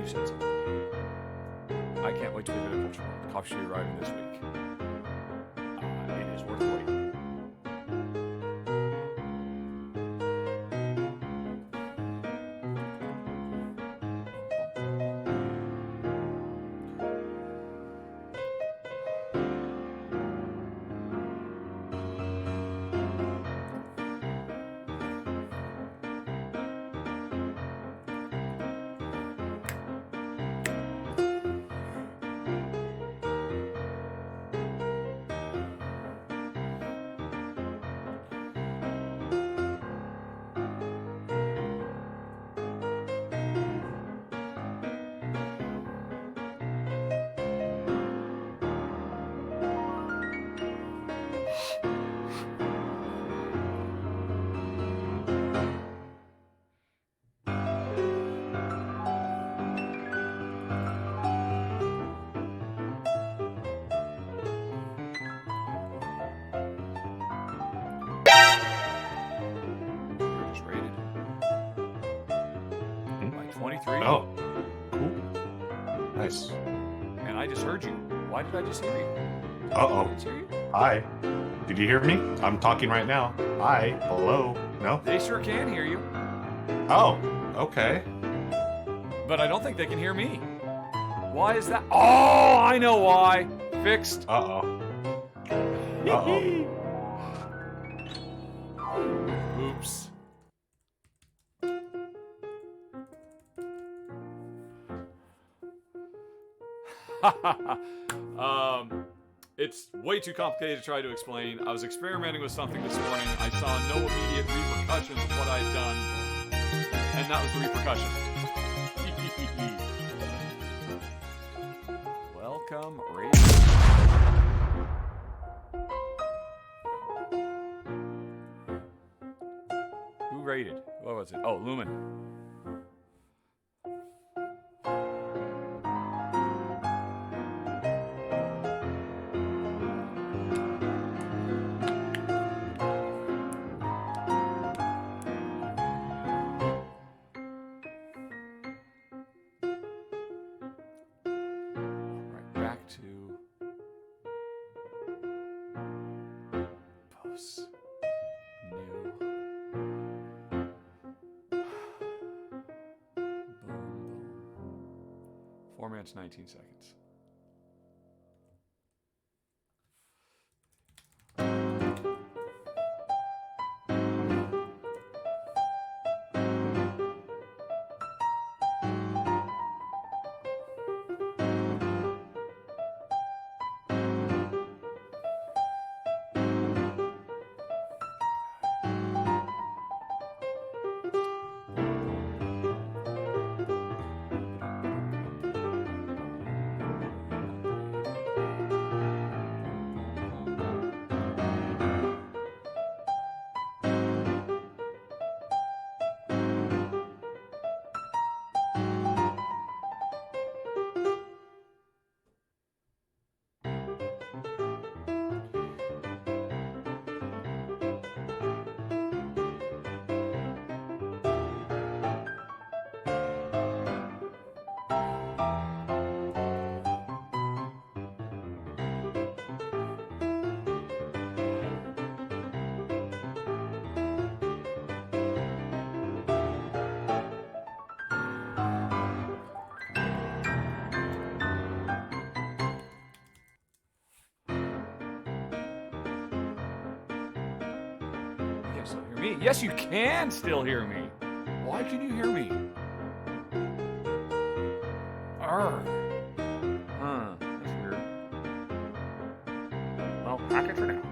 You said something. I can't wait to be the culture world. Coffee should be arriving this week. It is worth the wait. Oh, cool. Nice. And I just heard you. Why did I just hear you? Uh-oh. Hi. Did you hear me? I'm talking right now. Hi. Hello. No? They sure can hear you. Oh, okay. But I don't think they can hear me. Why is that? Oh, I know why. Fixed. Uh-oh. Uh-oh. Oops. It's way too complicated to try to explain. I was experimenting with something this morning. I saw no immediate repercussions of what I'd done, and that was the repercussion. Welcome, Ray. Who raided? What was it? Oh, Lumen. New. 4 minutes, 19 seconds. Yes, you can still hear me. Why can you hear me? That's weird. Well, back it for now.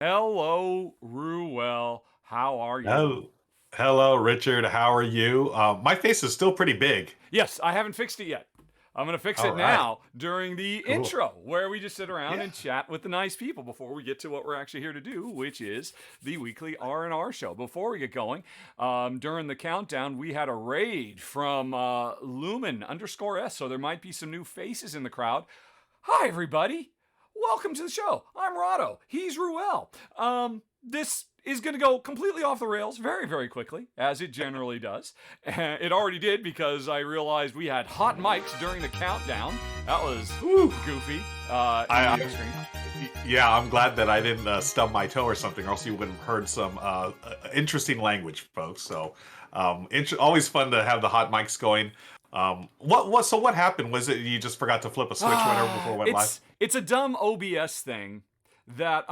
Hello, Ruel. How are you? Hello, Richard. How are you? My face is still pretty big. Yes, I haven't fixed it yet. I'm going to fix All it right. now during the Cool. intro, where we just sit around Yeah. and chat with the nice people before we get to what we're actually here to do, which is the weekly R&R Show. Before we get going, during the countdown, we had a raid from Lumen_S, so there might be some new faces in the crowd. Hi, everybody. Welcome to the show. I'm Rahdo. He's Ruel. This is going to go completely off the rails very, very quickly, as it generally does. It already did because I realized we had hot mics during the countdown. That was goofy. I'm glad that I didn't stub my toe or something, or else you would have heard some interesting language, folks. So, always fun to have the hot mics going. What happened? Was it you just forgot to flip a switch whenever before it went live? It's a dumb OBS thing that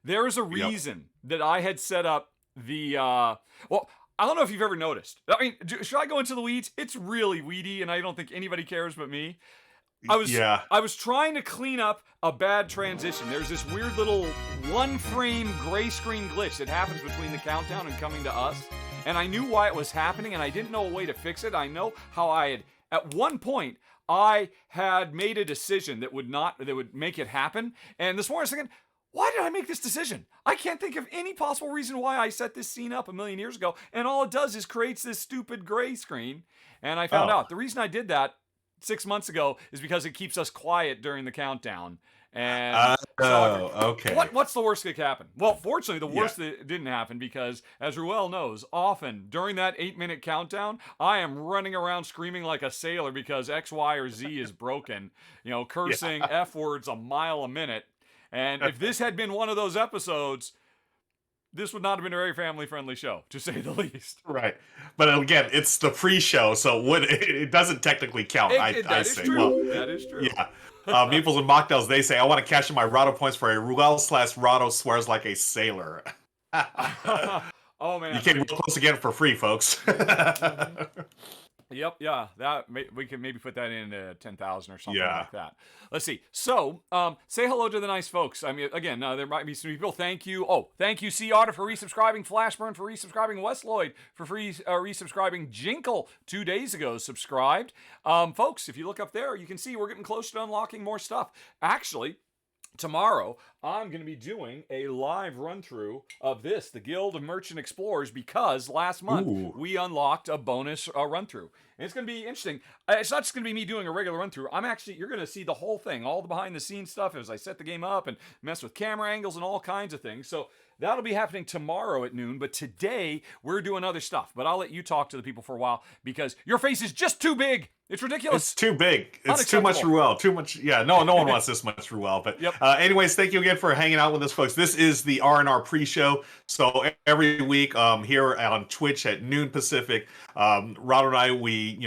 there is a reason that I had set up the I don't know if you've ever noticed. I mean, should I go into the weeds? It's really weedy, and I don't think anybody cares but me. I was trying to clean up a bad transition. There's this weird little one-frame gray screen glitch that happens between the countdown and coming to us. And I knew why it was happening, and I didn't know a way to fix it. I know how at one point, I had made a decision that would make it happen. And this morning I was thinking, why did I make this decision? I can't think of any possible reason why I set this scene up a million years ago. And all it does is creates this stupid gray screen. And I found out the reason I did that 6 months ago is because it keeps us quiet during the countdown. And okay. What's the worst that could happen? Well, fortunately, the worst that didn't happen because, as Ruel knows, often during that 8-minute countdown, I am running around screaming like a sailor because X, Y, or Z is broken. Cursing F words a mile a minute. And if this had been one of those episodes, this would not have been a very family-friendly show, to say the least. Right. But again, it's the pre-show, so it doesn't technically count. That is true. Yeah. Meeples and Mocktails, they say, I want to cash in my Rahdo points for a Ruel/Rahdo swears like a sailor. Oh, man. You came real close again for free, folks. Yep, yeah, we can maybe put that in 10,000 or something like that. Let's see. So, say hello to the nice folks. I mean, again, there might be some people. Thank you. Oh, thank you, C. Otter, for resubscribing. Flashburn for resubscribing. West Lloyd for resubscribing. Jinkle 2 days ago subscribed. Folks, if you look up there, you can see we're getting close to unlocking more stuff. Actually, tomorrow, I'm going to be doing a live run-through of the Guild of Merchant Explorers, because last month we unlocked a bonus run-through. And it's going to be interesting. It's not just going to be me doing a regular run-through. You're going to see the whole thing, all the behind-the-scenes stuff as I set the game up and mess with camera angles and all kinds of things. So that'll be happening tomorrow at noon, but today we're doing other stuff. But I'll let you talk to the people for a while because your face is just too big. It's ridiculous. It's too big. It's too much Ruel. Too much. Yeah, no one wants this much Ruel. But anyways, thank you again for hanging out with us, folks. This is the R&R pre-show. So every week here on Twitch at noon Pacific, Rahdo and I, we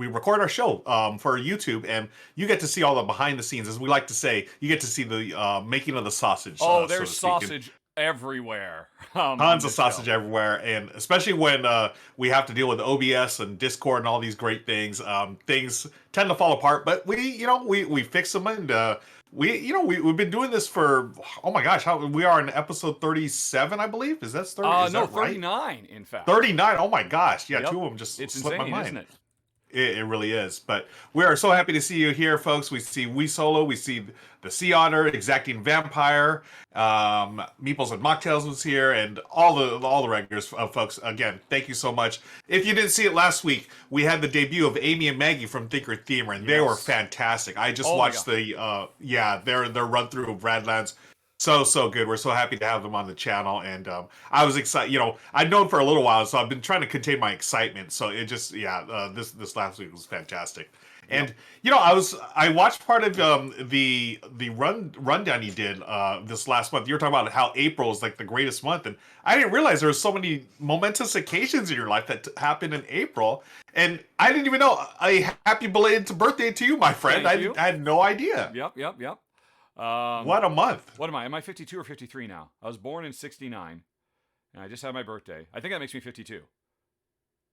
record our show for YouTube, and you get to see all the behind the scenes. As we like to say, you get to see the making of the sausage. There's sausage everywhere. Tons of sausage everywhere, and especially when we have to deal with OBS and Discord and all these great things, things tend to fall apart. But we fix them, and we've been doing this for, oh my gosh, we are in episode 37, I believe. Is that 30? No, 39 in fact. 39. Oh my gosh, yeah, two of them just slipped my mind. Isn't it? It really is. But we are so happy to see you here, folks. We see We Solo, we see the Sea Otter, Exacting Vampire, Meeples and Mocktails was here, and all the regulars, folks. Again, thank you so much. If you didn't see it last week, we had the debut of Amy and Maggie from Thinker Themer, and they were fantastic. I just watched their run through of Radlands. So good. We're so happy to have them on the channel, and I was excited. I'd known for a little while, so I've been trying to contain my excitement. So it just, this last week was fantastic. And I watched part of the rundown you did this last month. You were talking about how April is like the greatest month, and I didn't realize there were so many momentous occasions in your life that happened in April. And I didn't even know. A happy belated birthday to you, my friend. I had no idea. Yep. What a month. What am I? Am I 52 or 53 now? I was born in 69, and I just had my birthday. I think that makes me 52.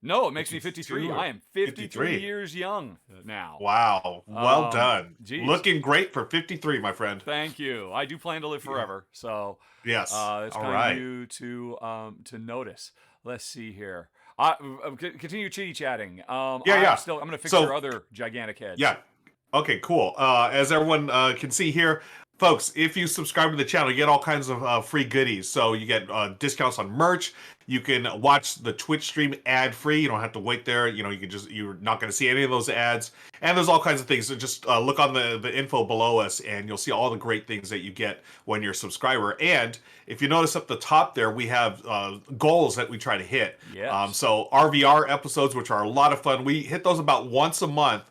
No, it makes me 53. 52 or I am 53 53. years young now. Wow. Well done. Geez. Looking great for 53, my friend. Thank you. I do plan to live forever, so yes. it's All kind right. of you to notice. Let's see here. Continue chitty-chatting. I'm going to fix your other gigantic heads. Yeah. Okay, cool. As everyone can see here, folks, if you subscribe to the channel, you get all kinds of free goodies. So you get discounts on merch. You can watch the Twitch stream ad-free. You don't have to wait there. You know, you're not going to see any of those ads. And there's all kinds of things. So just look on the info below us, and you'll see all the great things that you get when you're a subscriber. And if you notice up the top there, we have goals that we try to hit. Yes. So RVR episodes, which are a lot of fun. We hit those about once a month.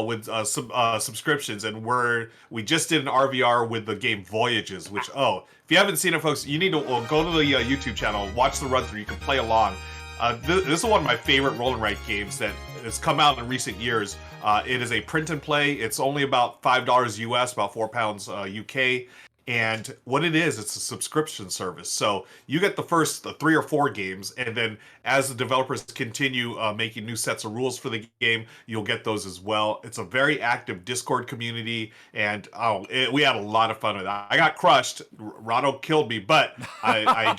With subscriptions, and we just did an RVR with the game Voyages, which if you haven't seen it, folks, you need to go to the YouTube channel, watch the run through. You can play along. This is one of my favorite roll and write games that has come out in recent years. It is a print and play. It's only about $5 US, about £4 UK. And what it is, it's a subscription service. So you get the first 3 or 4 games, and then as the developers continue making new sets of rules for the game, you'll get those as well. It's a very active Discord community, and we had a lot of fun with that. I got crushed. Rahdo killed me, but I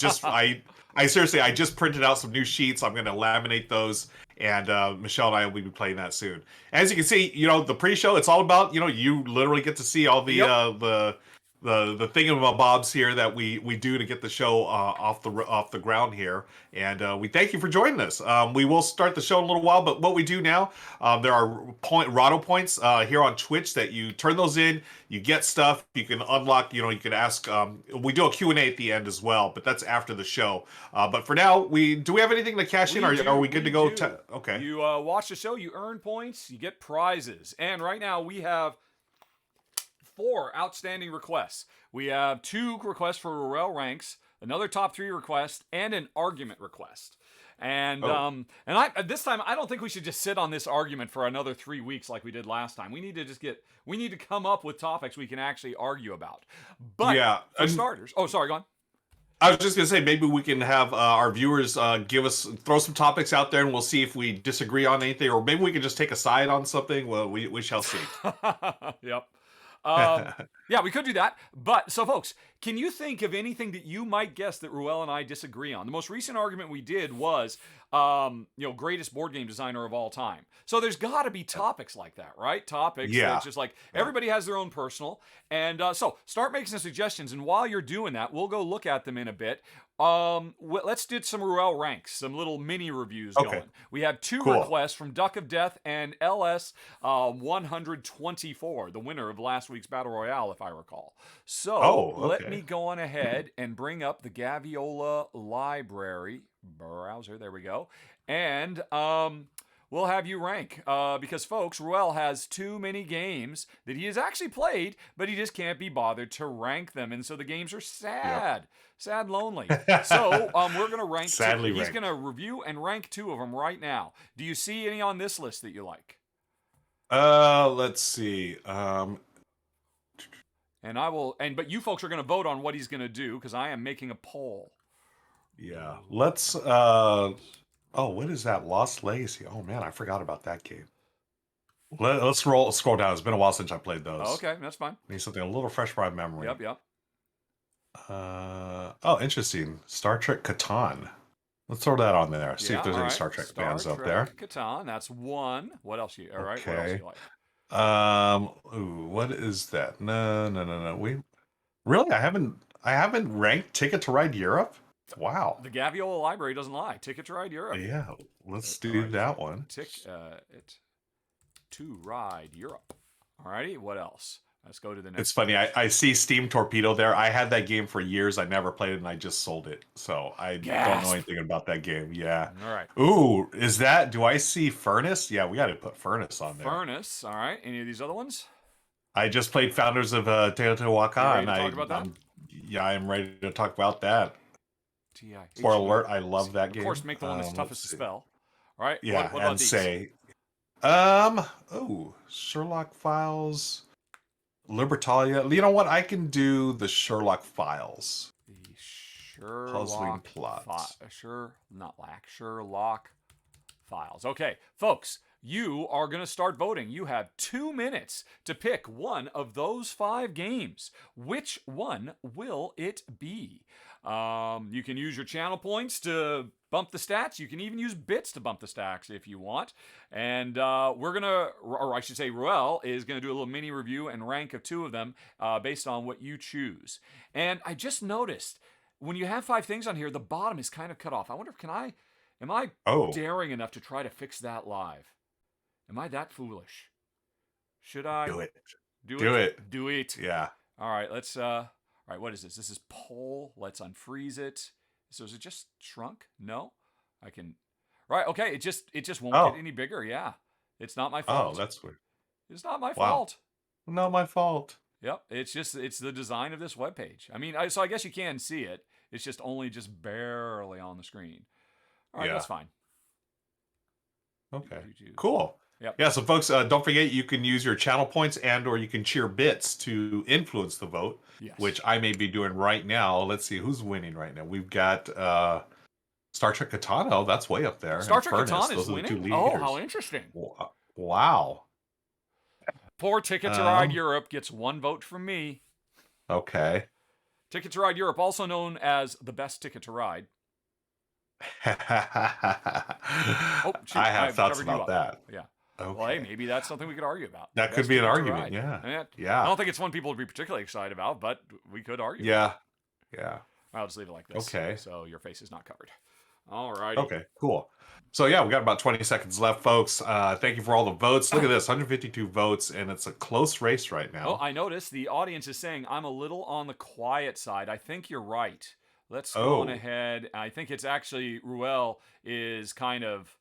seriously, I just printed out some new sheets. I'm going to laminate those. And Michelle and I will be playing that soon. As you can see, the pre-show, it's all about, you literally get to see all the the thingamabobs here that we do to get the show off the ground here, and we thank you for joining us. We will start the show in a little while, but what we do now, there are Rahdo points here on Twitch that you turn those in, you get stuff, you can unlock, you can ask. We do a Q&A at the end as well, but that's after the show. But for now, do we have anything to cash in? Are we good to go? Okay. You watch the show, you earn points, you get prizes, and right now we have 4 outstanding requests. We have 2 requests for Ruel Ranks, another top 3 request, and an argument request. And this time I don't think we should just sit on this argument for another 3 weeks like we did last time. We need to come up with topics we can actually argue about. But for starters, sorry, go on. I was just gonna say, maybe we can have our viewers throw some topics out there, and we'll see if we disagree on anything, or maybe we can just take a side on something. Well, we shall see. Yep. Yeah, we could do that. But so, folks, can you think of anything that you might guess that Ruel and I disagree on? The most recent argument we did was, greatest board game designer of all time. So there's got to be topics like that, right? Topics that's just like everybody has their own personal. And so start making some suggestions. And while you're doing that, we'll go look at them in a bit. Let's do some Ruel Ranks, some little mini reviews going. We have 2 requests from Duck of Death and LS 124, the winner of last week's Battle Royale, if I recall. So let me go on ahead and bring up the Gaviola library browser. There we go. And we'll have you rank because, folks, Ruel has too many games that he has actually played, but he just can't be bothered to rank them. And so the games are sad. Sad, lonely. So we're going to rank. He's going to review and rank 2 of them right now. Do you see any on this list that you like? Let's see. And but you folks are going to vote on what he's going to do because I am making a poll. Yeah. Let's. What is that? Lost Legacy. Oh man, I forgot about that game. Let's scroll down. It's been a while since I played those. Okay, that's fine. Need something a little fresh by memory. Yep. Interesting. Star Trek Catan. Let's throw that on there. See if there's any Star Trek fans out there. Catan, that's 1. What else you? All right. Okay. What else you like? What is that? No. I haven't ranked Ticket to Ride Europe. Wow. The Gaviola library doesn't lie. Ticket to Ride Europe. Yeah, let's do that one. To Ride Europe. Alrighty, what else? Let's go to the next. It's funny. I see Steam Torpedo there. I had that game for years. I never played it, and I just sold it. So I don't know anything about that game. Yeah. All right. Ooh, do I see Furnace? Yeah, we got to put Furnace on there. Furnace. All right. Any of these other ones? I just played Founders of Teotihuacan. Talk about that? I am ready to talk about that. Spoiler alert, I love that game. Of course, make the one that's toughest to spell. All right. Yeah, what about and these? say, Sherlock Files, Libertalia. You know what? I can do the Sherlock Files. The Sherlock puzzling plot. Sherlock files. Okay, folks, you are going to start voting. You have 2 minutes to pick one of those 5 games. Which one will it be? You can use your channel points to bump the stats. You can even use bits to bump the stats if you want. And we're going to, or I should say Ruel is going to do a little mini review and rank of 2 of them based on what you choose. And I just noticed when you have 5 things on here, the bottom is kind of cut off. I wonder if am I daring enough to try to fix that live? Am I that foolish? Should I? Do it. Do it. Yeah. All right, let's, all right, what is this? This is poll. Let's unfreeze it. So is it just shrunk? No? I can, right, okay, it just won't get any bigger, yeah. It's not my fault. Oh, that's weird. It's not my fault. Not my fault. Yep, it's the design of this webpage. I mean, so I guess you can see it. It's just only just barely on the screen. All right, that's fine. Okay, cool. Yep. Yeah, so folks, don't forget you can use your channel points or you can cheer bits to influence the vote, which I may be doing right now. Let's see who's winning right now. We've got Star Trek Catan. Oh, that's way up there. Star Trek Catan is winning? Oh, how interesting. Wow. Poor Ticket to Ride Europe gets 1 vote from me. Okay. Ticket to Ride Europe, also known as the best ticket to ride. I have thoughts about that. Yeah. Okay. Well, hey, maybe that's something we could argue about. That could be an argument, yeah. I don't think it's one people would be particularly excited about, but we could argue. Yeah. I'll just leave it like this. Okay. So your face is not covered. All right. Okay, cool. So yeah, we got about 20 seconds left, folks. Thank you for all the votes. Look at this, 152 votes, and it's a close race right now. Oh, I noticed the audience is saying I'm a little on the quiet side. I think you're right. Let's go on ahead. I think it's actually Ruel is kind of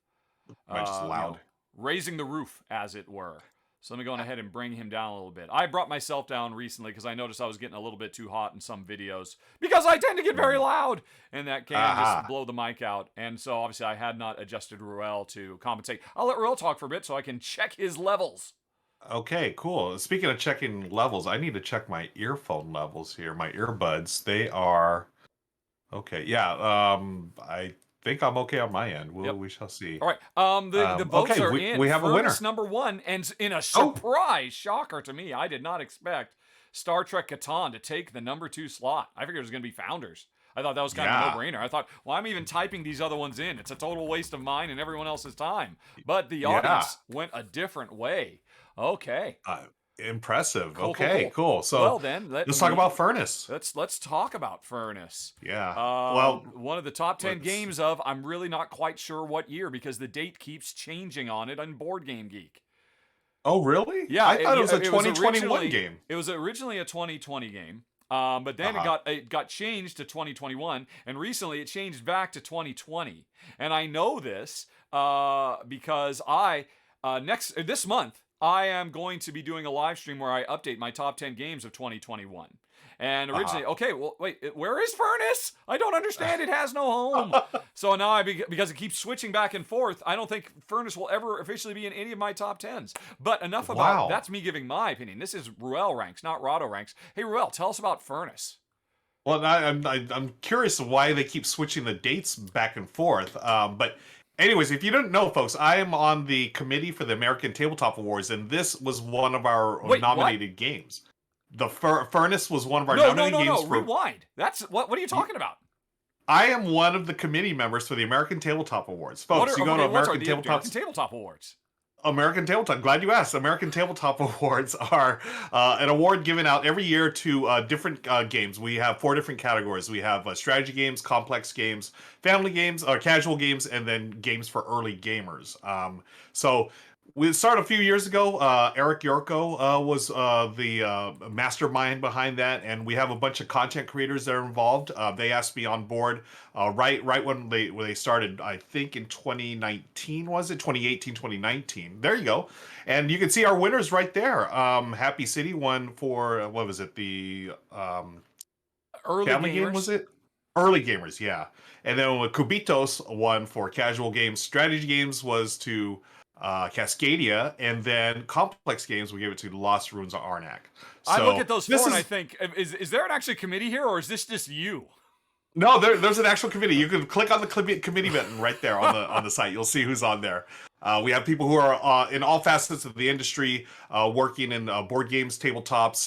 just loud. Raising the roof, as it were. So let me go on ahead and bring him down a little bit. I brought myself down recently because I noticed I was getting a little bit too hot in some videos because I tend to get very loud, and that can just blow the mic out. And so obviously I had not adjusted Ruel to compensate. I'll let Ruel talk for a bit so I can check his levels. Okay, cool. Speaking of checking levels, I need to check my earphone levels here. My earbuds, they are okay. Yeah, I think I'm okay on my end. We shall see. All right. The votes are in. We have a winner. Number 1, and in a surprise shocker to me, I did not expect Star Trek Catan to take the number 2 slot. I figured it was going to be Founders. I thought that was kind of a no-brainer. I thought, well, I'm even typing these other ones in. It's a total waste of mine and everyone else's time. But the audience went a different way. Okay. Impressive. Cool. So well, then let's talk about Furnace. Let's talk about Furnace. Yeah. Well, one of the top 10 games of I'm really not quite sure what year because the date keeps changing on it on Board Game Geek. Oh, really? Yeah, I thought it was a 2021 game. It was originally a 2020 game. But then it got changed to 2021, and recently it changed back to 2020. And I know this because this month I am going to be doing a live stream where I update my top 10 games of 2021. And originally, okay, well, wait, where is Furnace? I don't understand. It has no home. So now, because it keeps switching back and forth, I don't think Furnace will ever officially be in any of my top 10s. But enough about that's me giving my opinion. This is Ruel Ranks, not Rahdo Ranks. Hey, Ruel, tell us about Furnace. Well, I'm curious why they keep switching the dates back and forth. But anyways, if you don't know, folks, I am on the committee for the American Tabletop Awards, and this was one of our nominated games. The Furnace was one of our nominated games. No, rewind. That's what are you talking about? I am one of the committee members for the American Tabletop Awards. Folks, you go to American Tabletop Awards. American Tabletop. Glad you asked. American Tabletop Awards are an award given out every year to different games. We have 4 different categories. We have strategy games, complex games, family games, casual games, and then games for early gamers. So we started a few years ago. Eric Yorko was the mastermind behind that, and we have a bunch of content creators that are involved. They asked me on board right when they started, I think in 2019, was it? 2018, 2019. There you go. And you can see our winners right there. Happy City won for, what was it? The early family gamers. Game, was it? Early gamers, yeah. And then Cubitos won for casual games. Strategy games was to Cascadia, and then complex games we gave it to the Lost Ruins of Arnak. So I look at those 4 and I think, is there an actually committee here, or is this just you? No, there's an actual committee. You can click on the committee button right there on the site. You'll see who's on there. We have people who are in all facets of the industry, working in board games, tabletop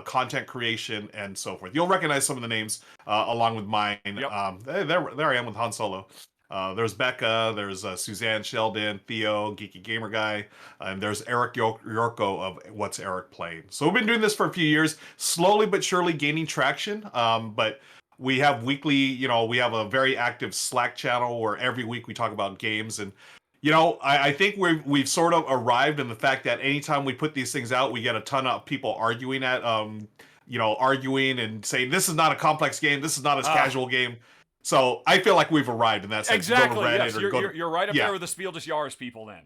content creation, and so forth. You'll recognize some of the names along with mine. Yep. There I am with Han Solo. There's Becca, there's Suzanne Sheldon, Theo, Geeky Gamer Guy, and there's Eric Yorko of What's Eric Playing. So we've been doing this for a few years, slowly but surely gaining traction. But we have weekly, we have a very active Slack channel where every week we talk about games. And, I think we've sort of arrived in the fact that anytime we put these things out, we get a ton of people arguing arguing and saying, this is not a complex game, this is not a casual game. So I feel like we've arrived in that sense. Exactly, yes. You're right up there with the Spiel des Jahres people then.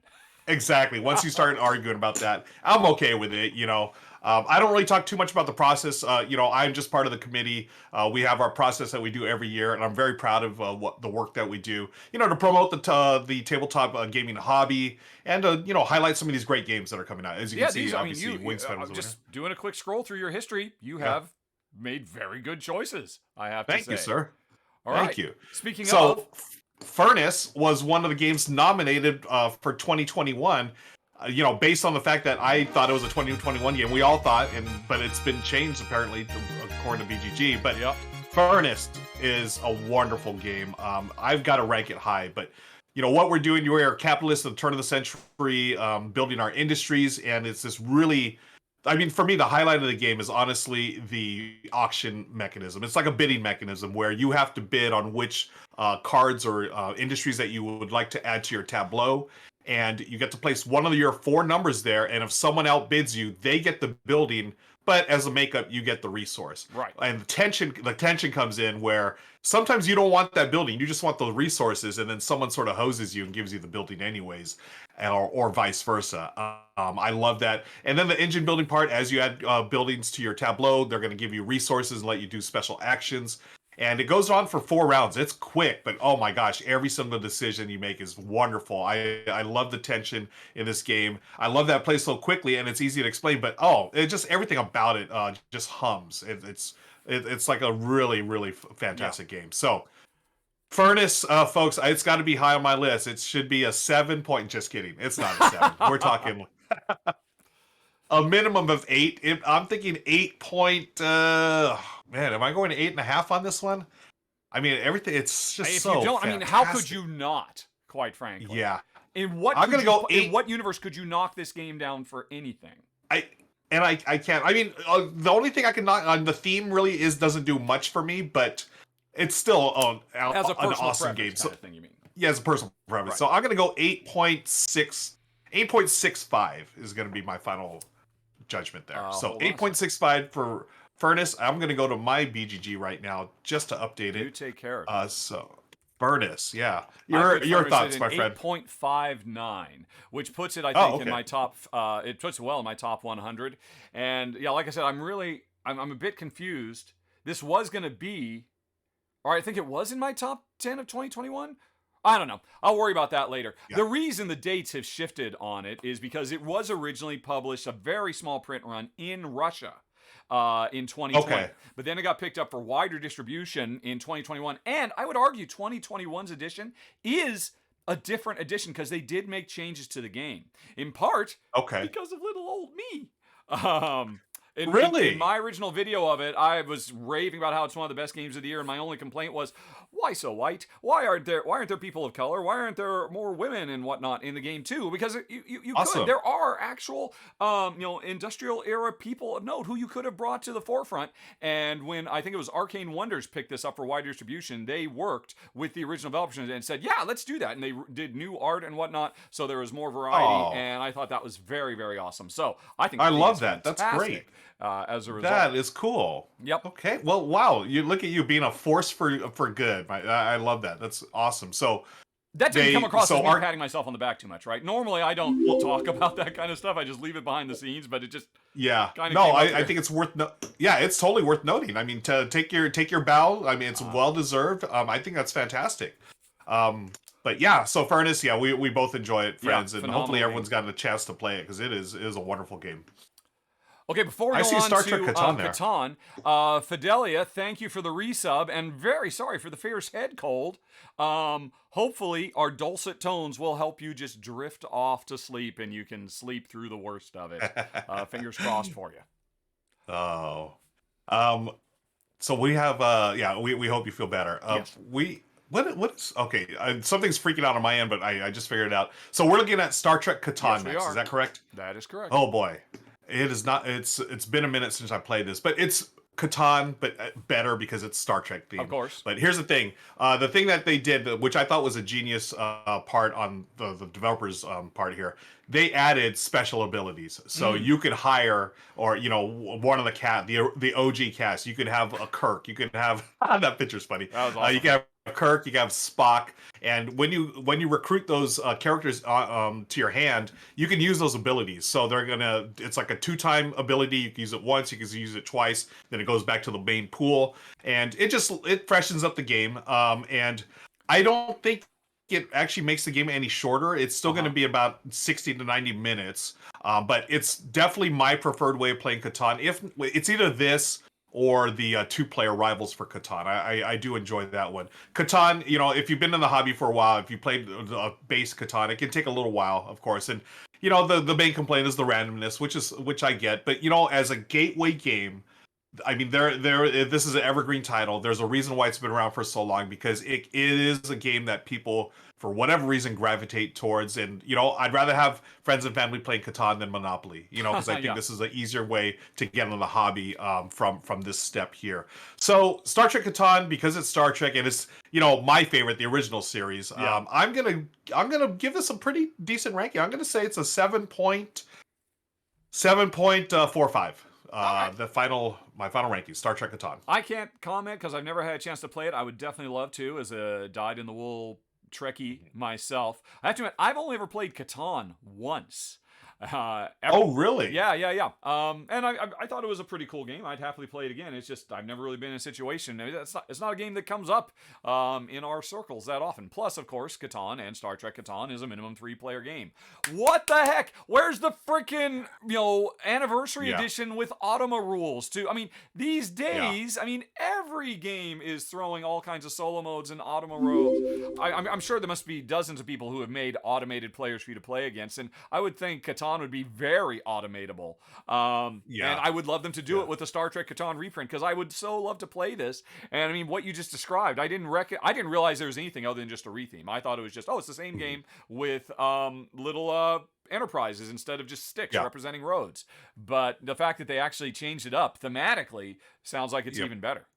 Exactly. Once you start arguing about that, I'm okay with it, I don't really talk too much about the process. I'm just part of the committee. We have our process that we do every year, and I'm very proud of the work that we do, to promote the tabletop gaming hobby and, highlight some of these great games that are coming out. As you can see, obviously, Wingspan was just doing a quick scroll through your history, you have made very good choices, I have to say. Thank you, sir. All Thank right. you. Speaking of... Furnace was one of the games nominated for 2021. Based on the fact that I thought it was a 2021 game, we all thought, but it's been changed apparently according to BGG. But Furnace is a wonderful game. I've got to rank it high, but what we're doing, we are capitalists at the turn of the century, building our industries, and it's this really. For me, the highlight of the game is honestly the auction mechanism. It's like a bidding mechanism where you have to bid on which cards or industries that you would like to add to your tableau. And you get to place one of your 4 numbers there. And if someone outbids you, they get the building. But as a makeup, you get the resource. Right. And the tension comes in where sometimes you don't want that building. You just want the resources. And then someone sort of hoses you and gives you the building anyways. Or vice versa. I love that. And then the engine building part, as you add buildings to your tableau, they're going to give you resources and let you do special actions. And it goes on for 4 rounds. It's quick, but oh my gosh, every single decision you make is wonderful. I love the tension in this game. I love that it plays so quickly and it's easy to explain, but it just everything about it just hums. It's like a really, really fantastic game. So Furnace, folks, it's got to be high on my list. It should be a 7 point. Just kidding. It's not a 7. We're talking a minimum of 8. I'm thinking 8 point. Man, am I going to 8.5 on this one? Everything. It's just so. If you don't, fantastic. How could you not? Quite frankly. Yeah. In what? I'm gonna go 8. In what universe could you knock this game down for anything? I can't. The only thing I can knock on the theme really doesn't do much for me, but. It's still an awesome game. Kind of thing, you mean? Yeah, it's a personal preference. Right. So I'm going to go 8.65 is going to be my final judgment there. So 8.65 for Furnace. I'm going to go to my BGG right now just to update it. You take care of it. So Furnace, yeah. Your thoughts, my friend. 8.59, which puts it, I think, in my top. It puts it well in my top 100. And yeah, like I said, I'm a bit confused. This was going to be. Or I think it was in my top 10 of 2021. I don't know. I'll worry about that later. Yeah. The reason the dates have shifted on it is because it was originally published, a very small print run in Russia in 2020. Okay. But then it got picked up for wider distribution in 2021. And I would argue 2021's edition is a different edition because they did make changes to the game. In part because of little old me. In my original video of it, I was raving about how it's one of the best games of the year, and my only complaint was, why so white? Why aren't there people of color? Why aren't there more women and whatnot in the game too? Because you awesome. Could. There are actual industrial era people of note who you could have brought to the forefront. And when I think it was Arcane Wonders picked this up for wide distribution, they worked with the original developers and said, yeah, let's do that. And they did new art and whatnot, so there was more variety. And I thought that was very, very awesome. So I think I love that. That's great. As a result, that is cool. Yep. Okay. Well, wow. You look at you being a force for good. I love that. That's awesome. So that didn't come across as me patting myself on the back too much, right? Normally, I don't talk about that kind of stuff. I just leave it behind the scenes. But it just kind of I think it's worth. It's totally worth noting. To take your bow. It's well deserved. I think that's fantastic. But yeah, so Furnace, we both enjoy it, friends, and hopefully everyone's gotten a chance to play it because it is a wonderful game. Okay, before we I go see on Star to Trek Catan there. Fidelia, thank you for the resub, and very sorry for the fierce head cold. Hopefully, our dulcet tones will help you just drift off to sleep, and you can sleep through the worst of it. Fingers crossed for you. Oh. So we have we hope you feel better. Yes. What's okay, something's freaking out on my end, but I just figured it out. So we're looking at Star Trek Catan Yes, we next. are. Is that correct? That is correct. Oh boy. It is not it's been a minute since I played this, but it's Catan, but better because it's Star Trek themed. Of course. But here's the thing. The thing that they did, which I thought was a genius part on the developers part here, they added special abilities. So you could hire, or one of the OG cast. You could have a Kirk. You could have that picture's funny. That was awesome. You could have Kirk, you can have Spock, and when you recruit those characters to your hand, you can use those abilities. So it's like a 2-time ability. You can use it once, you can use it twice, then it goes back to the main pool, and it freshens up the game. And I don't think it actually makes the game any shorter. It's still going to be about 60 to 90 minutes, but it's definitely my preferred way of playing Catan. If it's either this or the 2-player Rivals for Catan. I do enjoy that one. Catan, if you've been in the hobby for a while, if you played base Catan, it can take a little while, of course. And, the main complaint is the randomness, which I get. But, as a gateway game, I mean, this is an evergreen title. There's a reason why it's been around for so long, because it is a game that people, for whatever reason, gravitate towards. And, I'd rather have friends and family playing Catan than Monopoly, because I think this is an easier way to get into the hobby from this step here. So Star Trek Catan, because it's Star Trek and it's, my favorite, the original series, I'm gonna give this a pretty decent ranking. I'm gonna say it's a 7.45. My final ranking, Star Trek Catan. I can't comment because I've never had a chance to play it. I would definitely love to, as a dyed-in-the-wool Trekkie myself. I have to admit, I've only ever played Catan once. Oh, really? Yeah. And I thought it was a pretty cool game. I'd happily play it again. It's just I've never really been in a situation. It's not a game that comes up in our circles that often. Plus, of course, Catan and Star Trek Catan is a minimum 3-player game. What the heck? Where's the freaking anniversary edition with Automa rules too? I mean, these days, every game is throwing all kinds of solo modes and Automa rules. I'm sure there must be dozens of people who have made automated players for you to play against, and I would think Catan would be very automatable. And I would love them to do it with a Star Trek Catan reprint, because I would so love to play this. And what you just described, I didn't realize there was anything other than just a retheme. I thought it was just, it's the same game with little enterprises instead of just sticks representing roads. But the fact that they actually changed it up thematically sounds like it's even better.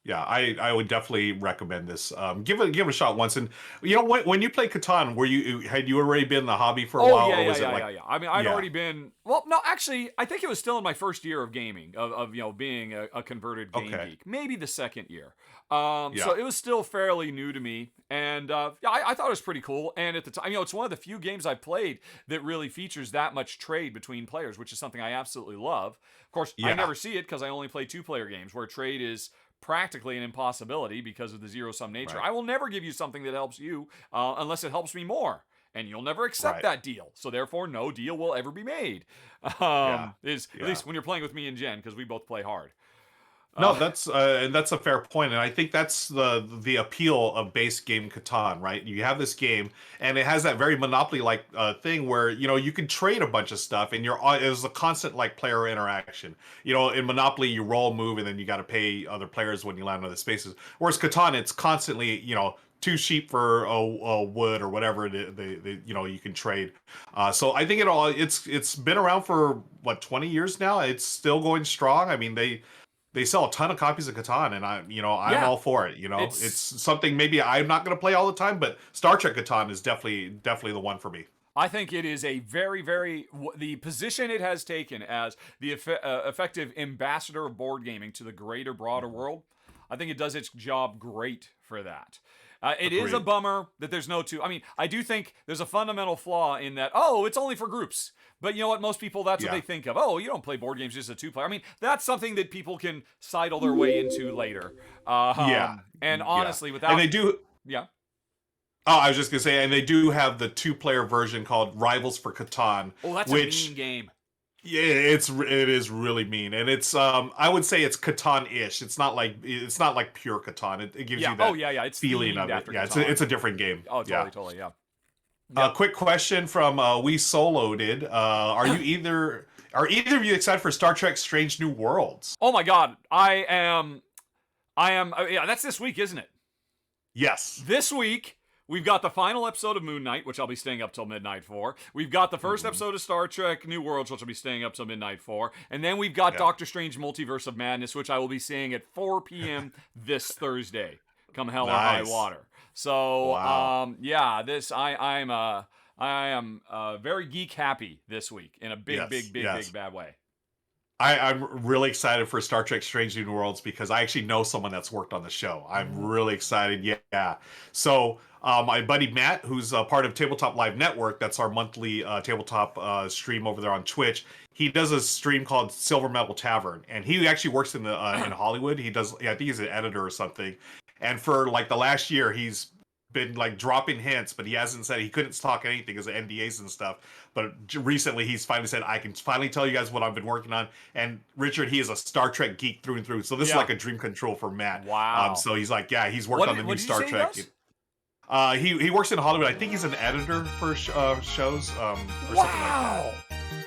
Yeah, I would definitely recommend this. Give it a shot once. And when you play Catan, had you already been in the hobby for a while? Yeah. I'd already been. Well, no, actually, I think it was still in my first year of gaming, of being a converted game geek. Maybe the second year. So it was still fairly new to me, and I thought it was pretty cool. And at the time, it's one of the few games I've played that really features that much trade between players, which is something I absolutely love. Of course, I never see it because I only play 2-player games where trade is practically an impossibility because of the zero-sum nature. Right. I will never give you something that helps you unless it helps me more. And you'll never accept that deal. So therefore, no deal will ever be made. At least when you're playing with me and Jen, because we both play hard. No, that's a fair point, and I think that's the appeal of base game Catan, right? You have this game, and it has that very Monopoly-like thing where you can trade a bunch of stuff, and it's a constant player interaction. In Monopoly, you roll, move, and then you got to pay other players when you land other spaces. Whereas Catan, it's constantly 2 sheep for a wood or whatever you can trade. So I think it's been around for 20 years now. It's still going strong. I mean, they sell a ton of copies of Catan, and I'm all for it. It's something maybe I'm not going to play all the time, but Star Trek Catan is definitely the one for me. I think it is a very, very the position it has taken as the effective ambassador of board gaming to the greater, broader world. I think it does its job great for that. It is a bummer that there's no two. I do think there's a fundamental flaw in that, it's only for groups. But you know what? Most people, that's what they think of. You don't play board games just a 2-player. That's something that people can sidle their way into later. And honestly, without... And they do... Yeah. Oh, I was just going to say, and they do have the 2-player version called Rivals for Catan. Oh, that's a mean game. Yeah, it is really mean, and it's I would say it's Catan-ish. It's not like pure Catan. It gives Yeah. you Oh that yeah, yeah. It's feeling themed of it. after Yeah, Catan. it's a different game. Oh, Yeah. totally. Yeah. Yep. Quick question from We Solo did. Are either of you excited for Star Trek: Strange New Worlds? Oh my God, I am. Yeah, that's this week, isn't it? Yes. This week, we've got the final episode of Moon Knight, which I'll be staying up till midnight for. We've got the first episode of Star Trek New Worlds, which I'll be staying up till midnight for. And then we've got Doctor Strange Multiverse of Madness, which I will be seeing at 4 p.m. this Thursday, come hell or high water. So, yeah, I am very geek happy this week in a big bad way. I'm really excited for Star Trek Strange New Worlds because I actually know someone that's worked on the show. I'm really excited. Yeah. So my buddy Matt, who's a part of Tabletop Live Network, that's our monthly tabletop stream over there on Twitch. He does a stream called Silver Metal Tavern, and he actually works in the in Hollywood. I think he's an editor or something. And for like the last year, he's been like dropping hints, but he hasn't said he couldn't talk anything because of NDAs and stuff. But recently, he's finally said, "I can finally tell you guys what I've been working on." And Richard, he is a Star Trek geek through and through, so this is like a dream control for Matt. Wow. So he's like, yeah, he's worked on the new Star Trek. He works in Hollywood. I think he's an editor for shows or something like that.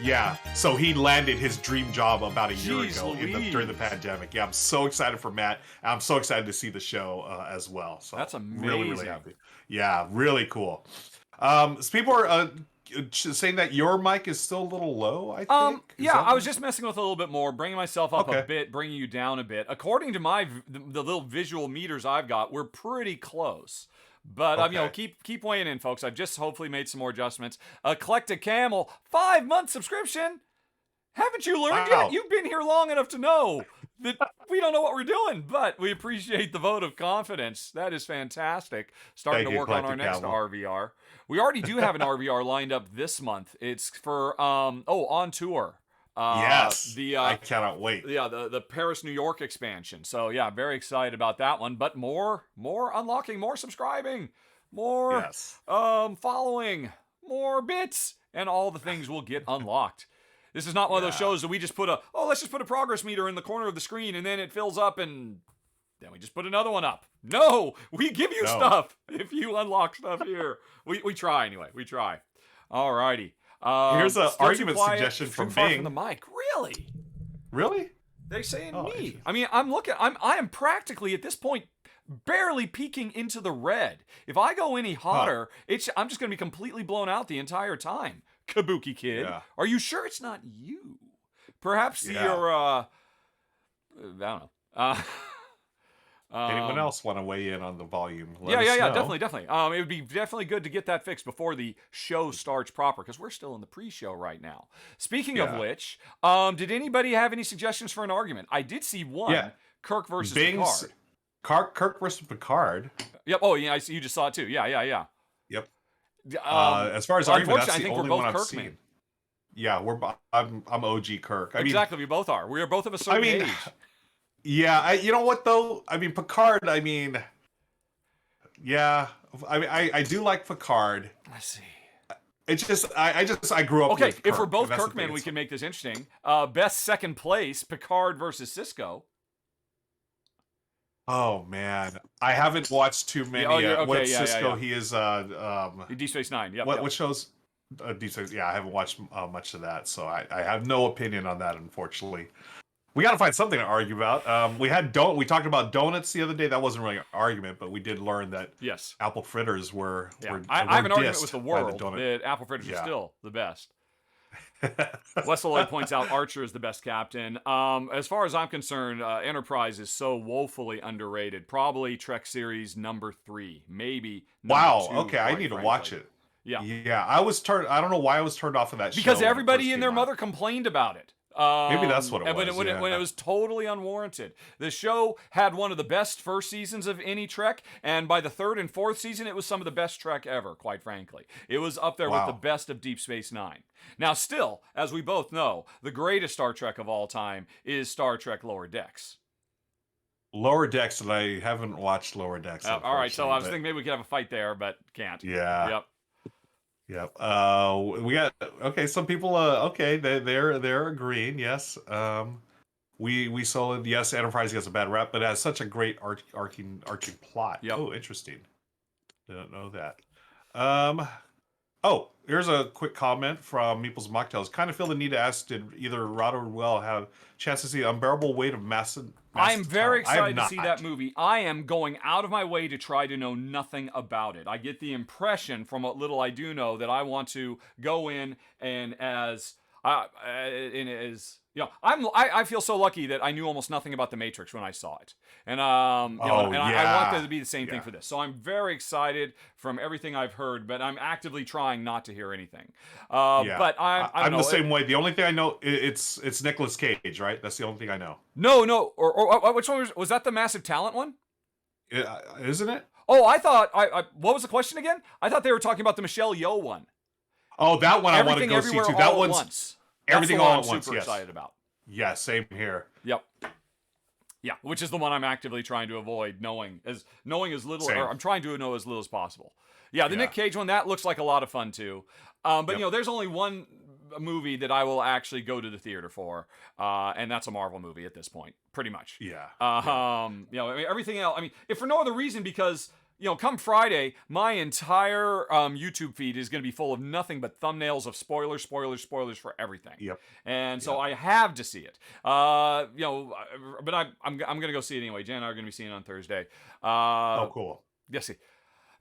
Yeah, so he landed his dream job about a year ago during the pandemic. Yeah, I'm so excited for Matt. I'm so excited to see the show as well. So that's amazing. Really happy. Yeah, really cool. So people are saying that your mic is still a little low, I think. I was just messing with a little bit more, bringing myself up a bit, bringing you down a bit. According to the little visual meters I've got, we're pretty close. But keep weighing in, folks. I've just hopefully made some more adjustments. Eclectic Camel, 5-month subscription. Haven't you learned yet? You've been here long enough to know that we don't know what we're doing, but we appreciate the vote of confidence. That is fantastic. Starting to work on our next RVR. We already do have an RVR lined up this month. It's for On Tour. Yes, I cannot wait. Yeah, the Paris, New York expansion. So yeah, very excited about that one. But more unlocking, more subscribing, more following, more bits, and all the things will get unlocked. This is not one of those shows that we just let's just put a progress meter in the corner of the screen and then it fills up and then we just put another one up. No, we give you stuff if you unlock stuff here. We try anyway. We try. Alrighty. Here's an argument suggestion from Bing. From the mic. Really? They saying me. I mean, I am practically at this point barely peeking into the red. If I go any hotter, I'm just going to be completely blown out the entire time. Kabuki Kid, are you sure it's not you? Perhaps you're I don't know. Anyone else want to weigh in on the volume? Yeah, definitely. It would be definitely good to get that fixed before the show starts proper, because we're still in the pre-show right now. Speaking of which, did anybody have any suggestions for an argument? I did see one. Yeah. Kirk versus Picard. Kirk versus Picard. Yep. Oh, yeah. I see. You just saw it too. Yeah. Yep. As far as argument, that's the only one I've seen. Men. Yeah, I'm OG Kirk. Exactly, we both are. We are both of a certain age. Yeah, you know what though? I mean, Picard. I do like Picard. Let's see. It's just I grew up. Okay, with Kirk, if we're both Kirkmen, we can make this interesting. Best second place: Picard versus Cisco. Oh man, I haven't watched too many. Cisco? He is Deep Space Nine. Yep. What shows? Deep Space. Yeah, I haven't watched much of that, so I have no opinion on that, unfortunately. We got to find something to argue about. We talked about donuts the other day. That wasn't really an argument, but we did learn that apple fritters were. I have an argument with the world that apple fritters are still the best. Wes Lloyd points out Archer is the best captain. As far as I'm concerned, Enterprise is so woefully underrated. Probably Trek series number 3, maybe. Wow. 2, okay, I need to watch it. Yeah. I don't know why I was turned off of that show. Because everybody and their mother complained about it. Maybe that's what it was. When it was totally unwarranted. The show had one of the best first seasons of any Trek, and by the 3rd and 4th season, it was some of the best Trek ever, quite frankly. It was up there with the best of Deep Space Nine. Now, still, as we both know, the greatest Star Trek of all time is Star Trek Lower Decks. Lower Decks, and I haven't watched Lower Decks. All right, so I was thinking maybe we could have a fight there, but can't. Yeah. Yep. Yep. We got okay. Some people. Okay. They're agreeing. Yes. We sold. Yes. Enterprise gets a bad rap, but it has such a great arching plot. Yep. Oh, interesting. Didn't know that. Um. Oh, here's a quick comment from Meeple's Mocktails. Kind of feel the need to ask: did either Rahdo or Ruel have a chance to see Unbearable Weight of Massive? I'm very excited to see that movie. I am going out of my way to try to know nothing about it. I get the impression from what little I do know that I want to go in and I feel so lucky that I knew almost nothing about The Matrix when I saw it. And I want there to be the same thing for this. So I'm very excited from everything I've heard, but I'm actively trying not to hear anything. But I'm the same way. The only thing I know it's Nicolas Cage, right? That's the only thing I know. No. Or which one was that? The Massive Talent one? Isn't it? Oh, I thought what was the question again? I thought they were talking about the Michelle Yeoh one. Oh, that one I want to go see too. That one's Everything All at Once. Super excited about. Yeah, same here. Yep. Yeah, which is the one I'm actively trying to avoid knowing as little, Same. or I'm trying to know as little as possible. Yeah, the Nick Cage one, that looks like a lot of fun too. But there's only one movie that I will actually go to the theater for, and that's a Marvel movie at this point, pretty much. Yeah. Everything else. If for no other reason, because come Friday, my entire YouTube feed is going to be full of nothing but thumbnails of spoilers for everything. Yep. And so I have to see it. But I'm going to go see it anyway. Jen and I are going to be seeing it on Thursday. Oh, cool. Yes.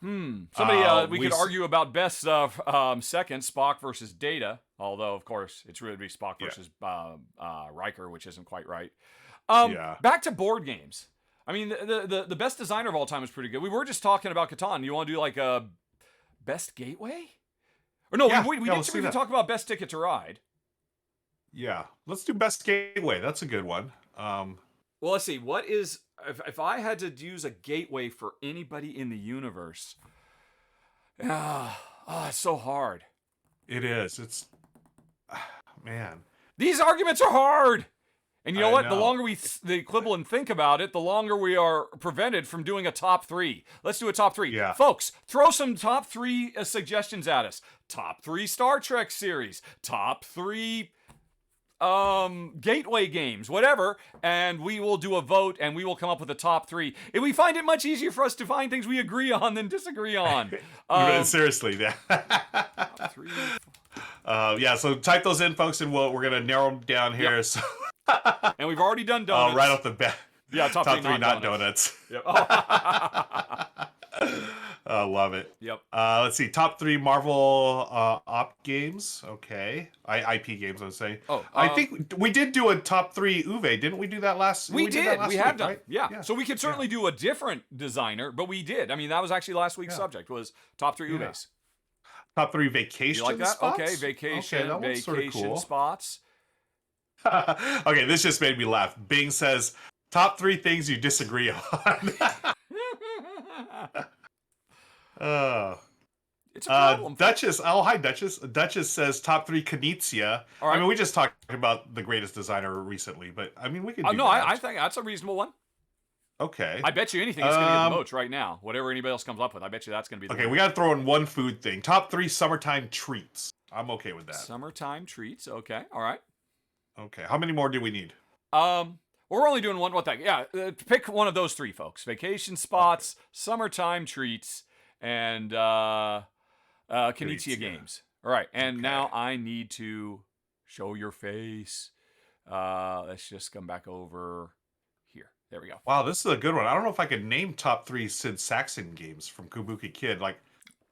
Somebody we could argue about best second, Spock versus Data. Although of course it's really Spock versus Riker, which isn't quite right. Back to board games. The best designer of all time is pretty good. We were just talking about Catan. You want to do like a best gateway? Or no, we didn't talk about best ticket to ride. Yeah, let's do best gateway. That's a good one. Well, let's see. What is if I had to use a gateway for anybody in the universe? It's so hard. It is. It's man. These arguments are hard. And you know what? The longer they quibble and think about it, the longer we are prevented from doing a top 3. Let's do a top 3. Yeah. Folks, throw some top 3 suggestions at us. Top 3 Star Trek series. Top 3 gateway games, whatever, and we will do a vote and we will come up with a top 3. And we find it much easier for us to find things we agree on than disagree on. Seriously, top 3. So type those in, folks, and we're gonna narrow them down here. Yep. So. And we've already done donuts. Right off the bat. Yeah, top 3 not donuts. Yep. Love it. Yep. Let's see. Top 3 Marvel op games. Okay. IP games, I would say. I think we did do a top 3 Uwe. Didn't we do that last week? We have done. Right? Yeah. So we could certainly do a different designer, but we did. That was actually last week's subject, was top 3 Uves. Top 3 vacation spots? You like that? Okay, vacation cool. spots. Okay, this just made me laugh. Bing says, top 3 things you disagree on. It's a problem. Duchess. Oh, hi, Duchess. Duchess says top 3 Knizia. All right. We just talked about the greatest designer recently, but we can do no, that. I think that's a reasonable one. Okay. I bet you anything is going to get the votes right now. Whatever anybody else comes up with, I bet you that's going to be the Okay, we got to throw in one food thing. Top 3 summertime treats. I'm okay with that. Summertime treats. Okay. All right. Okay. How many more do we need? We're only doing one. What thing? Yeah. Pick one of those 3, folks. Vacation spots, summertime treats, and Knizia games. All right. And now I need to show your face. Let's just come back over here. There we go. Wow, this is a good one. I don't know if I can name top 3 Sid Saxon games from Kabuki Kid.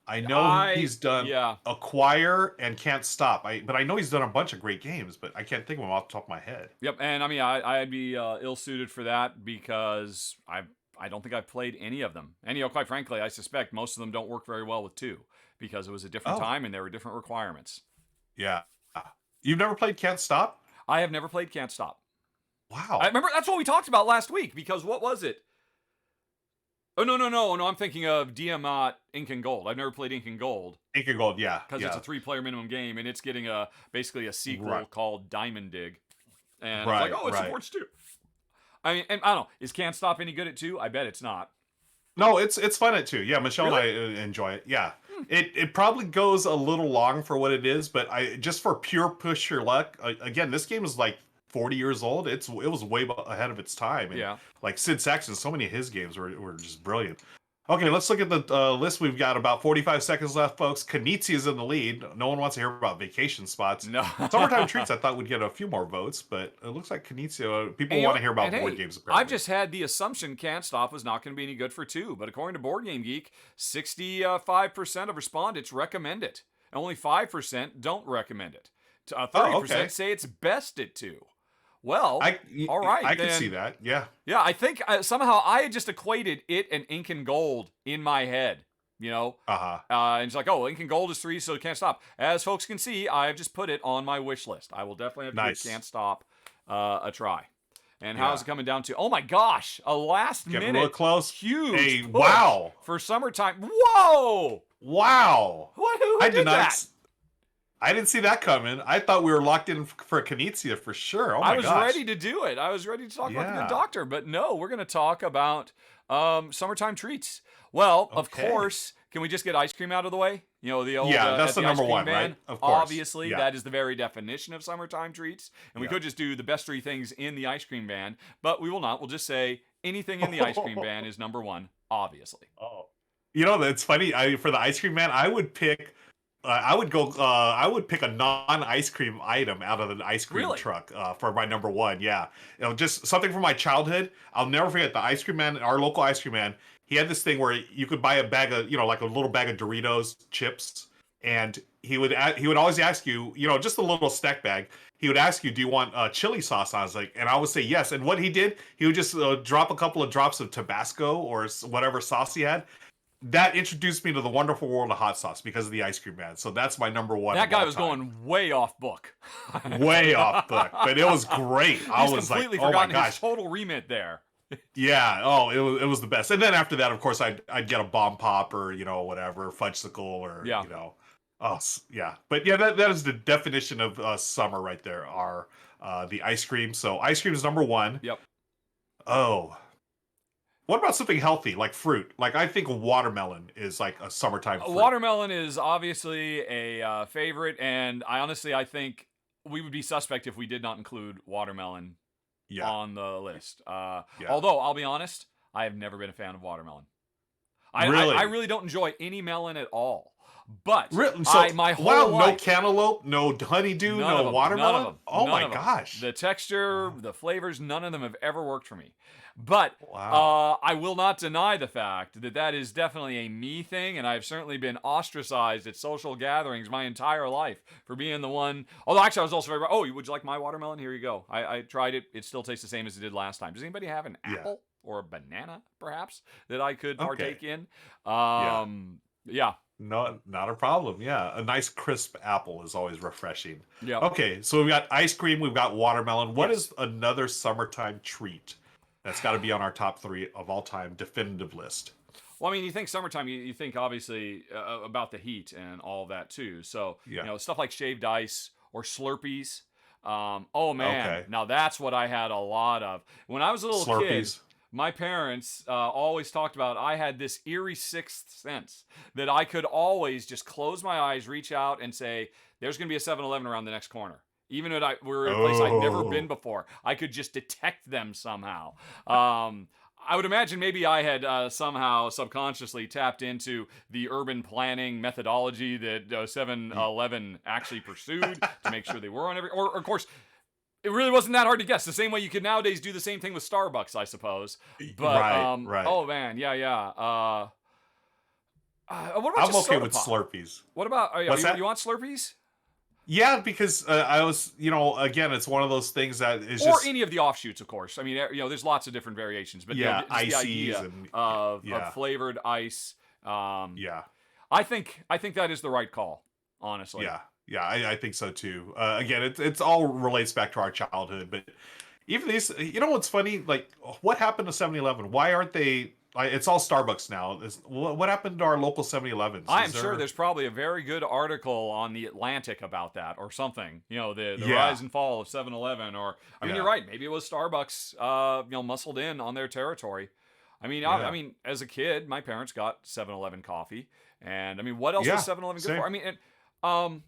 I know he's done Acquire and Can't Stop. But I know he's done a bunch of great games, but I can't think of them off the top of my head. Yep, and I'd be ill-suited for that because I don't think I've played any of them. And quite frankly, I suspect most of them don't work very well with 2 because it was a different time and there were different requirements. Yeah. You've never played Can't Stop? I have never played Can't Stop. Wow. I remember that's what we talked about last week because what was it? Oh, no, I'm thinking of Diamant Ink and Gold. I've never played Ink and Gold. Ink and Gold, yeah. Because it's a 3-player minimum game, and it's getting basically a sequel called Diamond Dig. And it's like, it supports 2. And I don't know, is Can't Stop any good at 2? I bet it's not. No, it's fun at 2. Yeah, Michelle and I enjoy it. Yeah. It probably goes a little long for what it is, but I just for pure push your luck. Again, this game is like 40 years old. It was way ahead of its time, and Yeah. like Sid Saxon, so many of his games were just brilliant. Okay, let's look at the list. We've got about 45 seconds left, folks. Knizia is in the lead. No one wants to hear about vacation spots. No. Summertime Treats, I thought would get a few more votes, but it looks like Knizia, people want to hear about board games, apparently. I've just had the assumption Can't Stop was not going to be any good for 2, but according to Board Game Geek, 65% of respondents recommend it. Only 5% don't recommend it. 30% say it's best at 2. Well, all right. I can see that. Yeah. Yeah, I think somehow I had just equated it and Ink and Gold in my head, you know? And it's like, oh, Ink and Gold is 3, so it Can't Stop. As folks can see, I've just put it on my wish list. I will definitely have to give Can't Stop a try. And how's it coming down to? Oh my gosh, a last minute. Getting a little close. Huge push wow. for summertime. Whoa! Wow. Who did that? I didn't see that coming. I thought we were locked in for Knizia for sure. Oh my gosh. I was ready to do it. I was ready to talk about the Good Doctor, but no, we're going to talk about summertime treats. Well, of course, can we just get ice cream out of the way? You know, the old that's the number one, ban. right? Of course. Obviously, that is the very definition of summertime treats. And we could just do the best 3 things in the ice cream ban, but we will not. We'll just say anything in the ice cream ban is number 1, obviously. Oh. You know, that's funny. For the ice cream ban, I would pick I would pick a non-ice cream item out of the ice cream truck for my number 1. Yeah, you know, just something from my childhood. I'll never forget the ice cream man, our local ice cream man. He had this thing where you could buy a bag of, you know, like a little bag of Doritos chips, and he would always ask you, you know, just a little snack bag. He would ask you, do you want chili sauce? I was like, and I would say yes. And what he did, he would just drop a couple of drops of Tabasco or whatever sauce he had. That introduced me to the wonderful world of hot sauce because of the ice cream man. So that's my number 1. That guy was going way off book. Way off book, but it was great. I was like, oh my gosh, his total remit there. Yeah. Oh, it was the best. And then after that, of course, I'd get a bomb pop or, you know, whatever, fudgesicle or you know. Oh yeah. But yeah, that is the definition of summer right there. Are the ice cream. So ice cream is number 1. Yep. Oh. What about something healthy, like fruit? Like, I think watermelon is like a summertime fruit. Watermelon is obviously a favorite, and I think we would be suspect if we did not include watermelon on the list. Although, I'll be honest, I have never been a fan of watermelon. I really don't enjoy any melon at all. But my whole life, no cantaloupe, no honeydew, no watermelon? Oh my gosh. The texture, the flavors, none of them have ever worked for me. But I will not deny the fact that is definitely a me thing, and I've certainly been ostracized at social gatherings my entire life for being the one. Although actually I was also very, would you like my watermelon? Here you go. I tried it. It still tastes the same as it did last time. Does anybody have an apple or a banana, perhaps, that I could partake in? Yeah. No, not a problem. Yeah, a nice crisp apple is always refreshing. Yeah. Okay, so we've got ice cream, we've got watermelon. What is another summertime treat that's got to be on our top 3 of all time definitive list? Well, I mean, you think summertime, you think obviously about the heat and all that too. So you know, stuff like shaved ice or Slurpees. Oh man, now that's what I had a lot of when I was a little kid. My parents always talked about I had this eerie sixth sense that I could always just close my eyes, reach out, and say, there's going to be a 7-Eleven around the next corner. Even if we were in a place I'd never been before. I could just detect them somehow. I would imagine maybe I had somehow subconsciously tapped into the urban planning methodology that 7-Eleven actually pursued to make sure they were on every... Or, of course... It really wasn't that hard to guess. The same way you could nowadays do the same thing with Starbucks, I suppose. But right. Oh man, yeah. What about I'm okay with pop? Slurpees. What about you want Slurpees? Yeah, because I was, you know, again, it's one of those things that is or any of the offshoots, of course. I mean, you know, there's lots of different variations, but yeah, you know, ices the idea and of flavored ice. I think that is the right call, honestly. Yeah, I think so too. Again, it's all relates back to our childhood, but even these, you know what's funny? Like, what happened to 7-Eleven? Why aren't they? It's all Starbucks now. What happened to our local 7-Elevens? I'm sure there's probably a very good article on the Atlantic about that or something. You know, the rise and fall of 7-Eleven, or I mean, you're right. Maybe it was Starbucks, you know, muscled in on their territory. I mean, I mean, as a kid, my parents got 7-Eleven coffee, And I mean, what else Yeah, is 7-Eleven good same. for? I mean, and,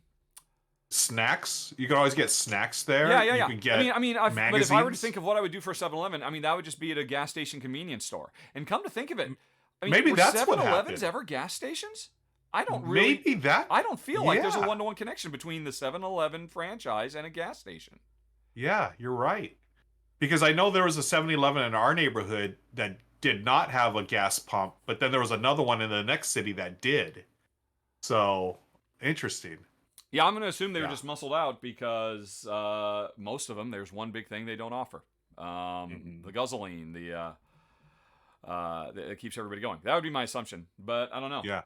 Snacks. You can always get snacks there. yeah. You can get But if I were to magazines. think of what I would do for 7-Eleven, I mean, that would just be at a gas station convenience store. And come to think of it, I mean, Maybe were that's what 7-Elevens happened. ever gas stations? I don't I don't feel like there's a yeah. one-to-one connection between the 7-Eleven franchise and a gas station. Yeah, you're right. Because I know there was a 7-Eleven in our neighborhood that did not have a gas pump, but then there was another one in the next city that did. So, interesting. Yeah, I'm going to assume they were Yeah. just muscled out because most of them, there's one big thing they don't offer. The guzzling, that keeps everybody going. That would be my assumption, but I don't know. Yeah.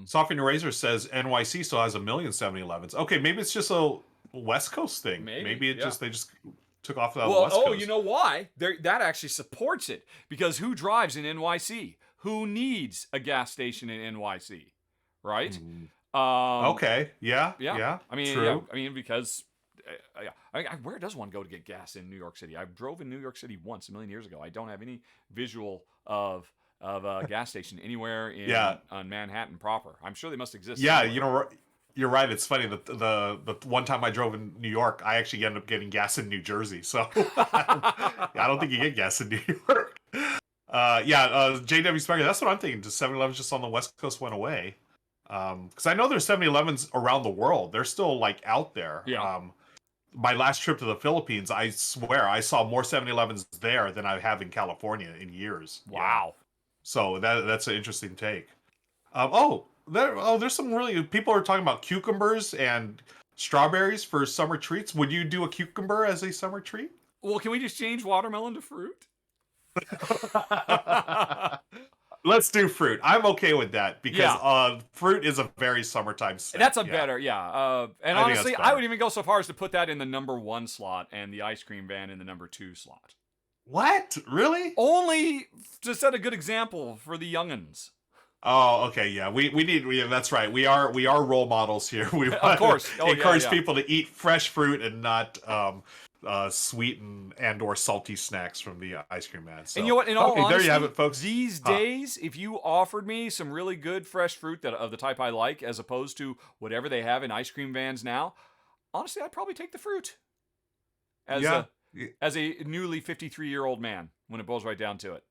Softening Razor says NYC still has 1 million 7-Elevens. Okay, maybe it's just a West Coast thing. Maybe they just took off that West Coast. You know why? That actually supports it, because who drives in NYC? Who needs a gas station in NYC? Right? Okay. Yeah. I mean, true. because where does one go to get gas in New York City? I drove in New York City once a million years ago. I don't have any visual of a gas station anywhere on Manhattan proper. I'm sure they must exist. Yeah, somewhere. you're right. It's funny that the one time I drove in New York, I actually ended up getting gas in New Jersey. So I don't think you get gas in New York. JW Sparker, that's what I'm thinking. Just 7-Elevens just on the West Coast went away. Because I know there's 7-Elevens around the world. They're still like out there. Yeah. My last trip to the Philippines, I swear I saw more 7-Elevens there than I have in California in years. Wow. Yeah. So that's an interesting take. There's some really people are talking about cucumbers and strawberries for summer treats. Would you do a cucumber as a summer treat? Well, can we just change watermelon to fruit? Let's do fruit. I'm okay with that because fruit is a very summertime snack. That's better, and honestly, I would even go so far as to put that in the number 1 slot and the ice cream van in the number 2 slot. What? Really? Only to set a good example for the young'uns. Oh, okay, yeah. We need. That's right. We are role models here. We of course encourage people to eat fresh fruit and not sweet and or salty snacks from the ice cream man. So, and you know what? In all honesty, there you have it, folks. These days, if you offered me some really good fresh fruit of the type I like, as opposed to whatever they have in ice cream vans now, honestly, I'd probably take the fruit. As a newly 53-year-old man, when it boils right down to it.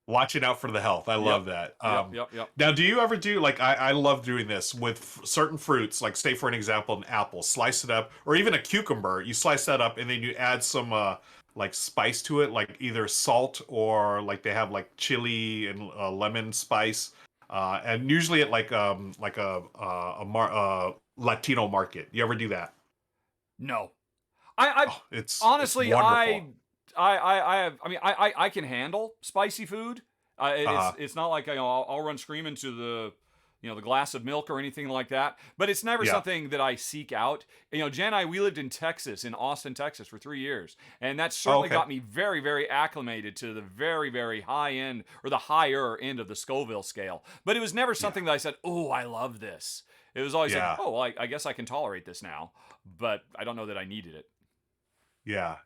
Watching out for the health. I love that. Yep. Now, do you ever do, like, I love doing this with certain fruits, like, say, for an example, an apple, slice it up, or even a cucumber, you slice that up, and then you add some, like, spice to it, like either salt or, like, they have, like, chili and lemon spice, and usually at, like a Latino market. You ever do that? No. It's honestly, wonderful. I can handle spicy food. It's not like I'll run screaming to the glass of milk or anything like that. But it's never something that I seek out. Jen and I, we lived in Texas, in Austin, Texas, for 3 years, and that certainly got me very, very acclimated to the very, very high end or the higher end of the Scoville scale. But it was never something that I said, "Oh, I love this." It was always like, "Oh, well, I guess I can tolerate this now," but I don't know that I needed it. Yeah.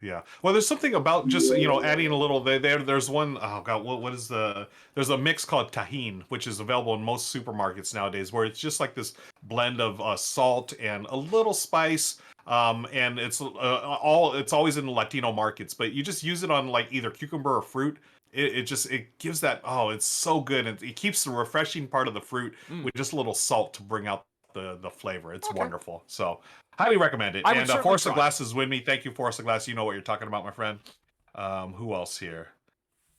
Well, there's something about just, adding a little, there's one, oh God, what is there's a mix called Tajín, which is available in most supermarkets nowadays, where it's just like this blend of salt and a little spice, and it's always in Latino markets, but you just use it on like either cucumber or fruit. It gives that, it's so good, and it keeps the refreshing part of the fruit with just a little salt to bring out the flavor. It's wonderful. So highly recommend it. And Forest of Glass is with me. Thank you, Forest of Glass. You know what you're talking about, my friend. Who else here?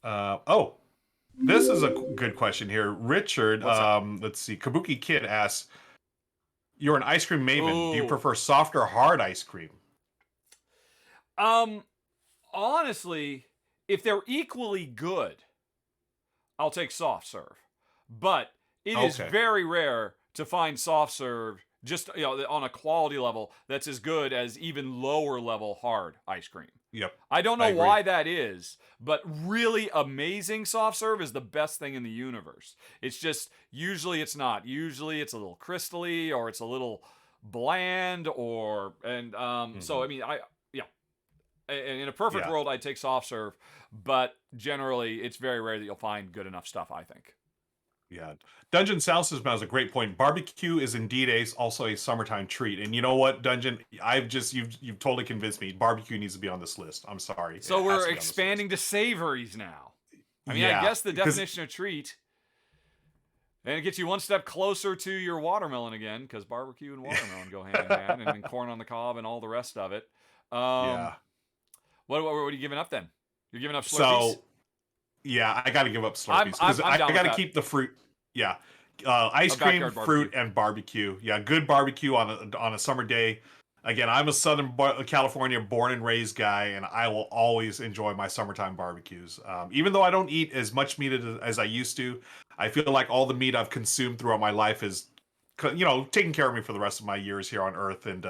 This is a good question here. Richard, let's see. Kabuki Kid asks, you're an ice cream maven. Do you prefer soft or hard ice cream? Honestly, if they're equally good, I'll take soft serve. But it is very rare to find soft serve just on a quality level that's as good as even lower level hard ice cream. Yep. I don't know why that is, but really amazing soft serve is the best thing in the universe. It's just usually it's not. Usually it's a little crystally or it's a little bland so I mean in a perfect world I'd take soft serve, but generally it's very rare that you'll find good enough stuff, I think. Yeah. Dungeon Sound System has a great point. Barbecue is indeed also a summertime treat. And you know what, Dungeon? You've totally convinced me. Barbecue needs to be on this list. I'm sorry. So we're expanding to savories now. I mean, I guess the definition of treat, and it gets you one step closer to your watermelon again, because barbecue and watermelon go hand in hand, and then corn on the cob and all the rest of it. Yeah. What are you giving up then? You're giving up Slurpees? So, yeah, I got to give up Slurpees because I got to keep the fruit. Yeah, ice cream, fruit, and barbecue. Yeah, good barbecue on a summer day. Again, I'm a Southern California born and raised guy, and I will always enjoy my summertime barbecues. Even though I don't eat as much meat as I used to, I feel like all the meat I've consumed throughout my life is, taking care of me for the rest of my years here on Earth. And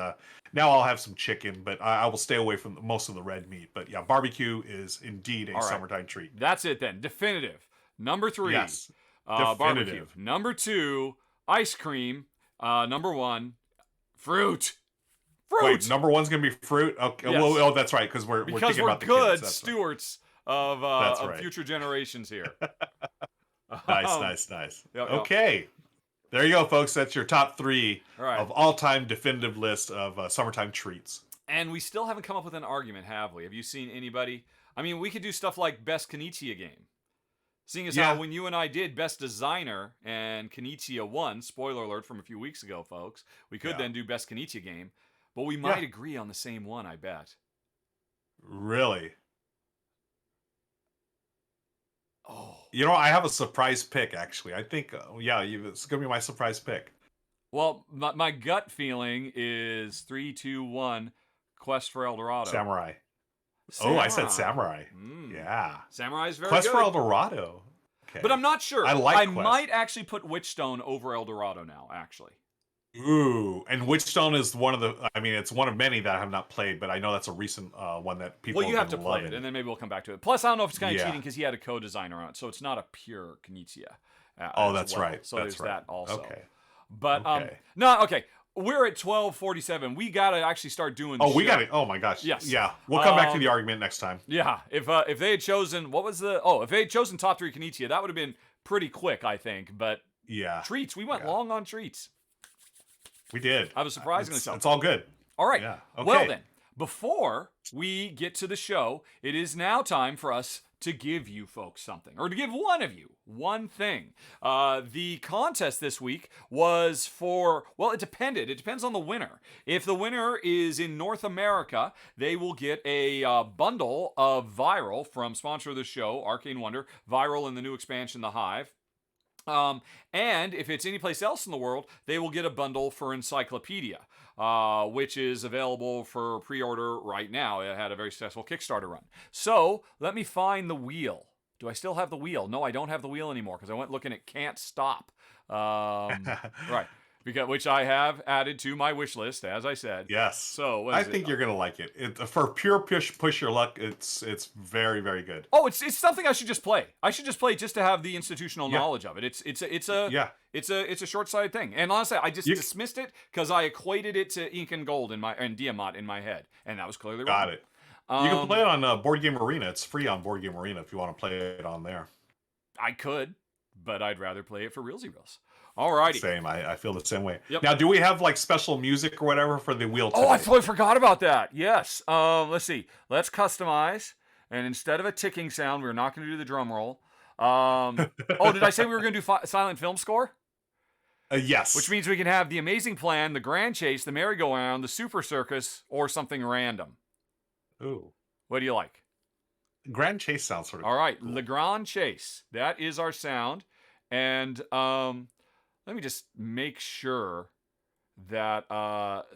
now I'll have some chicken, but I will stay away from most of the red meat. But yeah, barbecue is indeed a summertime treat. That's it then. Definitive. Number 3. Yes. Barbecue. Number 2, ice cream. Number 1, fruit. Wait, number 1's gonna be fruit. Okay. Yes. Well, that's right because we're thinking about the good kids. stewards of future generations here. Nice. Yep. Okay, there you go, folks. That's your top 3 of all-time definitive list of summertime treats. And we still haven't come up with an argument, have we? Have you seen anybody? I mean, we could do stuff like best Konnichiwa game. Seeing as how when you and I did Best Designer and Konnichiwa won, spoiler alert from a few weeks ago, folks, we could then do Best Konnichiwa game, but we might agree on the same one, I bet. Really? Oh. I have a surprise pick, actually. I think, it's going to be my surprise pick. Well, my gut feeling is 3, 2, 1, Quest for El Dorado. Samurai. Oh, I said Samurai. Yeah. Samurai is very Quest good. for El Dorado. Okay. But I'm not sure. I might actually put Witchstone over El Dorado now, actually. Ooh, and Witchstone is it's one of many that I have not played, but I know that's a recent one that people Well, you have to play it, and then maybe we'll come back to it. Plus, I don't know if it's kind of cheating because he had a co-designer on it, so it's not a pure Konnichiwa. That's right. So there's that also. Okay. But, okay. We're at 12:47. We got to actually start doing the show. We got it. Oh, my gosh. Yes. Yeah. We'll come back to the argument next time. Yeah. If they had chosen, if they had chosen top 3 Konnichiwa, that would have been pretty quick, I think. But treats, we went long on treats. We did. I was surprisingly so. It's all good. All right. Yeah. Okay. Well, then, before we get to the show, it is now time for us to give you folks something, or to give one of you one thing. The contest this week was it depended. It depends on the winner. If the winner is in North America, they will get a bundle of Viral from sponsor of the show, Arcane Wonder, Viral and the new expansion, The Hive. And if it's any place else in the world, they will get a bundle for Encyclopedia, which is available for pre-order right now. It had a very successful Kickstarter run. So let me find the wheel. Do I still have the wheel? No, I don't have the wheel anymore because I went looking at Can't Stop. Right. Which I have added to my wish list, as I said. Yes. So I think you're gonna like it. For pure push your luck, it's very, very good. Oh, it's something I should just play. I should just play just to have the institutional knowledge of it. It's a short-sighted thing. And honestly, I just dismissed it because I equated it to Ink and Gold and Tiamat in my head, and that was clearly wrong. Got it. You can play it on Board Game Arena. It's free on Board Game Arena if you want to play it on there. I could, but I'd rather play it for Realsy Reels. Alrighty. Same. I feel the same way. Yep. Now, do we have like special music or whatever for the wheel today? Oh, I totally forgot about that. Yes. Let's see. Let's customize. And instead of a ticking sound, we're not going to do the drum roll. Did I say we were going to do silent film score? Yes. Which means we can have The Amazing Plan, The Grand Chase, The Merry-Go-Round, The Super Circus, or something random. Ooh. What do you like? Grand Chase sounds sort of all right. cool. Le Grand Chase. That is our sound. And let me just make sure that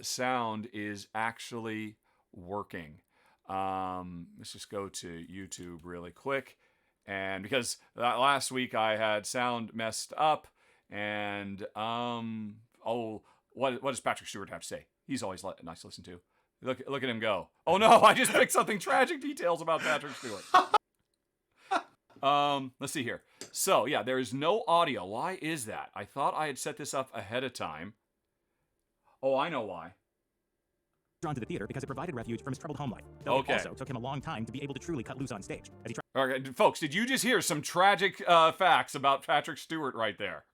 sound is actually working. Let's just go to YouTube really quick. And because last week I had sound messed up, and what does Patrick Stewart have to say? He's always nice to listen to. Look at him go. Oh no, I just picked something tragic details about Patrick Stewart. Let's see here. So, yeah, there is no audio. Why is that? I thought I had set this up ahead of time. Oh, I know why. drawn to the theater because it provided refuge from his troubled home life. Though Okay. it also took him a long time to be able to truly cut loose on stage. As he tried All right, folks, did you just hear some tragic facts about Patrick Stewart right there?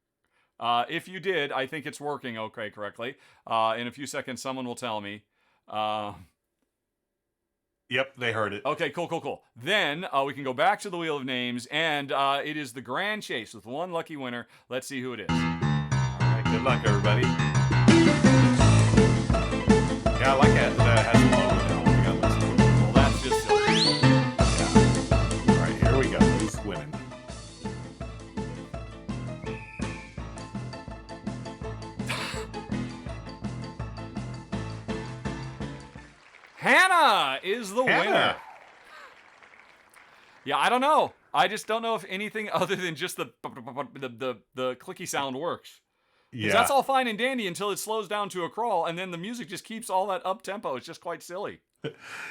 If you did, I think it's working okay correctly. In a few seconds, someone will tell me. Yep, they heard it. Okay, cool. Then we can go back to the Wheel of Names, and it is the Grand Chase with one lucky winner. Let's see who it is. All right, good luck, everybody. Yeah, I like it. That has a logo now. Well, that's just silly. All right, here we go. Who's winning? Hannah is the Hannah. winner. Yeah, I don't know. I just don't know if anything other than just the clicky sound works. Yeah. That's all fine and dandy until it slows down to a crawl, and then the music just keeps all that up tempo. It's just quite silly.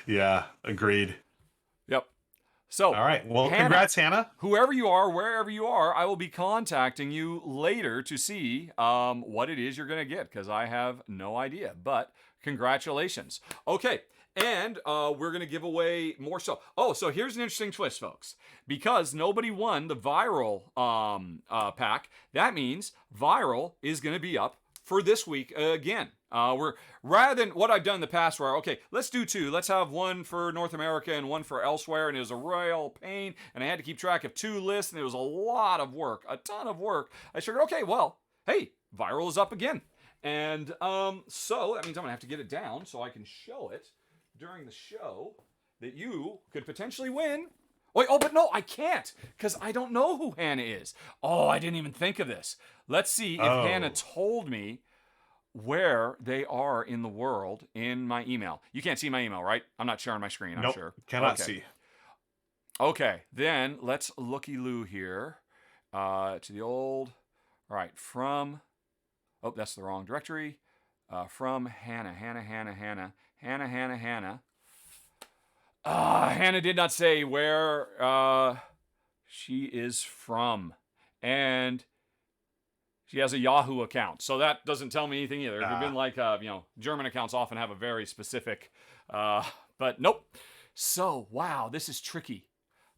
Yeah, agreed. Yep. So, All right. Well, Hannah, congrats, Hannah. whoever you are, wherever you are, I will be contacting you later to see what it is you're going to get, because I have no idea. But congratulations. Okay. And we're going to give away more stuff. Oh, so here's an interesting twist, folks. Because nobody won the Viral pack, that means Viral is going to be up for this week again. We're rather than what I've done in the past where, okay, let's do two. Let's have one for North America and one for elsewhere. And it was a royal pain. And I had to keep track of 2 lists. And it was a lot of work, a ton of work. I figured, okay, well, hey, Viral is up again. And so that means I'm going to have to get it down so I can show it during the show that you could potentially win. Wait, but no, I can't, because I don't know who Hannah is. Oh, I didn't even think of this. Let's see if Hannah told me where they are in the world in my email. You can't see my email, right? I'm not sharing my screen, I'm sure. Cannot see. Okay, then let's looky-loo here to the old, all right, from, oh, that's the wrong directory. From Hannah. Hannah did not say where she is from. And she has a Yahoo account. So that doesn't tell me anything either. If you've been like, German accounts often have a very specific, but nope. So, wow, this is tricky.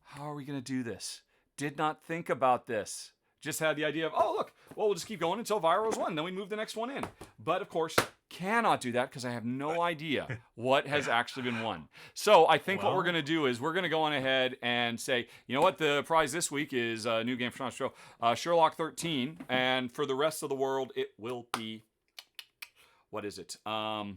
How are we going to do this? Did not think about this. Just had the idea of, oh, look, well, we'll just keep going until Viral's won. Then we move the next one in. But, of course, cannot do that because I have no idea what has actually been won. So I think what we're going to do is we're going to go on ahead and say, you know what, the prize this week is a new game for Show, Sherlock 13. And for the rest of the world, it will be, what is it? Another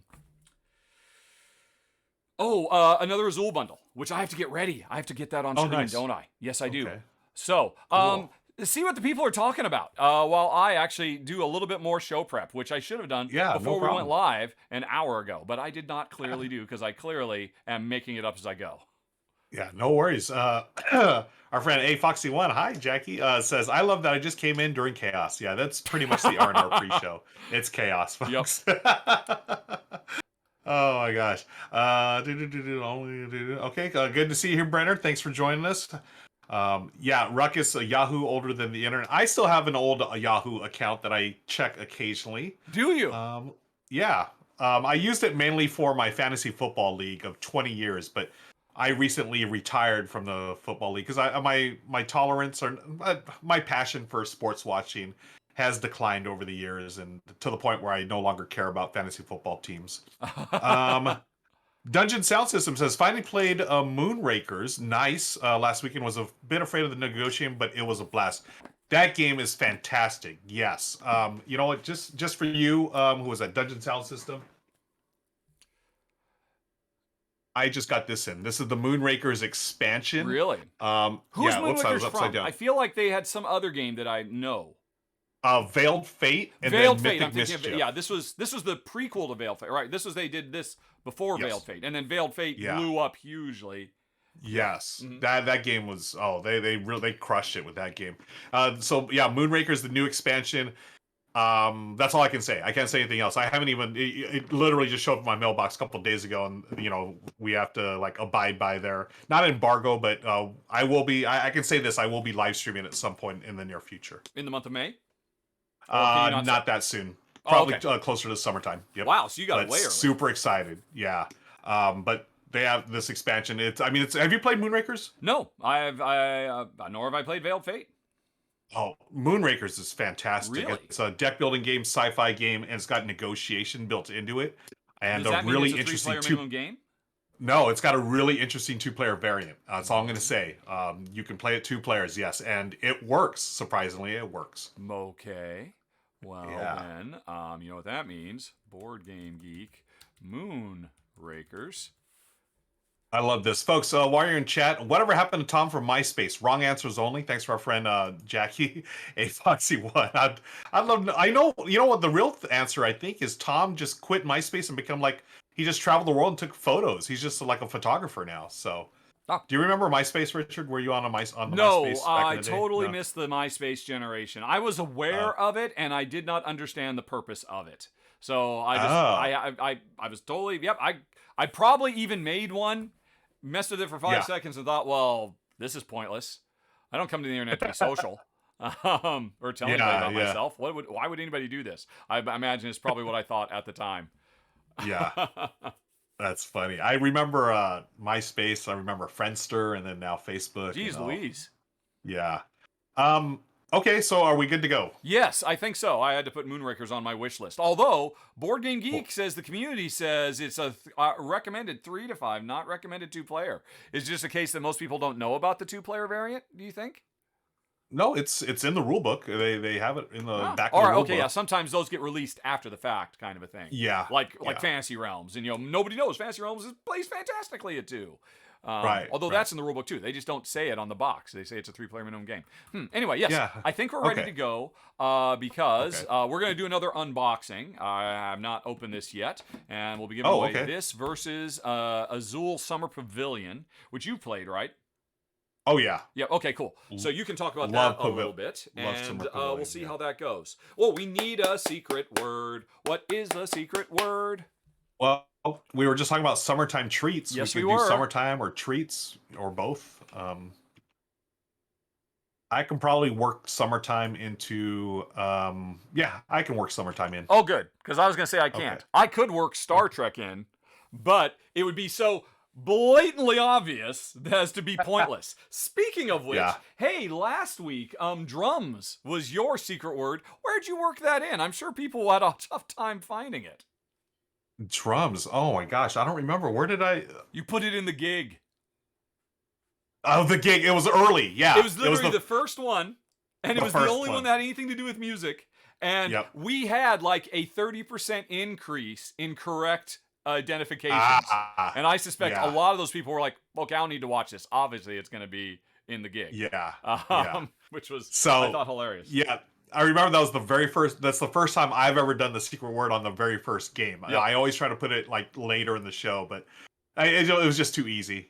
Azul bundle, which I have to get ready. I have to get that on screen, don't I? Yes, I do. Okay. So, Cool. See what the people are talking about while I actually do a little bit more show prep, which I should have done before we went live an hour ago, but I did not clearly do because I clearly am making it up as I go. Yeah, no worries. Our friend A Foxy One, hi Jackie, says, "I love that I just came in during chaos." Yeah, that's pretty much the R&R pre-show. It's chaos, folks. Yep. Oh my gosh. Okay, good to see you here, Brenner. Thanks for joining us. Ruckus, a Yahoo older than the internet. I still have an old Yahoo account that I check occasionally. Do you? I used it mainly for my fantasy football league of 20 years, but I recently retired from the football league because my tolerance or my passion for sports watching has declined over the years, and to the point where I no longer care about fantasy football teams. Dungeon Sound System says, finally played Moonrakers. Nice. Last weekend was a bit afraid of the negotiating, but it was a blast. That game is fantastic. Yes. You know what? Just for you, who was at Dungeon Sound System, I just got this in. This is the Moonrakers expansion. Really? Who's Moonrakers from? Down. I feel like they had some other game that I know. Veiled Fate and Veiled then Fate. Mythic I'm thinking Mischief. of, yeah, this was the prequel to Veiled Fate, right? They did this before Veiled Fate, and then Veiled Fate blew up hugely. Yes, that game was they crushed it with that game. Moonraker's the new expansion. That's all I can say. I can't say anything else. I haven't even. It literally just showed up in my mailbox a couple of days ago, and we have to like abide by their not embargo, but I will be. I can say this. I will be live streaming at some point in the near future. In the month of May. Not that soon. Probably okay. Closer to summertime. Yep. Wow, so you got But way early. super excited. Yeah. But they have this expansion. Have you played Moonrakers? No, nor have I played Veiled Fate. Oh, Moonrakers is fantastic. Really? It's a deck building game, sci-fi game, and it's got negotiation built into it. And Does that mean really it's a interesting 3-player minimum game? No, it's got a really interesting 2-player variant. That's all I'm going to say. You can play it 2 players, yes, and it works. Surprisingly, it works. Okay. Well then, you know what that means. Board Game Geek, Moonrakers. I love this, folks. While you're in chat, whatever happened to Tom from MySpace? Wrong answers only. Thanks for our friend Jackie, a Foxy One. I love. I know. You know what the real answer I think is? Tom just quit MySpace and become like he just traveled the world and took photos. He's just like a photographer now. So, do you remember MySpace, Richard? Were you on the MySpace? No, back I in the day? totally missed the MySpace generation. I was aware of it, and I did not understand the purpose of it. So I just, I was totally. Yep. I probably even made one. Messed with it for 5 seconds and thought, well, this is pointless. I don't come to the internet to be social or tell anybody about myself. Why would anybody do this? I imagine it's probably what I thought at the time. Yeah, that's funny. I remember MySpace. I remember Friendster, and then now Facebook. Jeez Louise. Yeah. Okay, so are we good to go? Yes, I think so. I had to put Moonrakers on my wish list. Although, Board Game Geek says the community says it's a recommended 3 to 5, not recommended 2-player. Is it just a case that most people don't know about the 2-player variant, do you think? No, it's in the rule book. They have it in the back of the All right, rule okay, book. yeah. Sometimes those get released after the fact, kind of a thing. Yeah. Like Fantasy Realms. And, nobody knows Fantasy Realms plays fantastically at 2. Although that's in the rulebook too. They just don't say it on the box. They say it's a 3-player minimum game. Anyway, yes, yeah. I think we're ready to go because we're going to do another unboxing. I have not opened this yet, and we'll be giving away this versus Azul Summer Pavilion, which you played, right? Oh, yeah. Yeah, okay, cool. So you can talk about that a little bit, and we'll see how that goes. Well, we need a secret word. What is a secret word? Well, we were just talking about summertime treats. Yes, we could do summertime or treats or both. I can probably work summertime into. I can work summertime in. Oh, good, because I was going to say I can't. I could work Star Trek in, but it would be so blatantly obvious as to be pointless. Speaking of which, hey, last week, drums was your secret word. Where'd you work that in? I'm sure people had a tough time finding it. Drums. Oh my gosh, I don't remember. Where did I? You put it in the gig. Oh, the gig. It was early. Yeah, it was literally the first one, and it was the only one that had anything to do with music. And we had like a 30% increase in correct identifications. And I suspect a lot of those people were like, "Okay, I don't need to watch this. Obviously, it's going to be in the gig." Which was I thought hilarious. Yeah. I remember that was that's the first time I've ever done the secret word on the very first game. Yep. I always try to put it like later in the show, but it was just too easy,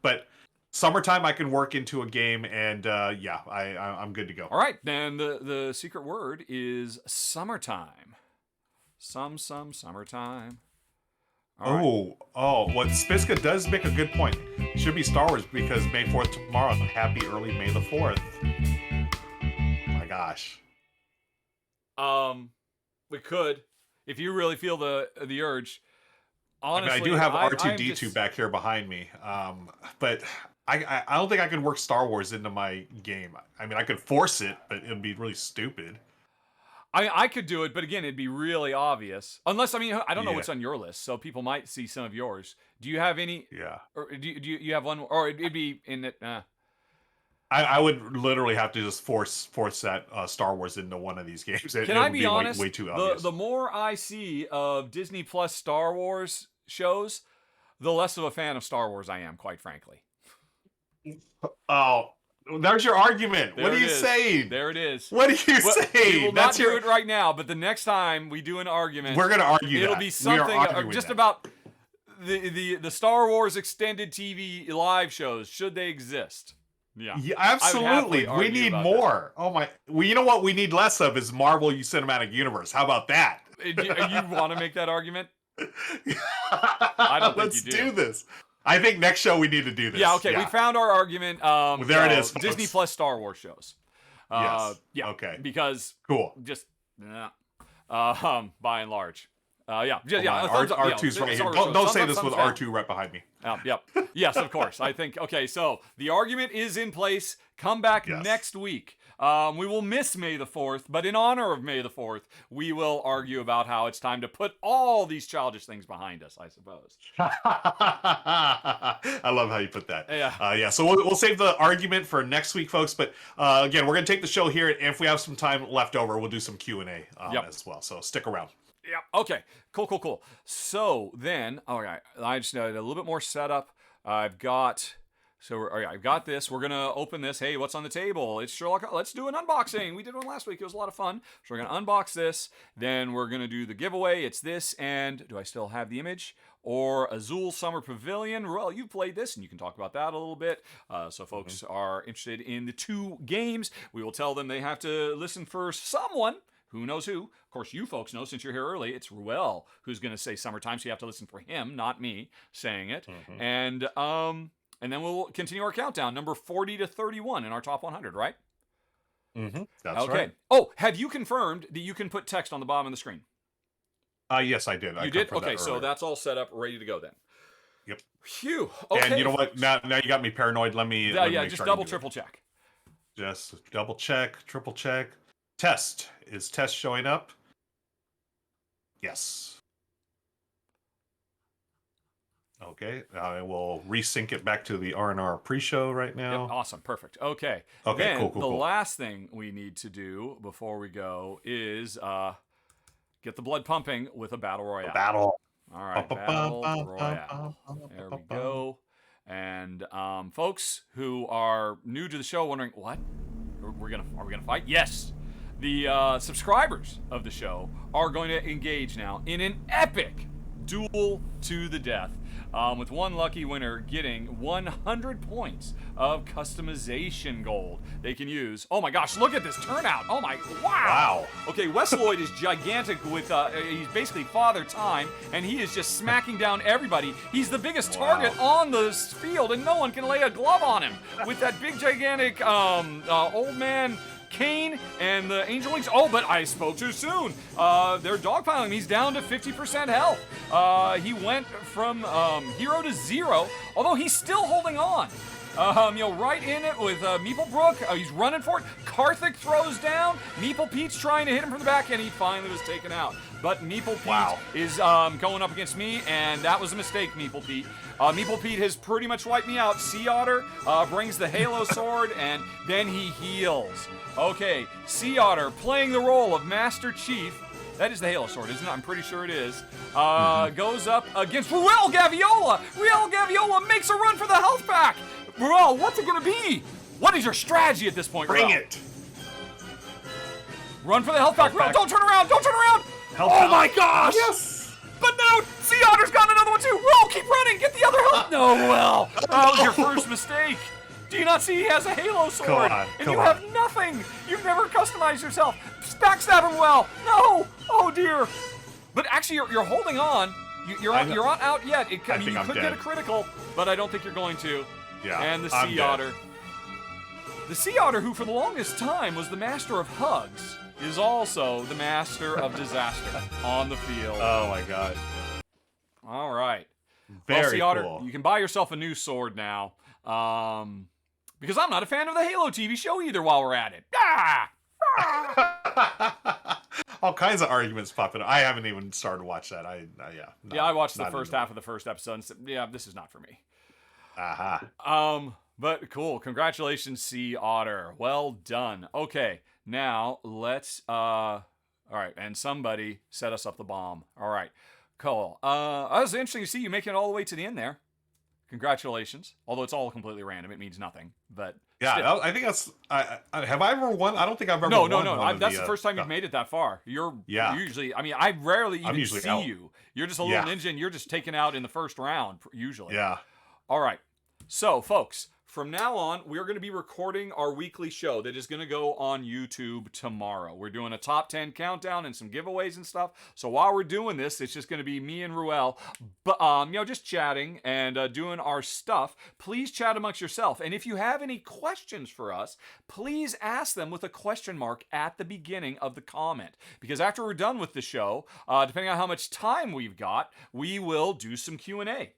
but summertime I can work into a game and I'm good to go. All right. Then the secret word is summertime. Summertime. What Spiska does make a good point. It should be Star Wars because May 4th tomorrow. Happy early May the 4th. Gosh. We could, if you really feel the urge. Honestly, I do have R2D2 back here behind me, but I don't think I could work Star Wars into my game. I mean, I could force it, but it would be really stupid. I could do it, but again, it'd be really obvious. Unless, I don't know what's on your list, so people might see some of yours. Do you have any? Yeah. Or do you have one? Or it'd be in it. I would literally have to just force that Star Wars into one of these games. Can I be honest? Way too obvious. The more I see of Disney Plus Star Wars shows, the less of a fan of Star Wars I am, quite frankly. Oh, there's your argument. What are you saying? There it is. What are you saying? We will not do it right now, but the next time we do an argument, we're going to argue. It'll be something just about the Star Wars extended TV live shows, should they exist. Yeah, absolutely. We need more. That. Oh my! Well, you know what we need less of is Marvel Cinematic Universe. How about that? You want to make that argument? I don't think Let's you do. Do this. I think next show we need to do this. Yeah. Okay. Yeah. We found our argument. There it is. Folks. Disney Plus Star Wars shows. Yes. Yeah. Okay. Because cool. Just. by and large. Yeah. R2's right here. Don't say this with R2 right behind me. Yep. Yes, of course. I think, okay, so the argument is in place. Come back next week. We will miss May the 4th, but in honor of May the 4th, we will argue about how it's time to put all these childish things behind us, I suppose. I love how you put that. Yeah. So we'll save the argument for next week, folks. But again, we're going to take the show here, and if we have some time left over, we'll do some Q&A as well. So stick around. Yeah. Okay. Cool. So then, all right, I just need a little bit more setup. I've got this. We're gonna open this. Hey, what's on the table? It's Sherlock. Let's do an unboxing. We did one last week. It was a lot of fun. So we're gonna unbox this. Then we're gonna do the giveaway. It's this, and do I still have the image? Or Azul Summer Pavilion. Ruel, you've played this, and you can talk about that a little bit. So folks are interested in the 2 games. We will tell them they have to listen for someone. Who knows who? Of course, you folks know since you're here early. It's Ruel who's going to say summertime, so you have to listen for him, not me saying it. And then we'll continue our countdown, number 40 to 31 in our top 100, right? That's right. Oh, have you confirmed that you can put text on the bottom of the screen? Yes, I did. You did? Okay, so that's all set up, ready to go then. Yep. Phew. Okay. And you know what? Now you got me paranoid. Let me just double, triple check. Just double check, triple check. Test. Is test showing up? Yes. Okay. I will resync it back to the R&R pre-show right now. Yep, awesome. Perfect. Okay. Okay, then cool. The last thing we need to do before we go is get the blood pumping with a battle royale. Battle. All right. Battle royale. There we go. And folks who are new to the show wondering, what? Are we gonna fight? Yes. The subscribers of the show are going to engage now in an epic duel to the death, with one lucky winner getting 100 points of customization gold they can use. Oh my gosh, look at this turnout. Oh my, wow. Okay, Wes Lloyd is gigantic with, he's basically Father Time, and he is just smacking down everybody. He's the biggest target on the field, and no one can lay a glove on him with that big, gigantic old man Kane and the Angel Wings. Oh, but I spoke too soon. They're dogpiling. He's down to 50% health. He went from hero to 0, although he's still holding on. Right in it with Meeplebrook. He's running for it. Karthik throws down. Meeple Pete's trying to hit him from the back, and he finally was taken out. But Meeple Pete is going up against me, and that was a mistake, Meeple Pete. Meeple Pete has pretty much wiped me out. Sea Otter brings the Halo Sword, and then he heals. Okay, Sea Otter playing the role of Master Chief. That is the Halo Sword, isn't it? I'm pretty sure it is. Goes up against Ruel Gaviola. Ruel Gaviola makes a run for the health pack. Ruel, what's it going to be? What is your strategy at this point, Ruel? Bring it. Run for the health pack. Ruel, don't turn around. Don't turn around. My gosh. Yes. But now Sea Otter's got another one too. Ruel, keep running. Get the other health. No, Ruel. That was your first mistake. Do you not see he has a Halo Sword? And you have nothing. You've never customized yourself. Backstab him well. No. Oh, dear. But actually, you're holding on. You're not out yet. You could get a critical, but I don't think you're going to. Yeah. And the Sea Otter. The Sea Otter, who for the longest time was the master of hugs, is also the master of disaster on the field. Oh, my God. All right. Very Sea Otter, cool. you can buy yourself a new sword now. Because I'm not a fan of the Halo TV show either while we're at it. All kinds of arguments popping up. I haven't even started to watch that. I watched the first half of the first episode and said, yeah, this is not for me. But cool. Congratulations, Sea Otter. Well done. Okay, now let's all right, and somebody set us up the bomb. All right. Cool. That was interesting to see you making it all the way to the end there. Congratulations. Although it's all completely random, it means nothing. But yeah, still. I think that's. Have I ever won? I don't think I've ever won. No. That's the first time you've made it that far. You're usually. I mean, I rarely even see you. You're just a little ninja, and you're just taken out in the first round usually. Yeah. All right. So, folks, from now on, we're going to be recording our weekly show that is going to go on YouTube tomorrow. We're doing a top 10 countdown and some giveaways and stuff. So while we're doing this, it's just going to be me and Ruel, but just chatting and doing our stuff. Please chat amongst yourself. And if you have any questions for us, please ask them with a question mark at the beginning of the comment. Because after we're done with the show, depending on how much time we've got, we will do some Q&A.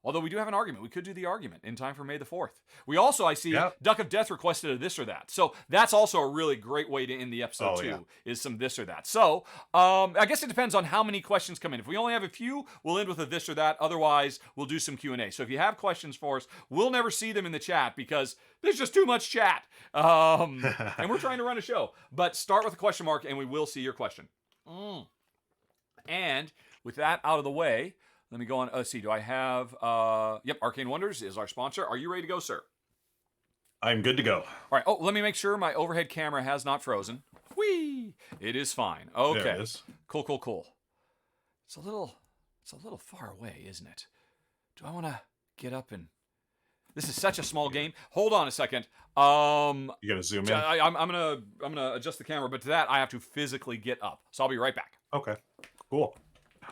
Although we do have an argument. We could do the argument in time for May the 4th. We also, I see, Duck of Death requested a this or that. So that's also a really great way to end the episode, is some this or that. So I guess it depends on how many questions come in. If we only have a few, we'll end with a this or that. Otherwise, we'll do some Q&A. So if you have questions for us, we'll never see them in the chat because there's just too much chat. And we're trying to run a show. But start with a question mark, and we will see your question. And with that out of the way, let me go on. Let's see. Do I have? Yep. Arcane Wonders is our sponsor. Are you ready to go, sir? I'm good to go. All right. Oh, let me make sure my overhead camera has not frozen. Whee! It is fine. Okay. There it is. Cool. It's a little far away, isn't it? Do I want to get up and? This is such a small game. Hold on a second. You gotta zoom in. I'm gonna adjust the camera, but to that I have to physically get up. So I'll be right back. Okay. Cool.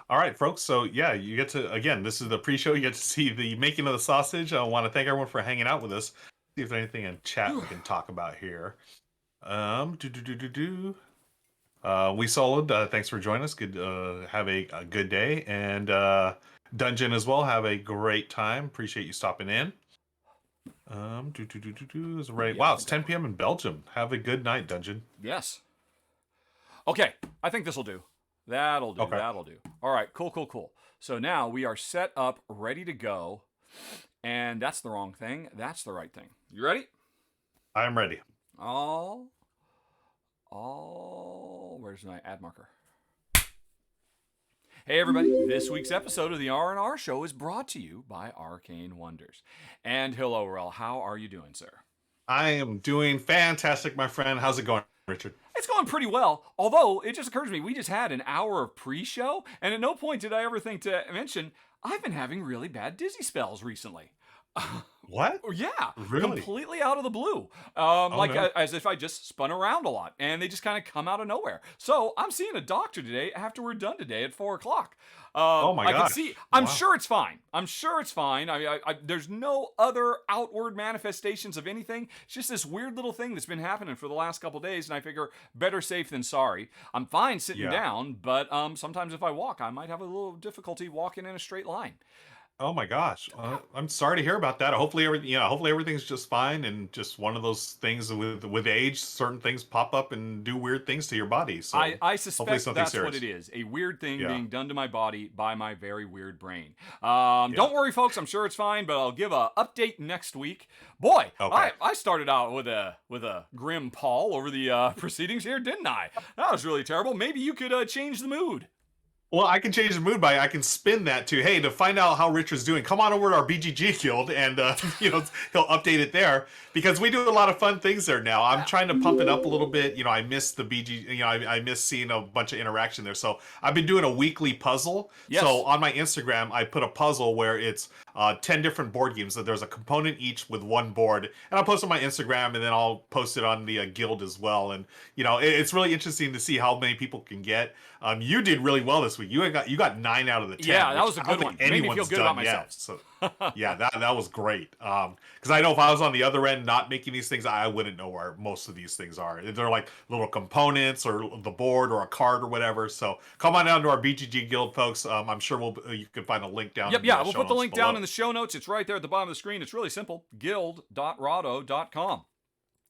All right, folks. So yeah, you get to, again, this is the pre-show. You get to see the making of the sausage. I want to thank everyone for hanging out with us. See if there's anything in chat we can talk about here. We soloed. Thanks for joining us. Good. Have a good day. And Dungeon as well. Have a great time. Appreciate you stopping in. Is ready. Wow, it's 10 p.m. in Belgium. Have a good night, Dungeon. Yes. Okay, I think this will do. That'll do. Okay. That'll do. All right, cool. So now we are set up, ready to go. And that's the wrong thing. That's the right thing. You ready? I'm ready. Oh, where's my ad marker? Hey everybody, this week's episode of the R&R Show is brought to you by Arcane Wonders. And hello, Ruel, how are you doing, sir? I am doing fantastic, my friend. How's it going, Richard? It's going pretty well, although it just occurs to me, we just had an hour of pre-show, and at no point did I ever think to mention, I've been having really bad dizzy spells recently. What? Yeah, really? Completely out of the blue. As if I just spun around a lot, and they just kind of come out of nowhere. So I'm seeing a doctor today after we're done today at 4 o'clock. Oh my God! I'm sure it's fine. There's no other outward manifestations of anything. It's just this weird little thing that's been happening for the last couple days, and I figure better safe than sorry. I'm fine sitting down, but sometimes if I walk, I might have a little difficulty walking in a straight line. Oh my gosh! I'm sorry to hear about that. Hopefully everything's just fine, and just one of those things with age, certain things pop up and do weird things to your body. So I suspect that's serious. what it is. A weird thing being done to my body by my very weird brain. Don't worry, folks. I'm sure it's fine, but I'll give a update next week. Boy, I started out with a grim pall over the proceedings here, didn't I? That was really terrible. Maybe you could change the mood. Well, I can change the mood I can spin that to, hey, to find out how Richard's doing, come on over to our BGG guild and, he'll update it there, because we do a lot of fun things there now. I'm trying to pump it up a little bit. I miss the BG, I miss seeing a bunch of interaction there. So I've been doing a weekly puzzle. Yes. So on my Instagram, I put a puzzle where it's 10 different board games. So there's a component each with one board, and I'll post on my Instagram, and then I'll post it on the guild as well. And, it's really interesting to see how many people can get. You did really well this week. You got 9 out of the 10. Yeah, that was a good one. Made me feel good about myself. So, yeah, that was great. Because I know if I was on the other end not making these things, I wouldn't know where most of these things are. They're like little components or the board or a card or whatever. So come on down to our BGG guild, folks. I'm sure you can find a link down. Yep, we'll put the link down in the show notes. It's right there at the bottom of the screen. It's really simple. guild.rahdo.com.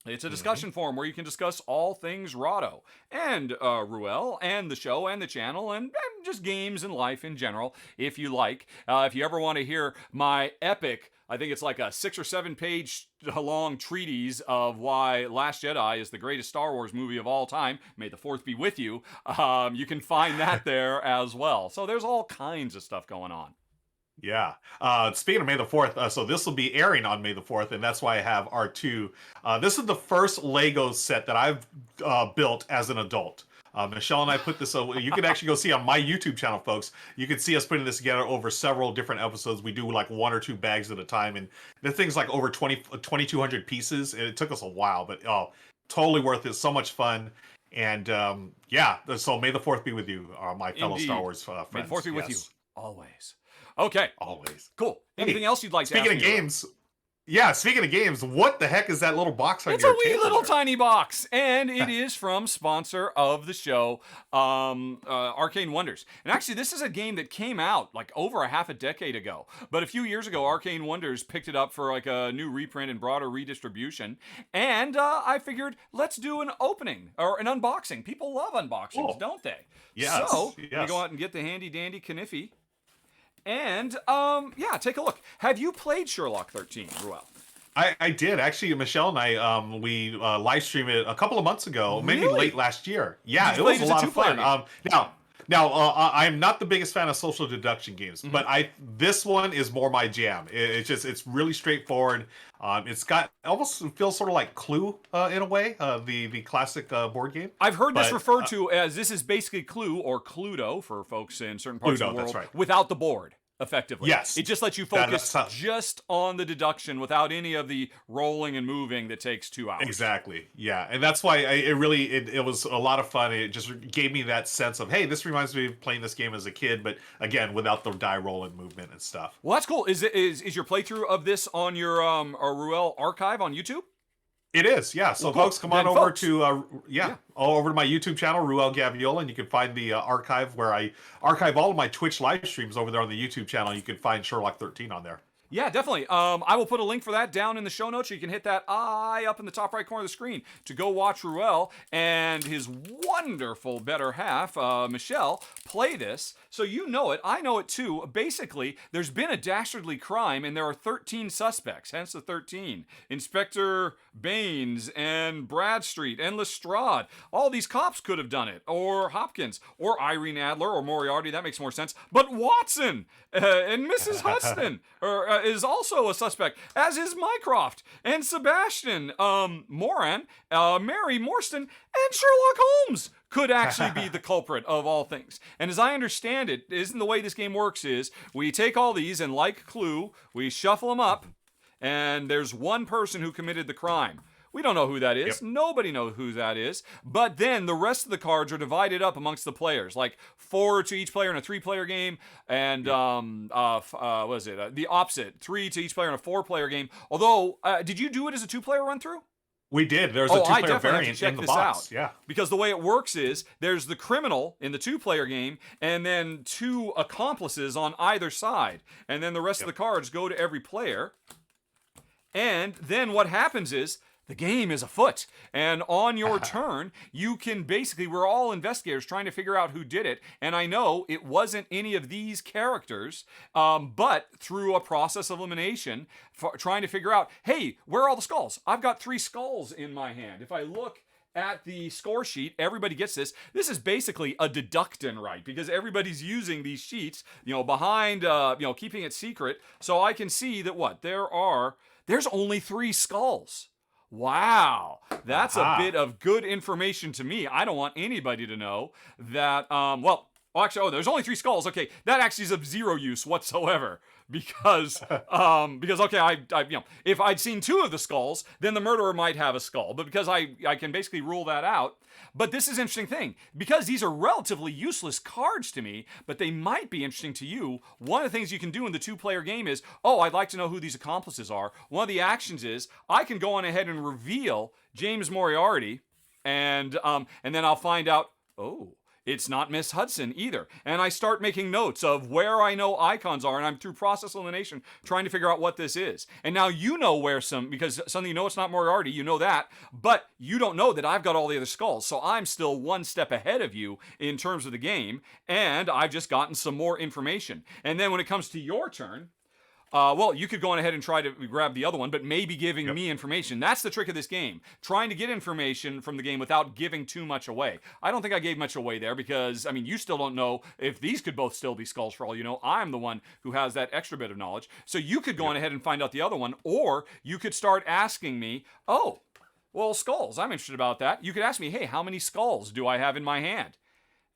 It's a discussion forum where you can discuss all things Rahdo and Ruel and the show and the channel and just games and life in general, if you like. If you ever want to hear my epic, I think it's like a 6 or 7 page long treatise of why Last Jedi is the greatest Star Wars movie of all time, may the 4th be with you, you can find that there as well. So there's all kinds of stuff going on. Yeah. Speaking of May the 4th, so this will be airing on May the 4th, and that's why I have R2. This is the first Lego set that I've built as an adult. Michelle and I put this. You can actually go see on my YouTube channel, folks. You can see us putting this together over several different episodes. We do like 1 or 2 bags at a time, and the thing's like over 2,200 pieces. And it took us a while, but totally worth it. So much fun. And yeah, so may the 4th be with you, my fellow Indeed. Star Wars friends. May the 4th be with you always. Okay. Always. Cool. Anything else you'd like to ask Speaking of games, yeah, speaking of games, what the heck is that little box on it's your a wee table little there? tiny box, and it is from sponsor of the show, Arcane Wonders. And actually, this is a game that came out like over a half a decade ago. But a few years ago, Arcane Wonders picked it up for like a new reprint and broader redistribution. And I figured, let's do an opening or an unboxing. People love unboxings, don't they? Yes. So, yes. let me go out and get the handy dandy Kniffy. And, yeah, take a look. Have you played Sherlock 13, Ruel? I did. Actually, Michelle and I, we live streamed it a couple of months ago, maybe Really? late last year. Yeah, Did you it play was it a as a lot of two-player fun. game? Now, I'm not the biggest fan of social deduction games, but this one is more my jam. It's really straightforward. It's got almost feels sort of like Clue in a way, the classic board game. I've heard this But, referred to as this is basically Clue or Cluedo for folks in certain parts of Cluedo, the world that's right. without the board, effectively. Yes. It just lets you That- focus that's how- just on the deduction without any of the rolling and moving that takes 2 hours. Exactly. Yeah, and that's why it was a lot of fun. It just gave me that sense of, hey, this reminds me of playing this game as a kid, but again, without the die rolling movement and stuff. Well, that's cool. Is your playthrough of this on your Ruel archive on YouTube? It is, yeah. So Well, cool. folks, come on Then over folks- to over to my YouTube channel, Ruel Gaviola, and you can find the archive where I archive all of my Twitch live streams over there on the YouTube channel. You can find Sherlock 13 on there. Yeah, definitely. I will put a link for that down in the show notes. So you can hit that eye up in the top right corner of the screen to go watch Ruel and his wonderful better half, Michelle, play this. So you know it. I know it too. Basically, there's been a dastardly crime, and there are 13 suspects, hence the 13. Inspector Baines and Bradstreet and Lestrade. All these cops could have done it. Or Hopkins. Or Irene Adler. Or Moriarty. That makes more sense. But Watson and Mrs. Hudson is also a suspect, as is Mycroft and Sebastian Moran, Mary Morstan, and Sherlock Holmes could actually be the culprit of all things. And as I understand it, isn't the way this game works is we take all these and like Clue, we shuffle them up, and there's one person who committed the crime. We don't know who that is. Yep. Nobody knows who that is. But then the rest of the cards are divided up amongst the players, like 4 to each player in a 3-player game, and what is it? The opposite, 3 to each player in a 4-player game. Although, did you do it as a 2-player run through? We did. There's Oh, a I 2-player definitely have to variant check in the this box. out. Yeah. Because the way it works is there's the criminal in the 2-player game and then 2 accomplices on either side. And then the rest of the cards go to every player. And then what happens is the game is afoot. And on your turn, you can basically, we're all investigators trying to figure out who did it. And I know it wasn't any of these characters, but through a process of elimination, trying to figure out, hey, where are all the skulls? I've got 3 skulls in my hand. If I look at the score sheet, everybody gets this. This is basically a deductin, right? Because everybody's using these sheets, behind, keeping it secret. So I can see that there's only 3 skulls. Wow, that's a bit of good information to me. I don't want anybody to know that, there's only 3 skulls. Okay, that actually is of 0 use whatsoever. Because if I'd seen 2 of the skulls, then the murderer might have a skull. But because I can basically rule that out. But this is an interesting thing. Because these are relatively useless cards to me, but they might be interesting to you, one of the things you can do in the 2-player game is, I'd like to know who these accomplices are. One of the actions is, I can go on ahead and reveal James Moriarty, and then I'll find out, it's not Miss Hudson either. And I start making notes of where I know icons are, and I'm through process elimination trying to figure out what this is. And now you know because suddenly you know it's not Moriarty, you know that, but you don't know that I've got all the other skulls. So I'm still 1 step ahead of you in terms of the game, and I've just gotten some more information. And then when it comes to your turn, you could go on ahead and try to grab the other one, but maybe giving me information. That's the trick of this game. Trying to get information from the game without giving too much away. I don't think I gave much away there because, you still don't know if these could both still be skulls for all you know. I'm the one who has that extra bit of knowledge. So you could go on ahead and find out the other one, or you could start asking me, Well, skulls. I'm interested about that. You could ask me, hey, how many skulls do I have in my hand?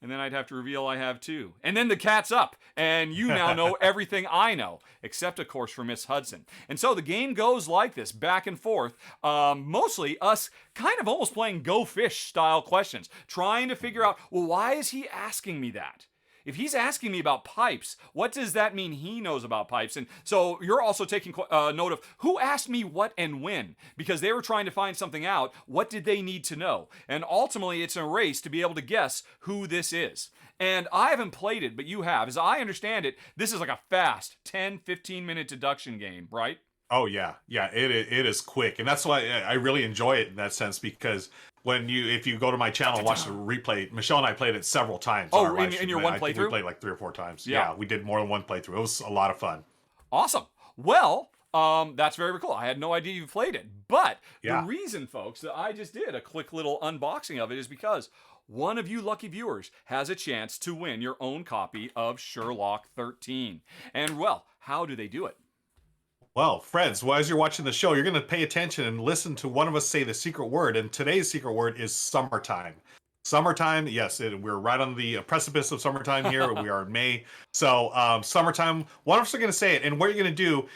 And then I'd have to reveal I have 2. And then the cat's up, and you now know everything I know, except, of course, for Miss Hudson. And so the game goes like this, back and forth, mostly us kind of almost playing Go Fish style questions, trying to figure out, well, why is he asking me that? If he's asking me about pipes, what does that mean he knows about pipes? And so you're also taking note of who asked me what and when, because they were trying to find something out. What did they need to know? And ultimately, it's a race to be able to guess who this is. And I haven't played it, but you have. As I understand it, this is like a fast 10, 15-minute deduction game, right? Oh yeah, it is quick, and that's why I really enjoy it in that sense, because if you go to my channel and watch the replay, Michelle and I played it several times. Oh, in your one I think we playthrough? played like 3 or 4 times. Yeah. Yeah, we did more than one playthrough. It was a lot of fun. Awesome. Well, that's very, very cool. I had no idea you played it. But Yeah. the reason, folks, that I just did a quick little unboxing of it is because one of you lucky viewers has a chance to win your own copy of Sherlock 13. And, well, how do they do it? Well, friends, as you're watching the show, you're going to pay attention and listen to one of us say the secret word, and today's secret word is summertime. Summertime, yes, we're right on the precipice of summertime here. We are in May. So summertime, one of us are going to say it. And what you're going to do,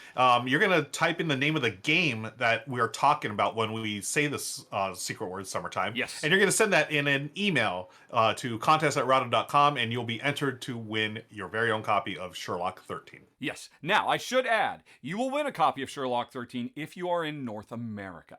you're going to type in the name of the game that we're talking about when we say this secret word, summertime. Yes. And you're going to send that in an email to contest@rahdo.com, and you'll be entered to win your very own copy of Sherlock 13. Yes. Now, I should add, you will win a copy of Sherlock 13 if you are in North America,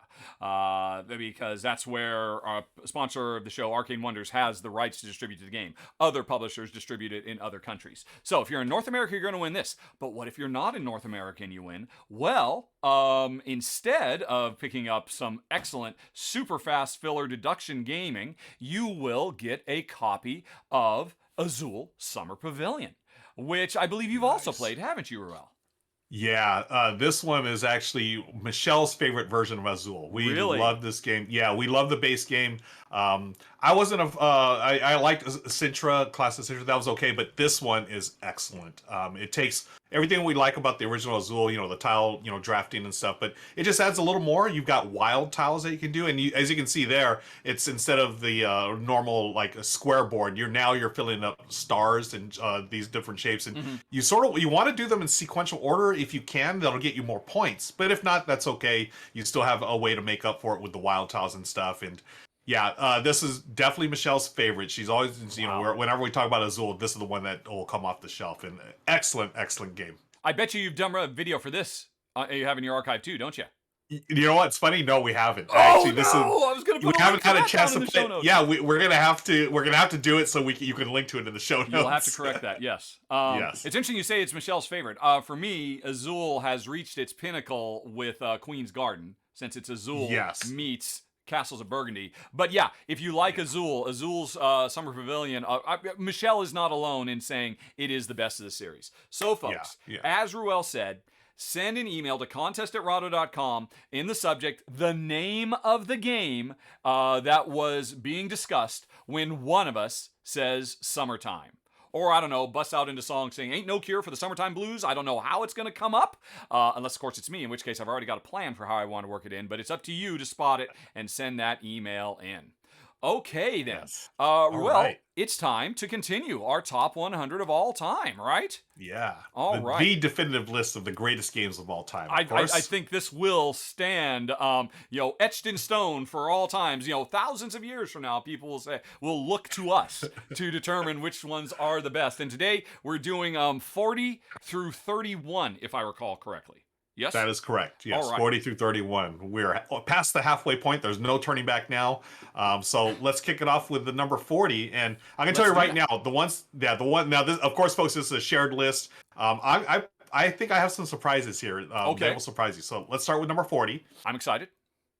because that's where our sponsor of the show, Arcane Wonders, has the rights to distribute the game. Other publishers distribute it in other countries. So if you're in North America, you're going to win this. But what if you're not in North America and you win? Well, instead of picking up some excellent, super fast filler deduction gaming, you will get a copy of Azul Summer Pavilion, which I believe you've also played, haven't you, Ruel? Yeah, this one is actually Michelle's favorite version of Azul. We Really? love this game. Yeah, we love the base game. I wasn't I liked Sintra, Class of Sintra. That was okay, but this one is excellent. It takes everything we like about the original Azul, the tile, drafting and stuff, but it just adds a little more. You've got wild tiles that you can do, and as you can see there, it's instead of the normal like a square board, you're filling up stars and these different shapes, and you want to do them in sequential order if you can. That'll get you more points, but if not, that's okay. You still have a way to make up for it with the wild tiles and stuff. And yeah, this is definitely Michelle's favorite. She's always, whenever we talk about Azul, this is the one that will come off the shelf. And excellent game. I bet you've done a video for this. You have in your archive too, don't you? You know what? It's funny. No, we haven't. Oh, actually, I was going to put we haven't had a chance to to play. play. Yeah, we're gonna have to do it so you can link to it in the show notes. You'll have to correct that. Yes. Yes. It's interesting you say it's Michelle's favorite. For me, Azul has reached its pinnacle with Queen's Garden, since it's Azul meets Castles of Burgundy. But yeah, if you like Azul's Summer Pavilion, Michelle is not alone in saying it is the best of the series. So, folks, as Ruel said, send an email to contest@rahdo.com, in the subject, the name of the game that was being discussed when one of us says summertime. Or, I don't know, bust out into song saying, ain't no cure for the summertime blues. I don't know how it's going to come up, unless, of course, it's me, in which case I've already got a plan for how I want to work it in. But it's up to you to spot it and send that email in. Okay, then. Yes. Ruel, it's time to continue our top 100 of all time, right? Yeah. All right. The definitive list of the greatest games of all time. I think this will stand, etched in stone for all times. Thousands of years from now, people will look to us to determine which ones are the best. And today we're doing 40 through 31, if I recall correctly. Yes? That is correct. Yes, right. 40 through 31. We're past the halfway point. There's no turning back now. So let's kick it off with the number 40. And I can tell you right now, now, this, of course, folks, this is a shared list. I think I have some surprises here. Okay. That will surprise you. So let's start with number 40. I'm excited.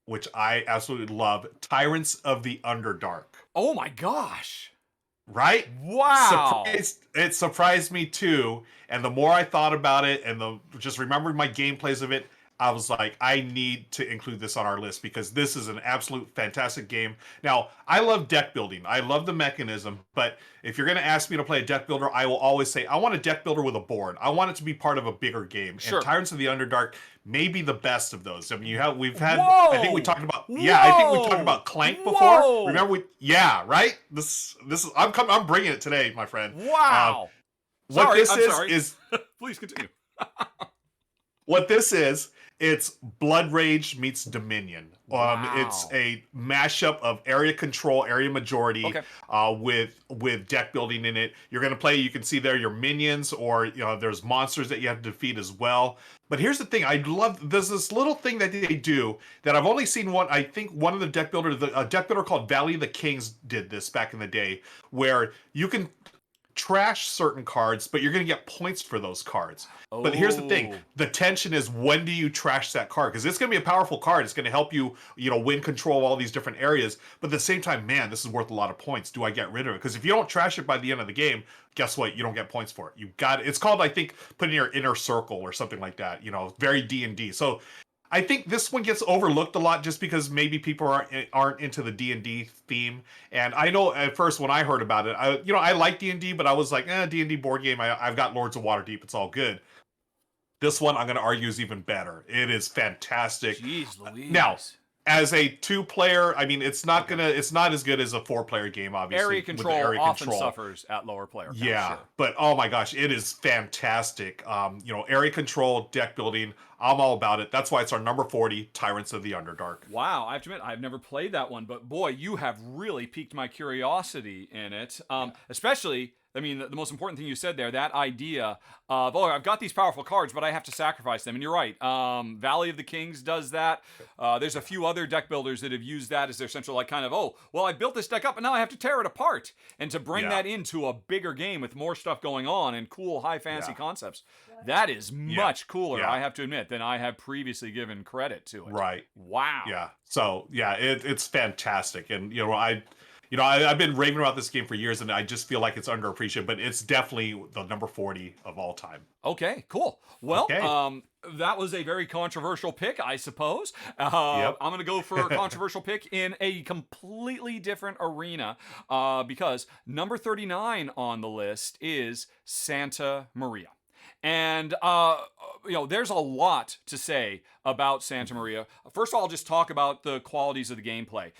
Which I absolutely love. Tyrants of the Underdark. Oh my gosh. Right? Wow. It surprised me too. And the more I thought about it and just remembering my gameplays of it, I was like, I need to include this on our list because this is an absolute fantastic game. Now, I love deck building. I love the mechanism, but if you're going to ask me to play a deck builder, I will always say, I want a deck builder with a board. I want it to be part of a bigger game. Sure. And Tyrants of the Underdark may be the best of those. I mean, we've had, Whoa! I think we talked about, Clank before. Whoa! Remember right? This is, I'm bringing it today, my friend. Wow. What this sorry. is Please continue. what this is, it's Blood Rage meets Dominion. Wow. It's a mashup of area control, area majority, with deck building in it. You're going to play, you can see there your minions, or there's monsters that you have to defeat as well. But here's the thing, there's this little thing that they do that I've only seen one, I think one of the deck builders, a deck builder called Valley of the Kings did this back in the day, where you can trash certain cards, but you're going to get points for those cards. Oh. But here's the thing. The tension is, when do you trash that card? Because it's going to be a powerful card. It's going to help you, win control of all these different areas. But at the same time, man, this is worth a lot of points. Do I get rid of it? Because if you don't trash it by the end of the game, guess what? You don't get points for it. It's called, I think, putting your inner circle or something like that. Very D&D. So I think this one gets overlooked a lot just because maybe people aren't into the D&D theme. And I know at first when I heard about it, I like D&D, but I was like, D&D board game. I've got Lords of Waterdeep. It's all good. This one, I'm going to argue, is even better. It is fantastic. Jeez Louise. Now, as a 2-player, I mean, it's not as good as a 4-player game, obviously. Area control often suffers at lower player count. Yeah, sure. But oh my gosh, it is fantastic. Area control, deck building, I'm all about it. That's why it's our number 40, Tyrants of the Underdark. Wow, I have to admit, I've never played that one, but boy, you have really piqued my curiosity in it. Especially, I mean, the most important thing you said there, that idea of, I've got these powerful cards, but I have to sacrifice them. And you're right. Valley of the Kings does that. There's a few other deck builders that have used that as their central, I built this deck up, and now I have to tear it apart. And to bring that into a bigger game with more stuff going on and cool high fantasy concepts, that is much cooler, I have to admit, than I have previously given credit to it. Right. Wow. Yeah. So, it's fantastic. And, I've been raving about this game for years, and I just feel like it's underappreciated, but it's definitely the number 40 of all time. Okay, cool. Well, that was a very controversial pick, I suppose. I'm going to go for a controversial pick in a completely different arena because number 39 on the list is Santa Maria. And, there's a lot to say about Santa Maria. First of all, I'll just talk about the qualities of the gameplay.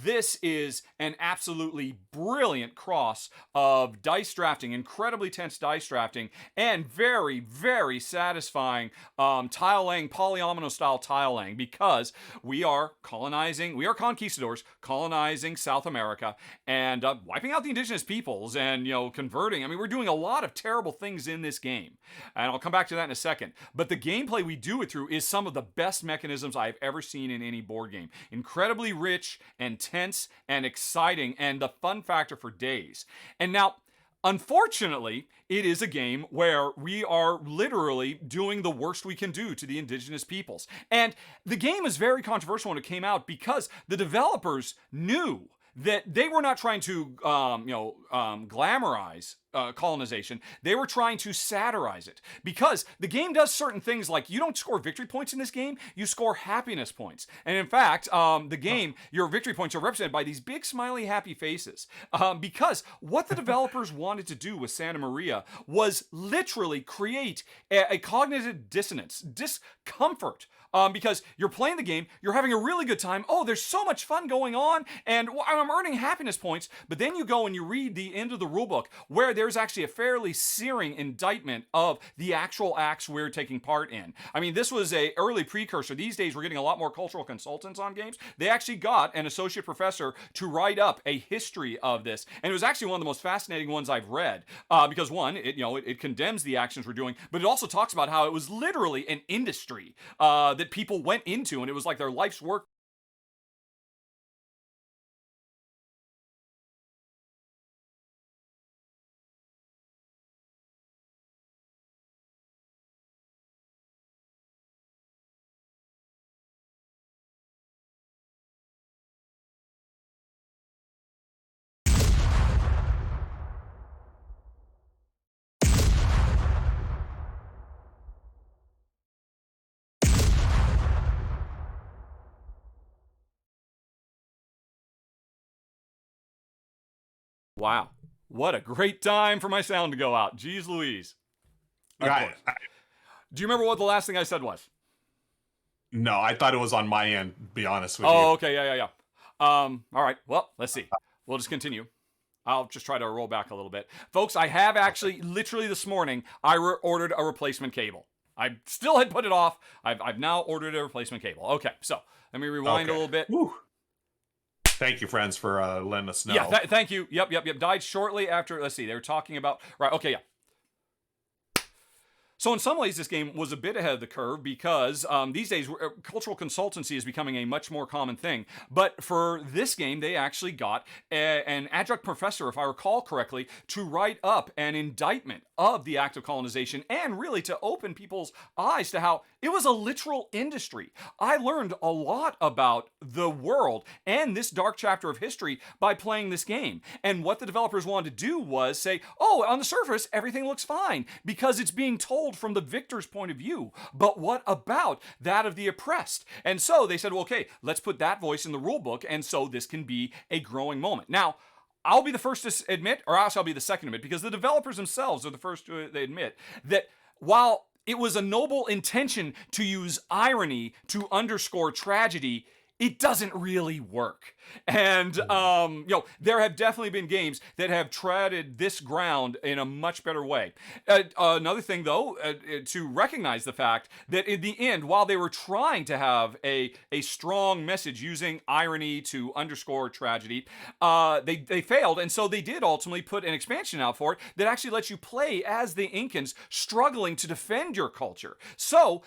This is an absolutely brilliant cross of dice drafting, incredibly tense dice drafting, and very, very satisfying tile laying, polyomino style tile laying, because we are conquistadors colonizing South America and wiping out the indigenous peoples and, converting. I mean, we're doing a lot of terrible things in this game. And I'll come back to that in a second. But the gameplay we do it through is some of the best mechanisms I've ever seen in any board game. Incredibly rich and tense and exciting, and the fun factor for days. And now, unfortunately, it is a game where we are literally doing the worst we can do to the indigenous peoples. And the game is very controversial when it came out because the developers knew that they were not trying to, glamorize colonization. They were trying to satirize it, because the game does certain things like you don't score victory points in this game, you score happiness points. And in fact, the game, your victory points are represented by these big smiley happy faces, because what the developers wanted to do with Santa Maria was literally create a cognitive dissonance, discomfort. Because you're playing the game, you're having a really good time. Oh, there's so much fun going on, and I'm earning happiness points. But then you go and you read the end of the rulebook, where there's actually a fairly searing indictment of the actual acts we're taking part in. I mean, this was an early precursor. These days, we're getting a lot more cultural consultants on games. They actually got an associate professor to write up a history of this, and it was actually one of the most fascinating ones I've read. Because one, it condemns the actions we're doing, but it also talks about how it was literally an industry that people went into, and it was like their life's work. Wow. What a great time for my sound to go out. Jeez Louise. Of course. Do you remember what the last thing I said was? No, I thought it was on my end, to be honest with you. Oh, okay. Yeah. All right. Well, let's see. We'll just continue. I'll just try to roll back a little bit. Folks, I have actually, literally this morning, I ordered a replacement cable. I still had put it off. I've now ordered a replacement cable. Okay, so let me rewind a little bit. Woo. Thank you, friends, for letting us know. Yeah, thank you. Yep. Died shortly after, let's see, they were talking about, right, okay, yeah. So in some ways, this game was a bit ahead of the curve because these days, cultural consultancy is becoming a much more common thing. But for this game, they actually got an adjunct professor, if I recall correctly, to write up an indictment of the act of colonization and really to open people's eyes to how it was a literal industry. I learned a lot about the world and this dark chapter of history by playing this game. And what the developers wanted to do was say, oh, on the surface, everything looks fine because it's being told from the victor's point of view. But what about that of the oppressed? And so they said, well, okay, let's put that voice in the rule book. And so this can be a growing moment. Now, I'll be the first to admit, or else I'll be the second to admit, because the developers themselves are the first to admit that while it was a noble intention to use irony to underscore tragedy, it doesn't really work. And, there have definitely been games that have treaded this ground in a much better way. Another thing, though, to recognize the fact that in the end, while they were trying to have a strong message using irony to underscore tragedy, they failed. And so they did ultimately put an expansion out for it that actually lets you play as the Incans struggling to defend your culture. So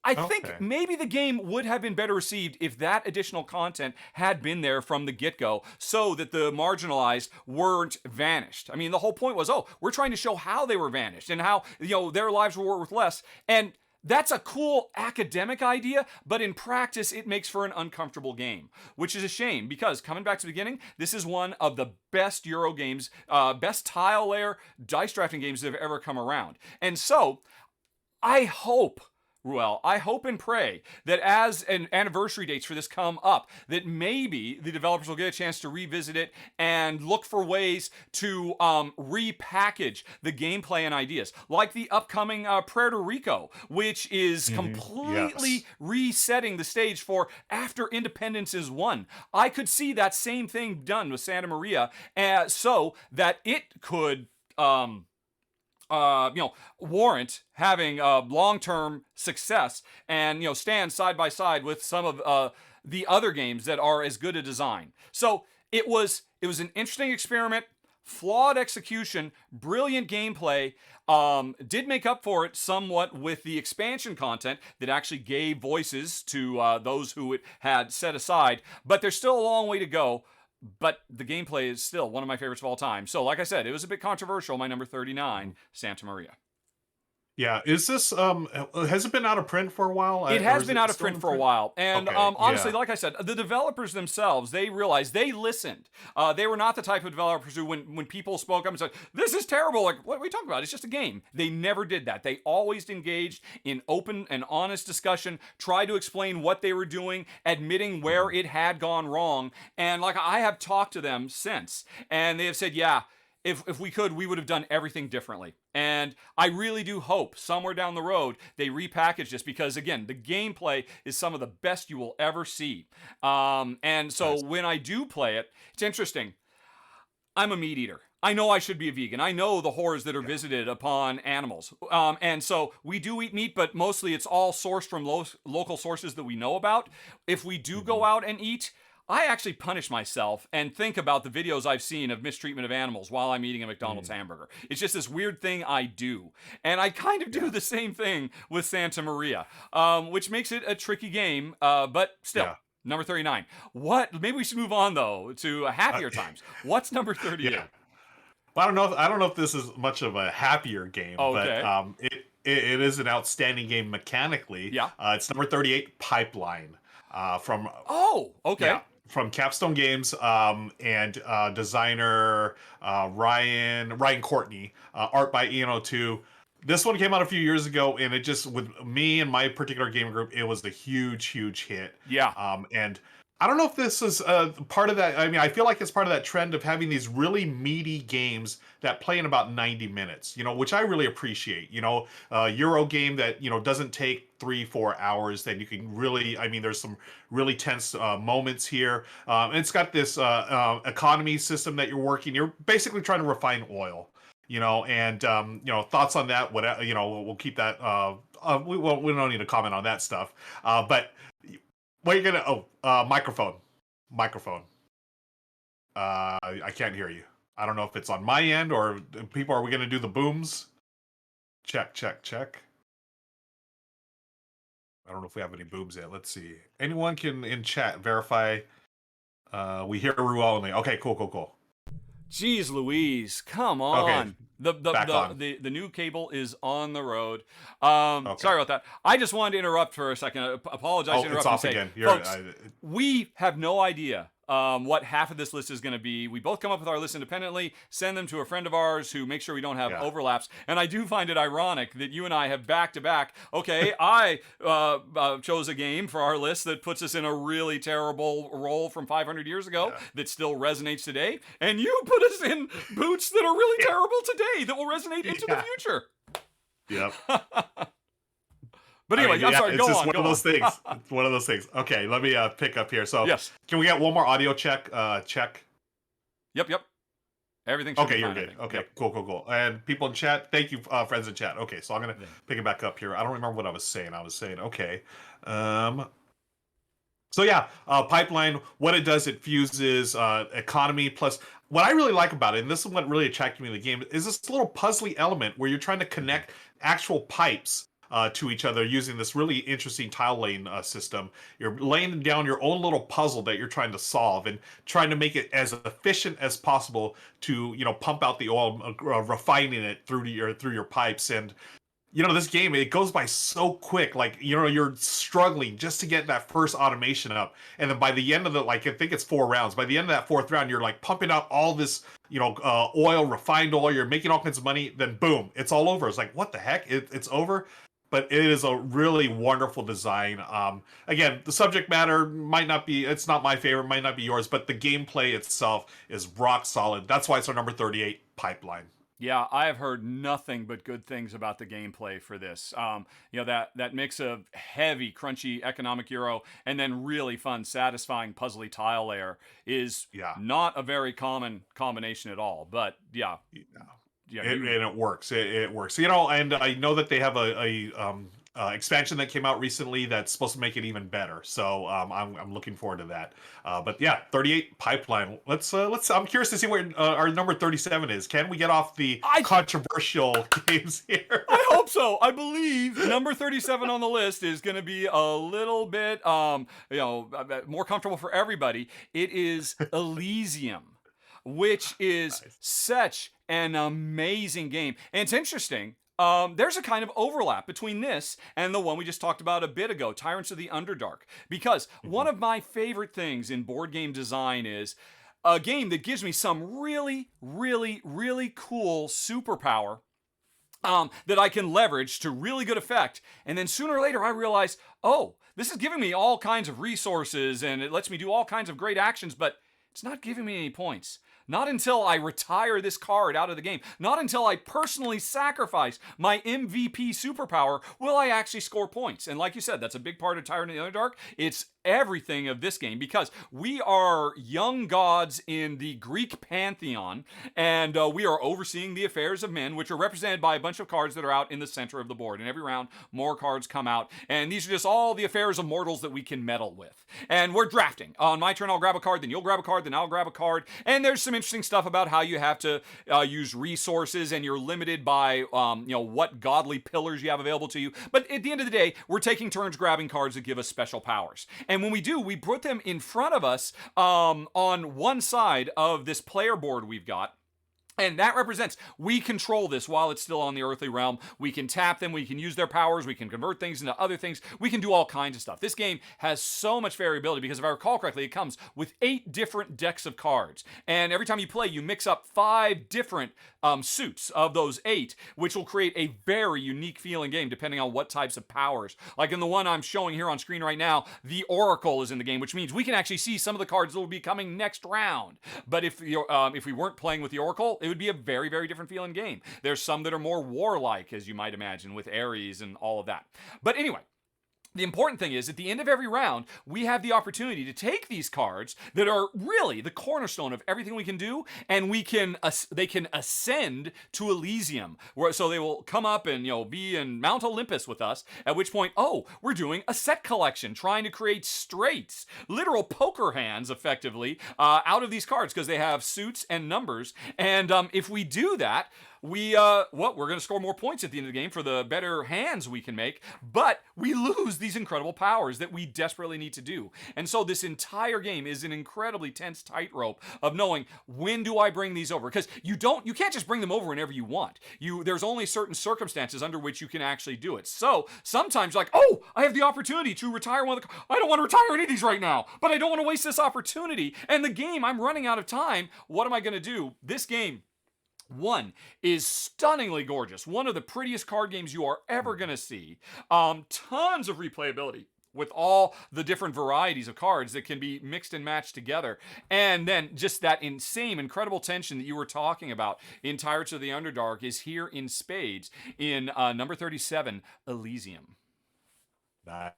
I think maybe the game would have been better received if that additional content had been there from the get-go so that the marginalized weren't vanished. I mean, the whole point was, we're trying to show how they were vanished and how, their lives were worth less. And that's a cool academic idea, but in practice, it makes for an uncomfortable game, which is a shame because coming back to the beginning, this is one of the best Euro games, best tile layer dice drafting games that have ever come around. And so I hope and pray that as an anniversary dates for this come up, that maybe the developers will get a chance to revisit it and look for ways to repackage the gameplay and ideas, like the upcoming Puerto Rico, which is completely resetting the stage for after independence is won. I could see that same thing done with Santa Maria, so that it could warrant having long-term success and, stand side by side with some of the other games that are as good a design. So it was an interesting experiment, flawed execution, brilliant gameplay, did make up for it somewhat with the expansion content that actually gave voices to those who it had set aside, but there's still a long way to go. But the gameplay is still one of my favorites of all time. So, like I said, it was a bit controversial. My number 39, Santa Maria. Yeah, is this has it been out of print for a while? It has been out of print for a while. And honestly, like I said, the developers themselves, they realized, they listened. They were not the type of developers who, when people spoke up and said, this is terrible, like, what are we talking about? It's just a game. They never did that. They always engaged in open and honest discussion, tried to explain what they were doing, admitting where it had gone wrong. And like, I have talked to them since, and they have said, yeah, if we could, we would have done everything differently. And I really do hope somewhere down the road they repackage this because, again, the gameplay is some of the best you will ever see. And so when I do play it, it's interesting. I'm a meat eater. I know I should be a vegan. I know the horrors that are visited upon animals. And so we do eat meat, but mostly it's all sourced from local sources that we know about. If we do go out and eat, I actually punish myself and think about the videos I've seen of mistreatment of animals while I'm eating a McDonald's hamburger. It's just this weird thing I do. And I kind of do the same thing with Santa Maria, which makes it a tricky game, but still. Yeah. Number 39. Maybe we should move on, though, to happier times. What's number 38? Yeah. Well, I don't know if this is much of a happier game, but it is an outstanding game mechanically. Yeah. It's number 38, Pipeline. From from Capstone Games and designer Ryan Courtney, art by Ian02. This one came out a few years ago, and it just, with me and my particular game group, it was a huge hit. Yeah. And I don't know if this is part of that. I mean, I feel like it's part of that trend of having these really meaty games that play in about 90 minutes, which I really appreciate. Euro game that, doesn't take 3-4 hours, that you can really, I mean, there's some really tense moments here. And it's got this economy system that you're working. You're basically trying to refine oil, and, thoughts on that, whatever, we'll keep that, we don't need to comment on that stuff. But what are you gonna? Microphone. I can't hear you. I don't know if it's on my end or people. Are we gonna do the booms? Check. I don't know if we have any booms yet. Let's see. Anyone can in chat verify. We hear Ruel only. Okay, cool. Jeez Louise, come on. Okay. The new cable is on the road. Okay. Sorry about that. I just wanted to interrupt for a second. I apologize to interrupt. It's off and say, again. Folks, we have no idea what half of this list is going to be. We both come up with our list independently, send them to a friend of ours who makes sure we don't have overlaps. And I do find it ironic that you and I have back to back. Okay, I chose a game for our list that puts us in a really terrible role from 500 years ago that still resonates today. And you put us in boots that are really terrible today that will resonate into the future. Yep. But anyway, I'm sorry. It's just one of those things. It's one of those things. Okay, let me pick up here. So, yes. Can we get one more audio check? Check. Yep. Everything should be you're fine, good. Okay, cool. And people in chat, thank you, friends in chat. Okay, so I'm gonna pick it back up here. I don't remember what I was saying. Okay. So yeah, pipeline. What it does, it fuses economy plus. What I really like about it, and this is what really attracted me to the game, is this little puzzly element where you're trying to connect actual pipes to each other using this really interesting tile laying system. You're laying down your own little puzzle that you're trying to solve and trying to make it as efficient as possible to pump out the oil, refining it through your pipes. And this game, it goes by so quick. Like, you're struggling just to get that first automation up. And then by the end of I think it's 4 rounds. By the end of that 4th round, you're like pumping out all this, oil, refined oil. You're making all kinds of money. Then boom, it's all over. It's like, what the heck? It's over. But it is a really wonderful design. Again, the subject matter it's not my favorite, might not be yours, but the gameplay itself is rock solid. That's why it's our number 38, Pipeline. Yeah, I have heard nothing but good things about the gameplay for this. That mix of heavy, crunchy economic Euro and then really fun, satisfying, puzzly tile layer is not a very common combination at all. But and it works. It works. And I know that they have a expansion that came out recently that's supposed to make it even better. So I'm looking forward to that. But yeah, 38 Pipeline. Let's. I'm curious to see where our number 37 is. Can we get off the controversial games here? I hope so. I believe number 37 on the list is going to be a little bit more comfortable for everybody. It is Elysium, which is such an amazing game. And it's interesting. There's a kind of overlap between this and the one we just talked about a bit ago, Tyrants of the Underdark. Because one of my favorite things in board game design is a game that gives me some really, really, really cool superpower that I can leverage to really good effect. And then sooner or later I realize, this is giving me all kinds of resources and it lets me do all kinds of great actions, but it's not giving me any points. Not until I retire this card out of the game. Not until I personally sacrifice my MVP superpower will I actually score points. And like you said, that's a big part of Tyrant of the Underdark. It's everything of this game because we are young gods in the Greek pantheon and we are overseeing the affairs of men, which are represented by a bunch of cards that are out in the center of the board. And every round, more cards come out. And these are just all the affairs of mortals that we can meddle with. And we're drafting. On my turn, I'll grab a card, then you'll grab a card, then I'll grab a card. And there's some interesting stuff about how you have to use resources and you're limited by what godly pillars you have available to you. But at the end of the day, we're taking turns grabbing cards that give us special powers. And when we do, we put them in front of us on one side of this player board we've got. And that represents we control this while it's still on the earthly realm. We can tap them. We can use their powers. We can convert things into other things. We can do all kinds of stuff. This game has so much variability because if I recall correctly, it comes with 8 different decks of cards. And every time you play, you mix up 5 different suits of those 8, which will create a very unique feeling game depending on what types of powers. Like in the one I'm showing here on screen right now, the Oracle is in the game, which means we can actually see some of the cards that will be coming next round. But if we weren't playing with the Oracle, it would be a very, very different feeling game. There's some that are more warlike, as you might imagine, with Ares and all of that. But anyway, the important thing is, at the end of every round, we have the opportunity to take these cards that are really the cornerstone of everything we can do, and they can ascend to Elysium. So they will come up and be in Mount Olympus with us. At which point, we're doing a set collection, trying to create straights, literal poker hands, effectively, out of these cards because they have suits and numbers. And if we do that, we're going to score more points at the end of the game for the better hands we can make, but we lose these incredible powers that we desperately need to do. And so this entire game is an incredibly tense tightrope of knowing, when do I bring these over? Because you can't just bring them over whenever you want. There's only certain circumstances under which you can actually do it. So sometimes you're like, I have the opportunity to retire one of the, I don't want to retire any of these right now, but I don't want to waste this opportunity. And the game, I'm running out of time. What am I going to do? This game, one, is stunningly gorgeous. One of the prettiest card games you are ever going to see. Tons of replayability with all the different varieties of cards that can be mixed and matched together. And then just that insane, incredible tension that you were talking about in Tyrants of the Underdark is here in spades in number 37, Elysium. Nice.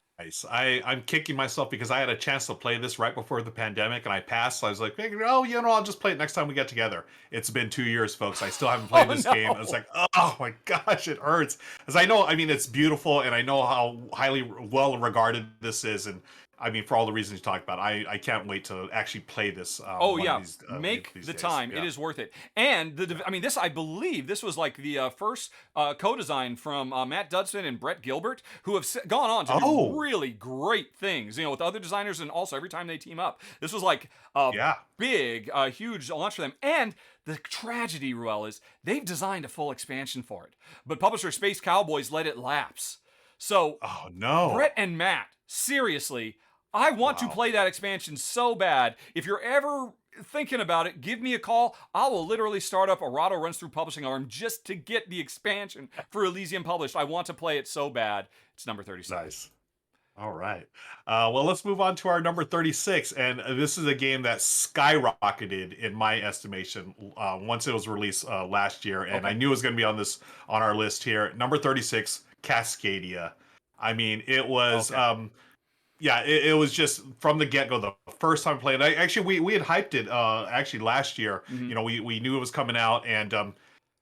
I'm kicking myself because I had a chance to play this right before the pandemic and I passed. So I was like, I'll just play it next time we get together. It's been 2 years, folks. I still haven't played this game. I was like, oh my gosh, it hurts. As it's beautiful and I know how highly well regarded this is. And for all the reasons you talked about, I can't wait to actually play this. Make these the days. time. Yeah. It is worth it. And I believe this was like the first co-design from Matt Dudson and Brett Gilbert, who have gone on to do really great things, with other designers, and also every time they team up. This was like a big, huge launch for them. And the tragedy, Ruel, is they've designed a full expansion for it, but publisher Space Cowboys let it lapse. So, Brett and Matt, seriously, I want to play that expansion so bad. If you're ever thinking about it, give me a call. I will literally start up a Rahdo Runs Through Publishing arm just to get the expansion for Elysium published. I want to play it so bad. It's number 37. Nice. All right. Well, let's move on to our number 36. And this is a game that skyrocketed in my estimation once it was released last year. And I knew it was going to be on our list here. Number 36, Cascadia. It was... it was just from the get-go, the first time playing. We had hyped it last year. Mm-hmm. We knew it was coming out, and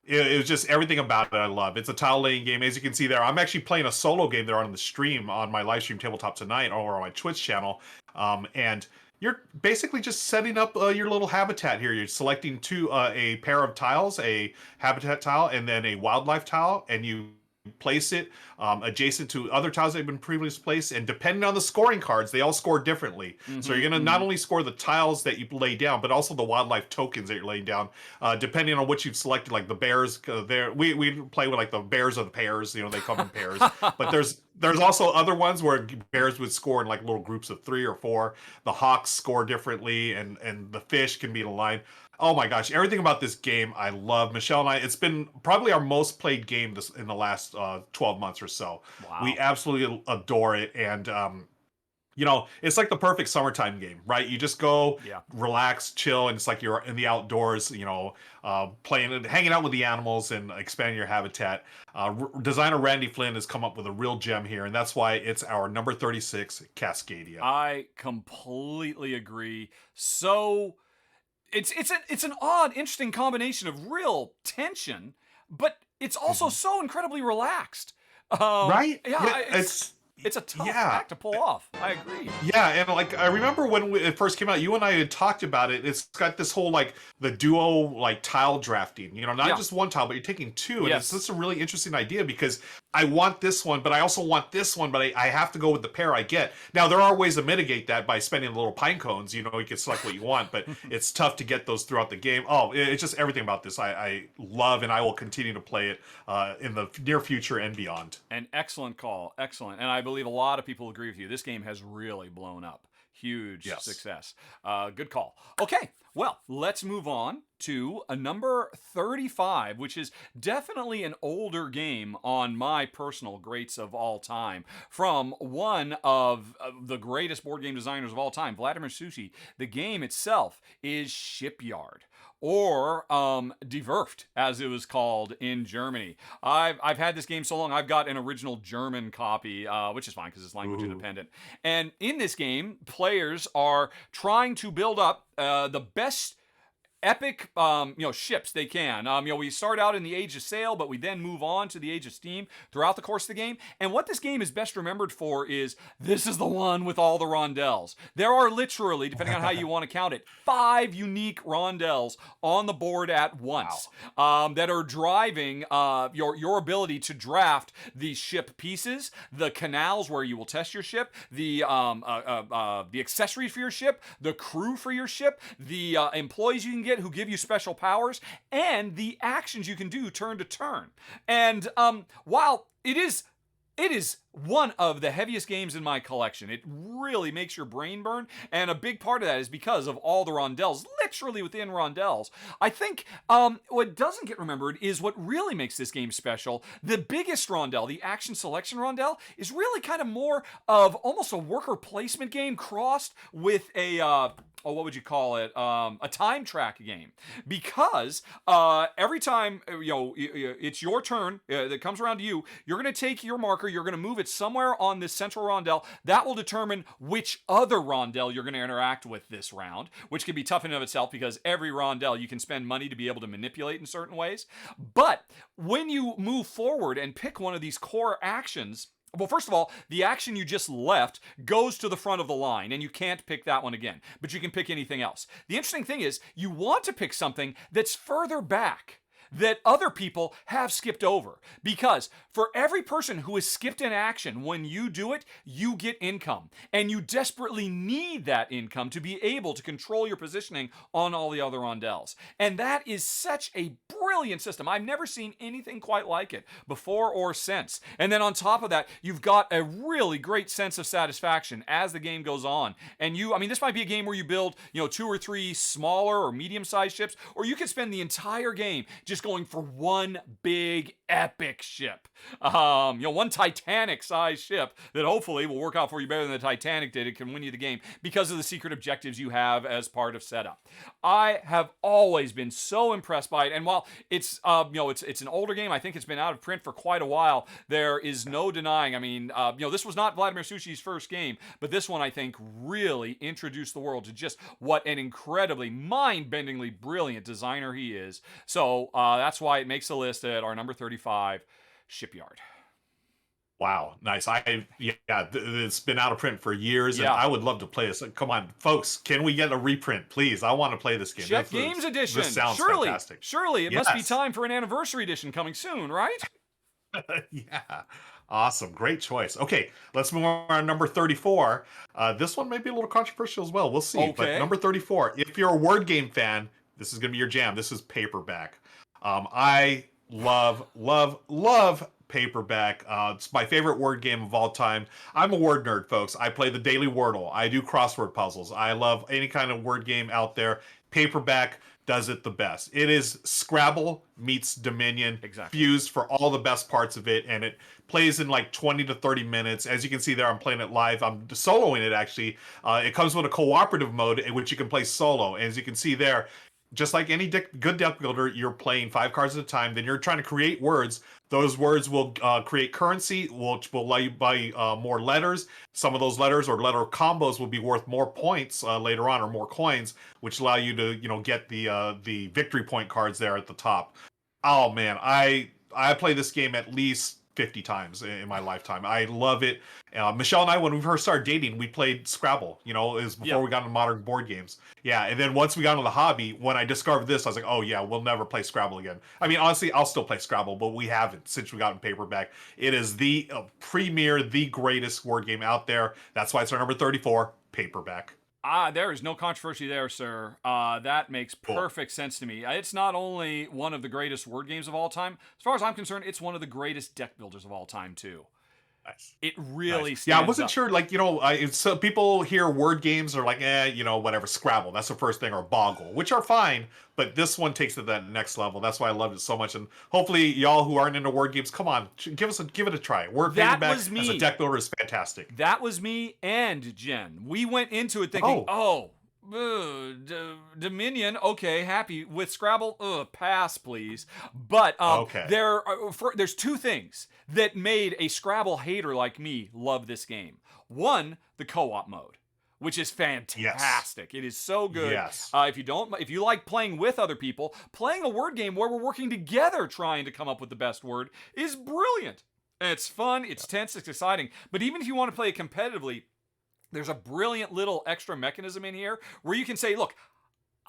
it was just everything about it I love. It's a tile laying game, as you can see there. I'm actually playing a solo game there on the stream, on my live stream Tabletop Tonight, or on my Twitch channel. And you're basically just setting up your little habitat here. You're selecting a pair of tiles, a habitat tile, and then a wildlife tile, and you place it adjacent to other tiles that have been previously placed, and depending on the scoring cards, they all score differently. Mm-hmm, so you're going to not only score the tiles that you lay down, but also the wildlife tokens that you're laying down, depending on what you've selected. Like the bears, we play with like the bears of the pairs. They come in pairs. But there's also other ones where bears would score in like little groups of 3 or 4. The hawks score differently, and the fish can be in a line. Oh my gosh, everything about this game I love. Michelle and I, it's been probably our most played game in the last 12 months or so. Wow. We absolutely adore it. And, it's like the perfect summertime game, right? You just go, relax, chill, and it's like you're in the outdoors, playing, hanging out with the animals and expanding your habitat. Designer Randy Flynn has come up with a real gem here, and that's why it's our number 36, Cascadia. I completely agree. So... It's an odd, interesting combination of real tension, but it's also so incredibly relaxed. Right? Yeah, it's a tough act to pull off. I agree. Yeah, and I remember when it first came out, you and I had talked about it. It's got this whole the duo tile drafting. Not just one tile, but you're taking 2, and it's just a really interesting idea because I want this one, but I also want this one, but I have to go with the pair I get. Now, there are ways to mitigate that by spending the little pine cones. You know, you can select what you want, but it's tough to get those throughout the game. Oh, it's just everything about this I love, and I will continue to play it in the near future and beyond. An excellent call. Excellent. And I believe a lot of people agree with you. This game has really blown up. Huge success. Good call. Okay, well, let's move on to a number 35, which is definitely an older game on my personal greats of all time, from one of the greatest board game designers of all time, Vladimir Sushi. The game itself is Shipyard, or Die Werft, as it was called in Germany. I've had this game so long, I've got an original German copy, which is fine because it's language independent. And in this game, players are trying to build up the best epic ships they can. We start out in the Age of Sail, but we then move on to the Age of Steam throughout the course of the game. And what this game is best remembered for is this is the one with all the rondelles. There are literally, depending on how you want to count it, 5 unique rondelles on the board at once. That are driving your ability to draft the ship pieces, the canals where you will test your ship, the accessories for your ship, the crew for your ship, the employees you can get who give you special powers, and the actions you can do turn to turn. And while it is one of the heaviest games in my collection. It really makes your brain burn, and a big part of that is because of all the rondelles, literally within rondelles. I think what doesn't get remembered is what really makes this game special. The biggest rondelle, the action selection rondelle, is really kind of more of almost a worker placement game crossed with a what would you call it? A time track game, because every time it's your turn that comes around to you, you're going to take your marker, you're going to move it somewhere on this central rondelle. That will determine which other rondelle you're going to interact with this round, which can be tough in and of itself because every rondelle you can spend money to be able to manipulate in certain ways. But when you move forward and pick one of these core actions, well, first of all, the action you just left goes to the front of the line, and you can't pick that one again, but you can pick anything else. The interesting thing is, you want to pick something that's further back, that other people have skipped over. Because for every person who has skipped an action, when you do it, you get income. And you desperately need that income to be able to control your positioning on all the other rondelles. And that is such a brilliant system. I've never seen anything quite like it before or since. And then on top of that, you've got a really great sense of satisfaction as the game goes on. And this might be a game where you build, 2 or 3 smaller or medium-sized ships, or you could spend the entire game just going for one big epic ship. One Titanic-sized ship that hopefully will work out for you better than the Titanic did. It can win you the game because of the secret objectives you have as part of setup. I have always been so impressed by it, and while it's it's an older game, I think it's been out of print for quite a while. There is no denying. This was not Vladimir Sushi's first game, but this one I think really introduced the world to just what an incredibly mind-bendingly brilliant designer he is. So that's why it makes the list at our number 35, Shipyard. Wow, nice. It's been out of print for years, and I would love to play this. Come on, folks, can we get a reprint, please? I want to play this game. Check Games Edition. This sounds fantastic. Surely, it must be time for an anniversary edition coming soon, right? Yeah, awesome, great choice. Okay, let's move on to number 34. This one may be a little controversial as well. We'll see. Okay. But number 34, if you're a word game fan, this is going to be your jam. This is Paperback. I love Paperback. It's my favorite word game of all time. I'm a word nerd, folks. I play the daily Wordle. I do crossword puzzles. I love any kind of word game out there. Paperback does it the best. It is Scrabble meets Dominion, fused for all the best parts of it, and it plays in like 20 to 30 minutes. As you can see there, I'm playing it live. I'm soloing it, actually. It comes with a cooperative mode in which you can play solo. And as you can see there, just like any good deck builder, you're playing 5 cards at a time. Then you're trying to create words. Those words will create currency, which will allow you to buy more letters. Some of those letters or letter combos will be worth more points later on, or more coins, which allow you to get the victory point cards there at the top. Oh man, I play this game at least 50 times in my lifetime. I love it. Michelle and I, when we first started dating, we played Scrabble. You know, it was before we got into modern board games. Yeah, and then once we got into the hobby, when I discovered this, I was like, oh yeah, we'll never play Scrabble again. I mean, honestly, I'll still play Scrabble, but we haven't since we got in Paperback. It is the premier, the greatest word game out there. That's why it's our number 34, Paperback. There is no controversy there, sir. That makes perfect sense to me. It's not only one of the greatest word games of all time. As far as I'm concerned, it's one of the greatest deck builders of all time, too. Nice. It really stands Yeah, I wasn't up. sure, like, you know, so people hear word games are like, you know, whatever, Scrabble, that's the first thing, or Boggle, which are fine, but this one takes it to that next level. That's why I loved it so much, and hopefully y'all who aren't into word games, come on, give it a try. Word Paperback as a deck builder is fantastic. That was me and Jen. We went into it thinking, Dominion, okay, happy with Scrabble, pass please. But there's two things that made a Scrabble hater like me love this game. One, the co-op mode, which is fantastic. Yes. It is so good. Yes. If you like playing with other people, playing a word game where we're working together trying to come up with the best word is brilliant. It's fun, it's tense, it's exciting. But even if you want to play it competitively, there's a brilliant little extra mechanism in here where you can say, look,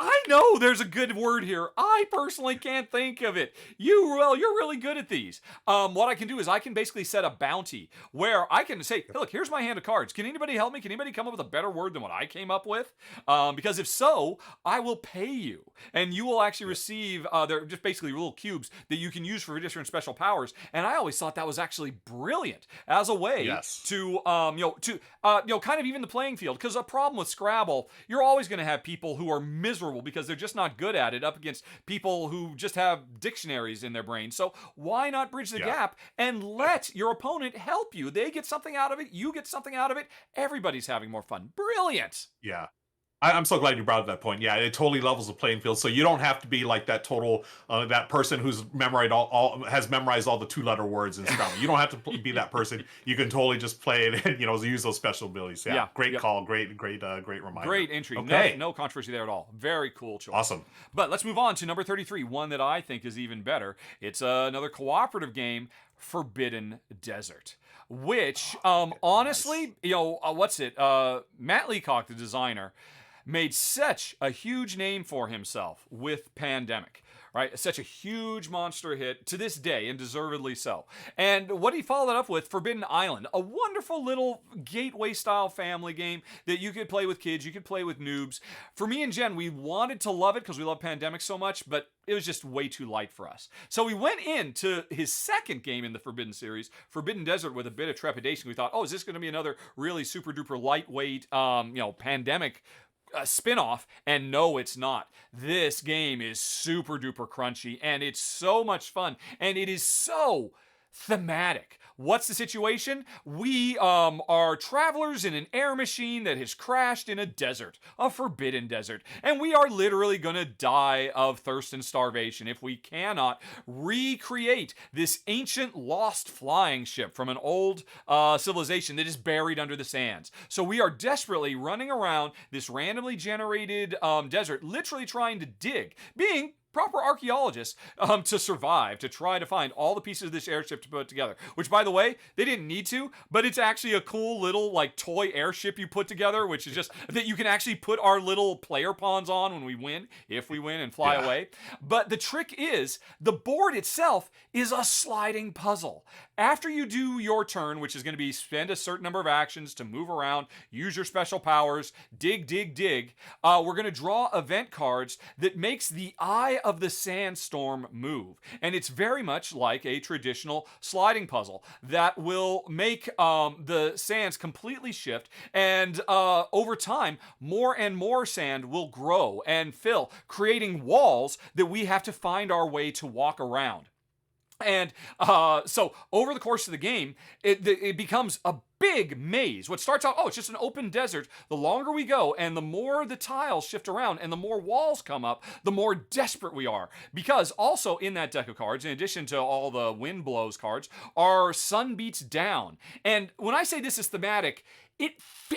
I know there's a good word here. I personally can't think of it. Ruel, you're really good at these. What I can do is I can basically set a bounty where I can say, hey, look, here's my hand of cards. Can anybody help me? Can anybody come up with a better word than what I came up with? Because if so, I will pay you. And you will actually receive, they're just basically little cubes that you can use for different special powers. And I always thought that was actually brilliant as a way to, kind of even the playing field. Because a problem with Scrabble, you're always going to have people who are miserable because they're just not good at it up against people who just have dictionaries in their brain. So why not bridge the gap and let your opponent help you? They get something out of it. You get something out of it. Everybody's having more fun. Brilliant. Yeah. I'm so glad you brought up that point. Yeah, it totally levels the playing field. So you don't have to be like that total, that person who's memorized all the 2-letter words in Scrabble. You don't have to be that person. You can totally just play it and, use those special abilities. Yeah, great call. Great reminder. Great entry. Okay. No controversy there at all. Very cool choice. Awesome. But let's move on to number 33, one that I think is even better. It's another cooperative game, Forbidden Desert. Which, honestly, Matt Leacock, the designer, made such a huge name for himself with Pandemic, right? Such a huge monster hit to this day, and deservedly so. And what he followed up with, Forbidden Island, a wonderful little gateway-style family game that you could play with kids, you could play with noobs. For me and Jen, we wanted to love it because we love Pandemic so much, but it was just way too light for us. So we went into his second game in the Forbidden series, Forbidden Desert, with a bit of trepidation. We thought, is this going to be another really super-duper lightweight, Pandemic spin-off? And no, it's not. This game is super duper crunchy, and it's so much fun, and it is so thematic. What's the situation? We are travelers in an air machine that has crashed in a desert, a forbidden desert, and we are literally gonna die of thirst and starvation if we cannot recreate this ancient lost flying ship from an old civilization that is buried under the sands. So we are desperately running around this randomly generated desert, literally trying to dig, being proper archaeologists to survive, to try to find all the pieces of this airship to put together. Which, by the way, they didn't need to, but it's actually a cool little toy airship you put together, which is just that you can actually put our little player pawns on when we win, if we win and fly away. But the trick is, the board itself is a sliding puzzle. After you do your turn, which is going to be spend a certain number of actions to move around, use your special powers, dig, we're going to draw event cards that makes the eye of the sandstorm move. And it's very much like a traditional sliding puzzle that will make the sands completely shift, and over time, more and more sand will grow and fill, creating walls that we have to find our way to walk around. And so over the course of the game, it becomes a big maze. What starts out, it's just an open desert. The longer we go and the more the tiles shift around and the more walls come up, the more desperate we are. Because also in that deck of cards, in addition to all the wind blows cards, are sun beats down. And when I say this is thematic,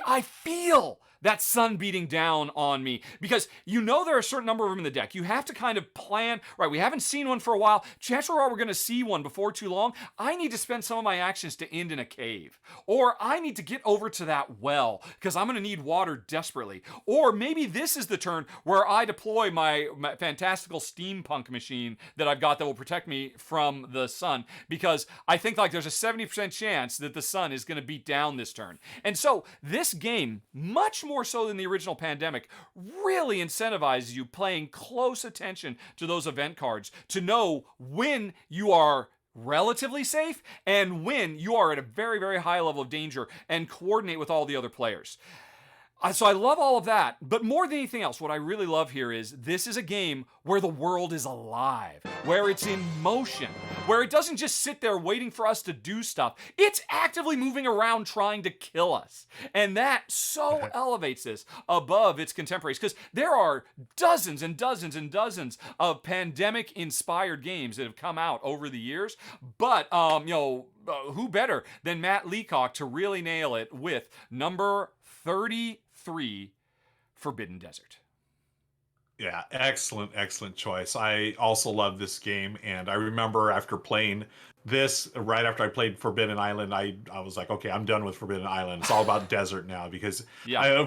I feel that sun beating down on me because there are a certain number of them in the deck. You have to kind of plan, right? We haven't seen one for a while. Chances are we're going to see one before too long. I need to spend some of my actions to end in a cave, or I need to get over to that well because I'm going to need water desperately. Or maybe this is the turn where I deploy my fantastical steampunk machine that I've got that will protect me from the sun because I think like there's a 70% chance that the sun is going to beat down this turn. And so this game, much more so than the original Pandemic, really incentivizes you paying close attention to those event cards to know when you are relatively safe and when you are at a very, very high level of danger and coordinate with all the other players. So I love all of that, but more than anything else, what I really love here is this is a game where the world is alive, where it's in motion, where it doesn't just sit there waiting for us to do stuff. It's actively moving around trying to kill us. And that so elevates this above its contemporaries, because there are dozens and dozens and dozens of Pandemic-inspired games that have come out over the years, but, who better than Matt Leacock to really nail it with number 33, Forbidden Desert. Yeah, excellent choice. I also love this game, and I remember after playing this, right after I played Forbidden Island, I was like, okay, I'm done with Forbidden Island. It's all about desert now because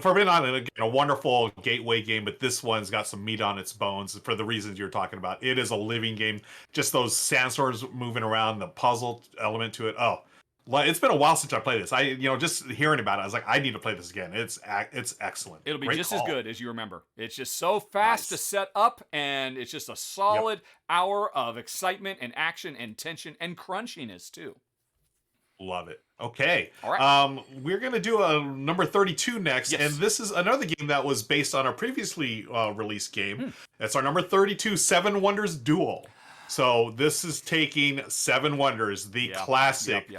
Forbidden Island, again, a wonderful gateway game, but this one's got some meat on its bones for the reasons you're talking about. It is a living game. Just those sandstorms moving around, the puzzle element to it. Oh, it's been a while since I played this. Just hearing about it, I was like, I need to play this again. It's excellent. It'll be just as good as you remember. It's just so fast to set up, and it's just a solid hour of excitement and action and tension and crunchiness too. Love it. Okay. All right. We're going to do a number 32 next, Yes. and this is another game that was based on a previously released game. It's our number 32, Seven Wonders Duel. So this is taking Seven Wonders, the classic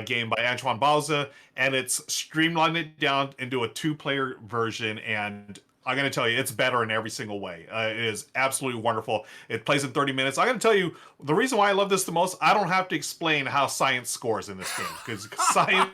game by Antoine Bauza, and it's streamlined it down into a 2-player version, and I'm going to tell you, it's better in every single way. It is absolutely wonderful. It plays in 30 minutes. I'm going to tell you, the reason why I love this the most, I don't have to explain how science scores in this game, because science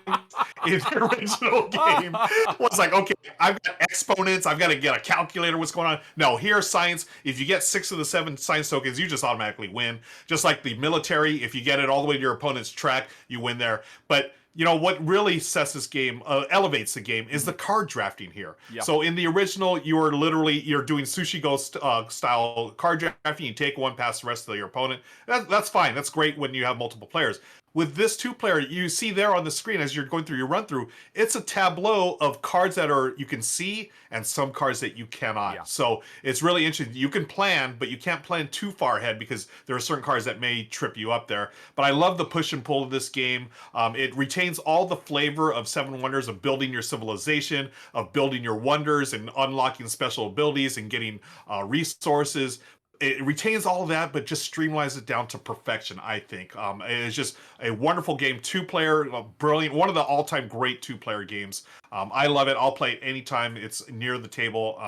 in the original game was like, okay, I've got exponents, I've got to get a calculator, what's going on? No, here's science. If you get 6 of the 7 science tokens, you just automatically win. Just like the military, if you get it all the way to your opponent's track, you win there. But what really sets this game, elevates the game, is the card drafting here. Yeah. So in the original, you're doing Sushi Go style card drafting. You take one past the rest of your opponent. That's fine. That's great when you have multiple players. With this 2-player, you see there on the screen as you're going through your run-through, it's a tableau of cards that you can see and some cards that you cannot. Yeah. So it's really interesting. You can plan, but you can't plan too far ahead because there are certain cards that may trip you up there. But I love the push and pull of this game. It retains all the flavor of Seven Wonders, of building your civilization, of building your wonders and unlocking special abilities and getting resources. It retains all of that, but just streamlines it down to perfection, I think. It's just a wonderful game, 2-player, brilliant, one of the all-time great 2-player games. I love it. I'll play it anytime it's near the table.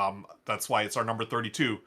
That's why it's our number 32,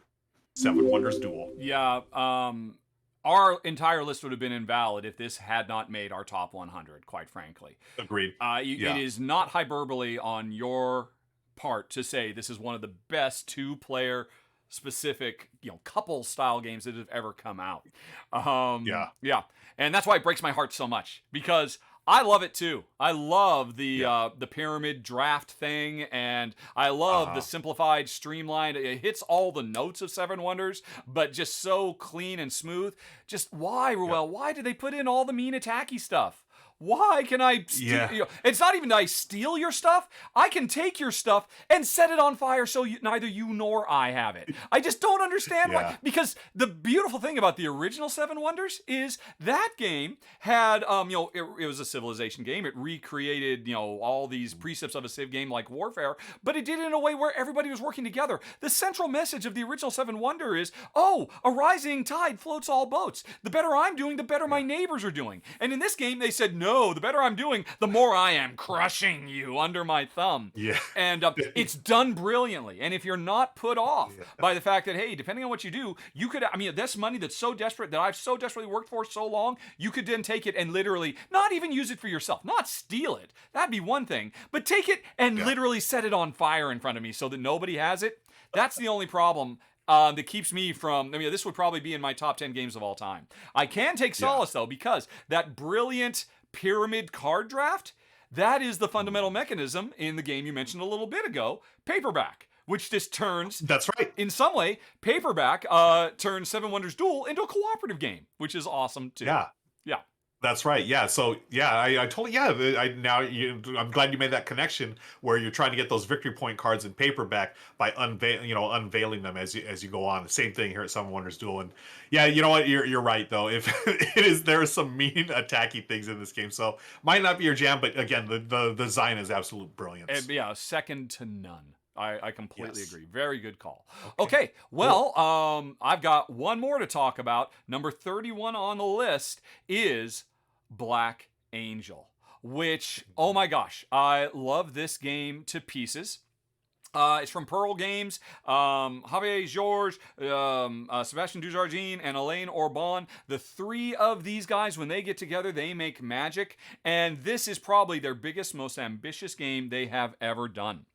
Seven Wonders Duel. Yeah, our entire list would have been invalid if this had not made our top 100, quite frankly. Agreed. It is not hyperbole on your part to say this is one of the best 2-player specific, couple style games that have ever come out. Yeah. And that's why it breaks my heart so much, because I love it too. I love the pyramid draft thing, and I love the simplified, streamlined. It hits all the notes of Seven Wonders, but just so clean and smooth. Just why, Ruel? Why did they put in all the mean attacky stuff? Why can I steal? It's not even that I steal your stuff. I can take your stuff and set it on fire so neither you nor I have it. I just don't understand why. Because the beautiful thing about the original Seven Wonders is that game had, it was a civilization game. It recreated, all these precepts of a civ game like Warfare, but it did it in a way where everybody was working together. The central message of the original Seven Wonder is, a rising tide floats all boats. The better I'm doing, the better my neighbors are doing. And in this game, they said, no, no, the better I'm doing, the more I am crushing you under my thumb. Yeah. And it's done brilliantly. And if you're not put off by the fact that, hey, depending on what you do, you could, I mean, this money that's so desperate, that I've so desperately worked for so long, you could then take it and literally not even use it for yourself, not steal it. That'd be one thing, but take it and literally set it on fire in front of me so that nobody has it. That's the only problem that keeps me from, I mean, this would probably be in my top 10 games of all time. I can take solace, though, because that brilliant pyramid card draft, that is the fundamental mechanism in the game you mentioned a little bit ago, Paperback, which just turns... That's right. In some way, Paperback turns Seven Wonders Duel into a cooperative game, which is awesome, too. Yeah. Yeah. That's right. Yeah. So I totally, I'm glad you made that connection where you're trying to get those victory point cards in Paperback by unveiling them as you go on. Same thing here at Seven Wonders Duel. And yeah, you know what? You're right though. If there are some mean attacky things in this game, so might not be your jam, but again, the design is absolute brilliance. Yeah, second to none. I completely agree. Very good call. Okay, well, cool. I've got one more to talk about. Number 31 on the list is Black Angel, which, oh my gosh, I love this game to pieces. It's from Pearl Games, Javier Georges, Sebastian Dujardin, and Alain Orban. The three of these guys, when they get together, they make magic. And this is probably their biggest, most ambitious game they have ever done.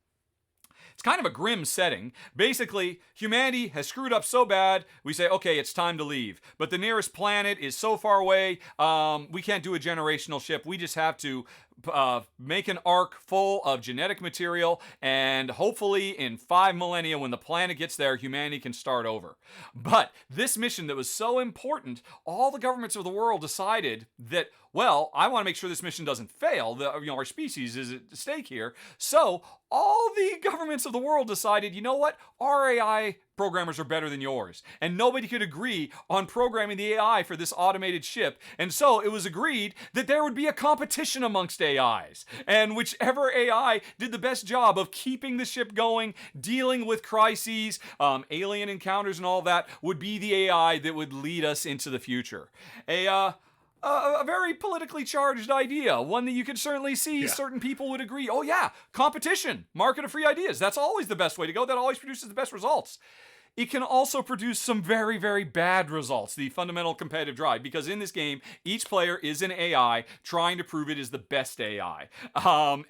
It's kind of a grim setting. Basically, humanity has screwed up so bad, we say, okay, it's time to leave. But the nearest planet is so far away, we can't do a generational ship. We just have to make an ark full of genetic material, and hopefully in 5 millennia, when the planet gets there, humanity can start over. But this mission that was so important, all the governments of the world decided that, well, I want to make sure this mission doesn't fail. Our species is at stake here. So all the governments of the world decided, you know what? Our AI programmers are better than yours. And nobody could agree on programming the AI for this automated ship. And so it was agreed that there would be a competition amongst AIs. And whichever AI did the best job of keeping the ship going, dealing with crises, alien encounters and all that, would be the AI that would lead us into the future. A very politically charged idea, one that you could certainly see certain people would agree, oh yeah, competition, market of free ideas, that's always the best way to go, that always produces the best results. It can also produce some very, very bad results, the fundamental competitive drive, because in this game, each player is an AI trying to prove it is the best AI.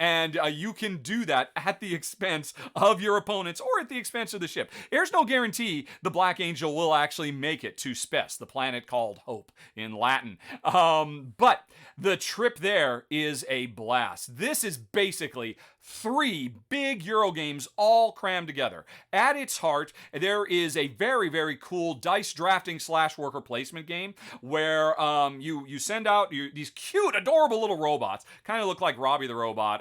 And you can do that at the expense of your opponents or at the expense of the ship. There's no guarantee the Black Angel will actually make it to Spes, the planet called Hope in Latin. But the trip there is a blast. This is basically 3 big Euro games all crammed together. At its heart, there is a very, very cool dice drafting / worker placement game where you send out these cute, adorable little robots. Kind of look like Robbie the Robot,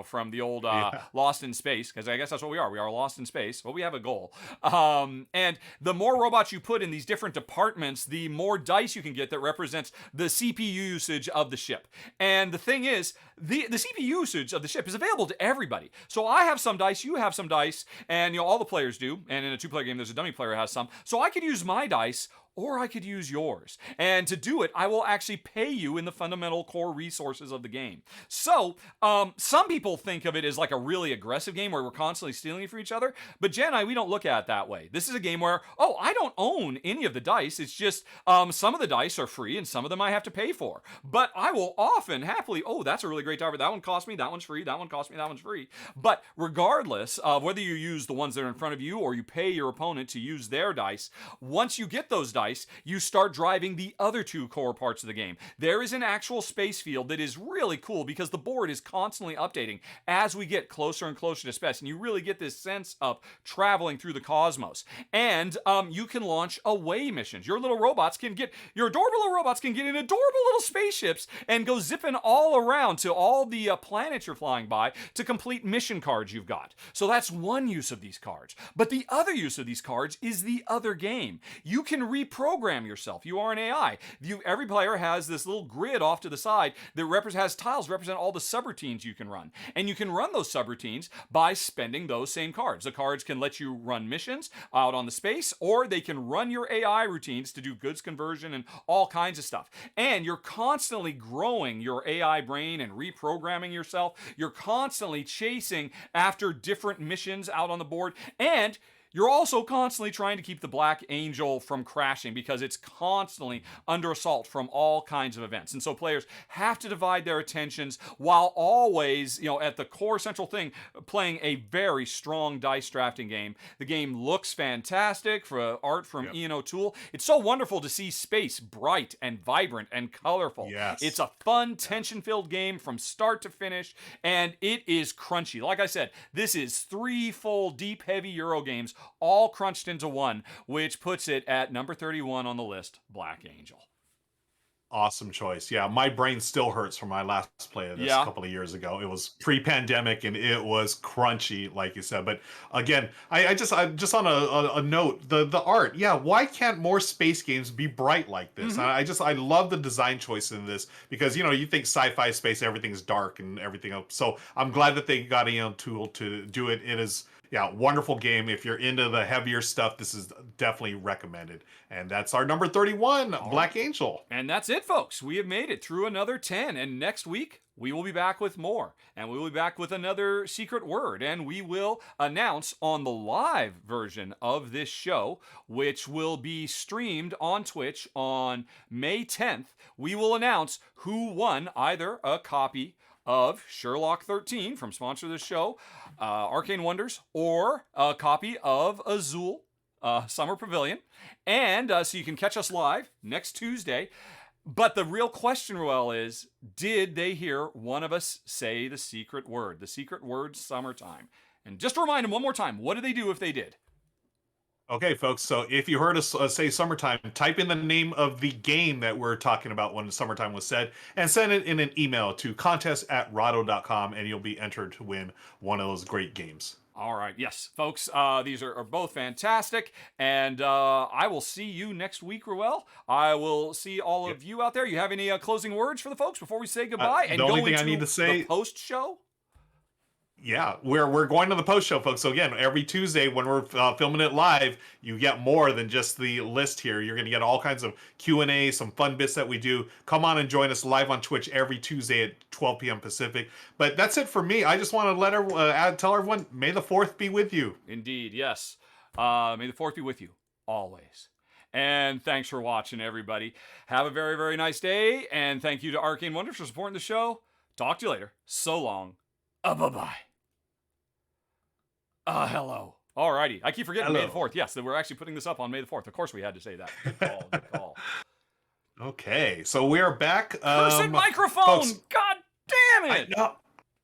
from the old Lost in Space, because I guess that's what we are. We are lost in space, but we have a goal. And the more robots you put in these different departments, the more dice you can get that represents the CPU usage of the ship. And the thing is, the CPU usage of the ship is available to everybody. So I have some dice, you have some dice, and all the players do. And in a 2-player game, there's a dummy player who has some. So I could use my dice, or I could use yours. And to do it, I will actually pay you in the fundamental core resources of the game. So, some people think of it as like a really aggressive game where we're constantly stealing it from each other, but Jen and I, we don't look at it that way. This is a game where, I don't own any of the dice. It's just, some of the dice are free and some of them I have to pay for. But I will often happily, that's a really great die. That one cost me, that one's free, that one cost me, that one's free. But regardless of whether you use the ones that are in front of you or you pay your opponent to use their dice, once you get those dice, you start driving the other 2 core parts of the game. There is an actual space field that is really cool because the board is constantly updating as we get closer and closer to space, and you really get this sense of traveling through the cosmos. And you can launch away missions. Your adorable little robots can get in adorable little spaceships and go zipping all around to all the planets you're flying by to complete mission cards you've got. So that's one use of these cards. But the other use of these cards is the other game. You can reprint reprogram yourself. You are an AI. Every player has this little grid off to the side that has tiles represent all the subroutines you can run. And you can run those subroutines by spending those same cards. The cards can let you run missions out on the space, or they can run your AI routines to do goods conversion and all kinds of stuff. And you're constantly growing your AI brain and reprogramming yourself. You're constantly chasing after different missions out on the board. And you're also constantly trying to keep the Black Angel from crashing because it's constantly under assault from all kinds of events. And so players have to divide their attentions while always, at the core central thing, playing a very strong dice drafting game. The game looks fantastic for art from Ian O'Toole. It's so wonderful to see space bright and vibrant and colorful. Yes. It's a fun, tension-filled game from start to finish, and it is crunchy. Like I said, this is 3 full, deep, heavy Euro games all crunched into one, which puts it at number 31 on the list, Black Angel. Awesome choice. Yeah, my brain still hurts from my last play of this a couple of years ago. It was pre-pandemic and it was crunchy, like you said. But again, I just on a note, the art. Yeah, why can't more space games be bright like this? I love the design choice in this because you think sci-fi space, everything's dark and everything else. So I'm glad that they got a tool to do it. It is. Yeah, wonderful game. If you're into the heavier stuff, this is definitely recommended. And that's our number 31, Black Angel. And that's it, folks. We have made it through another 10. And next week, we will be back with more. And we will be back with another secret word. And we will announce on the live version of this show, which will be streamed on Twitch on May 10th, we will announce who won either a copy of Sherlock 13 from sponsor of the show, Arcane Wonders, or a copy of Azul Summer Pavilion. And so you can catch us live next Tuesday. But the real question, Ruel, is did they hear one of us say the secret word? The secret word, summertime. And just to remind them one more time, what did they do if they did? Okay, folks, so if you heard us say summertime, type in the name of the game that we're talking about when summertime was said, and send it in an email to contest@rahdo.com, and you'll be entered to win one of those great games. All right, yes, folks, these are both fantastic, and I will see you next week, Ruel. I will see all of you out there. You have any closing words for the folks before we say goodbye and the only go thing into I need to say, the post-show? Yeah, we're going to the post show, folks. So again, every Tuesday when we're filming it live, you get more than just the list here. You're going to get all kinds of Q&A, some fun bits that we do. Come on and join us live on Twitch every Tuesday at 12 p.m. Pacific. But that's it for me. I just want to tell everyone, may the 4th be with you. Indeed, yes. May the 4th be with you, always. And thanks for watching, everybody. Have a very, very nice day. And thank you to Arcane Wonders for supporting the show. Talk to you later. So long. Bye-bye. Hello. Alrighty. I keep forgetting May the 4th. Yes, that we're actually putting this up on May the 4th. Of course we had to say that. Good call. Good call. Okay, so we are back. Cursed microphone! Folks, God damn it!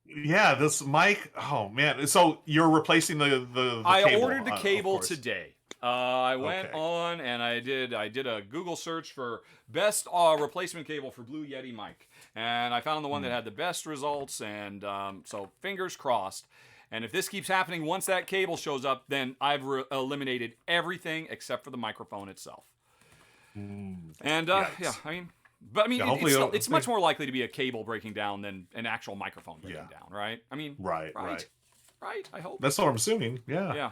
Yeah, this mic. Oh man. So you're replacing the I cable, ordered the cable today. I went on and I did a Google search for best replacement cable for Blue Yeti mic, and I found the one that had the best results. And so fingers crossed. And if this keeps happening, once that cable shows up, then I've eliminated everything except for the microphone itself. And yeah, I mean, but I mean, it's much more likely to be a cable breaking down than an actual microphone breaking down, right? I mean, right. I hope that's what I'm assuming. Yeah.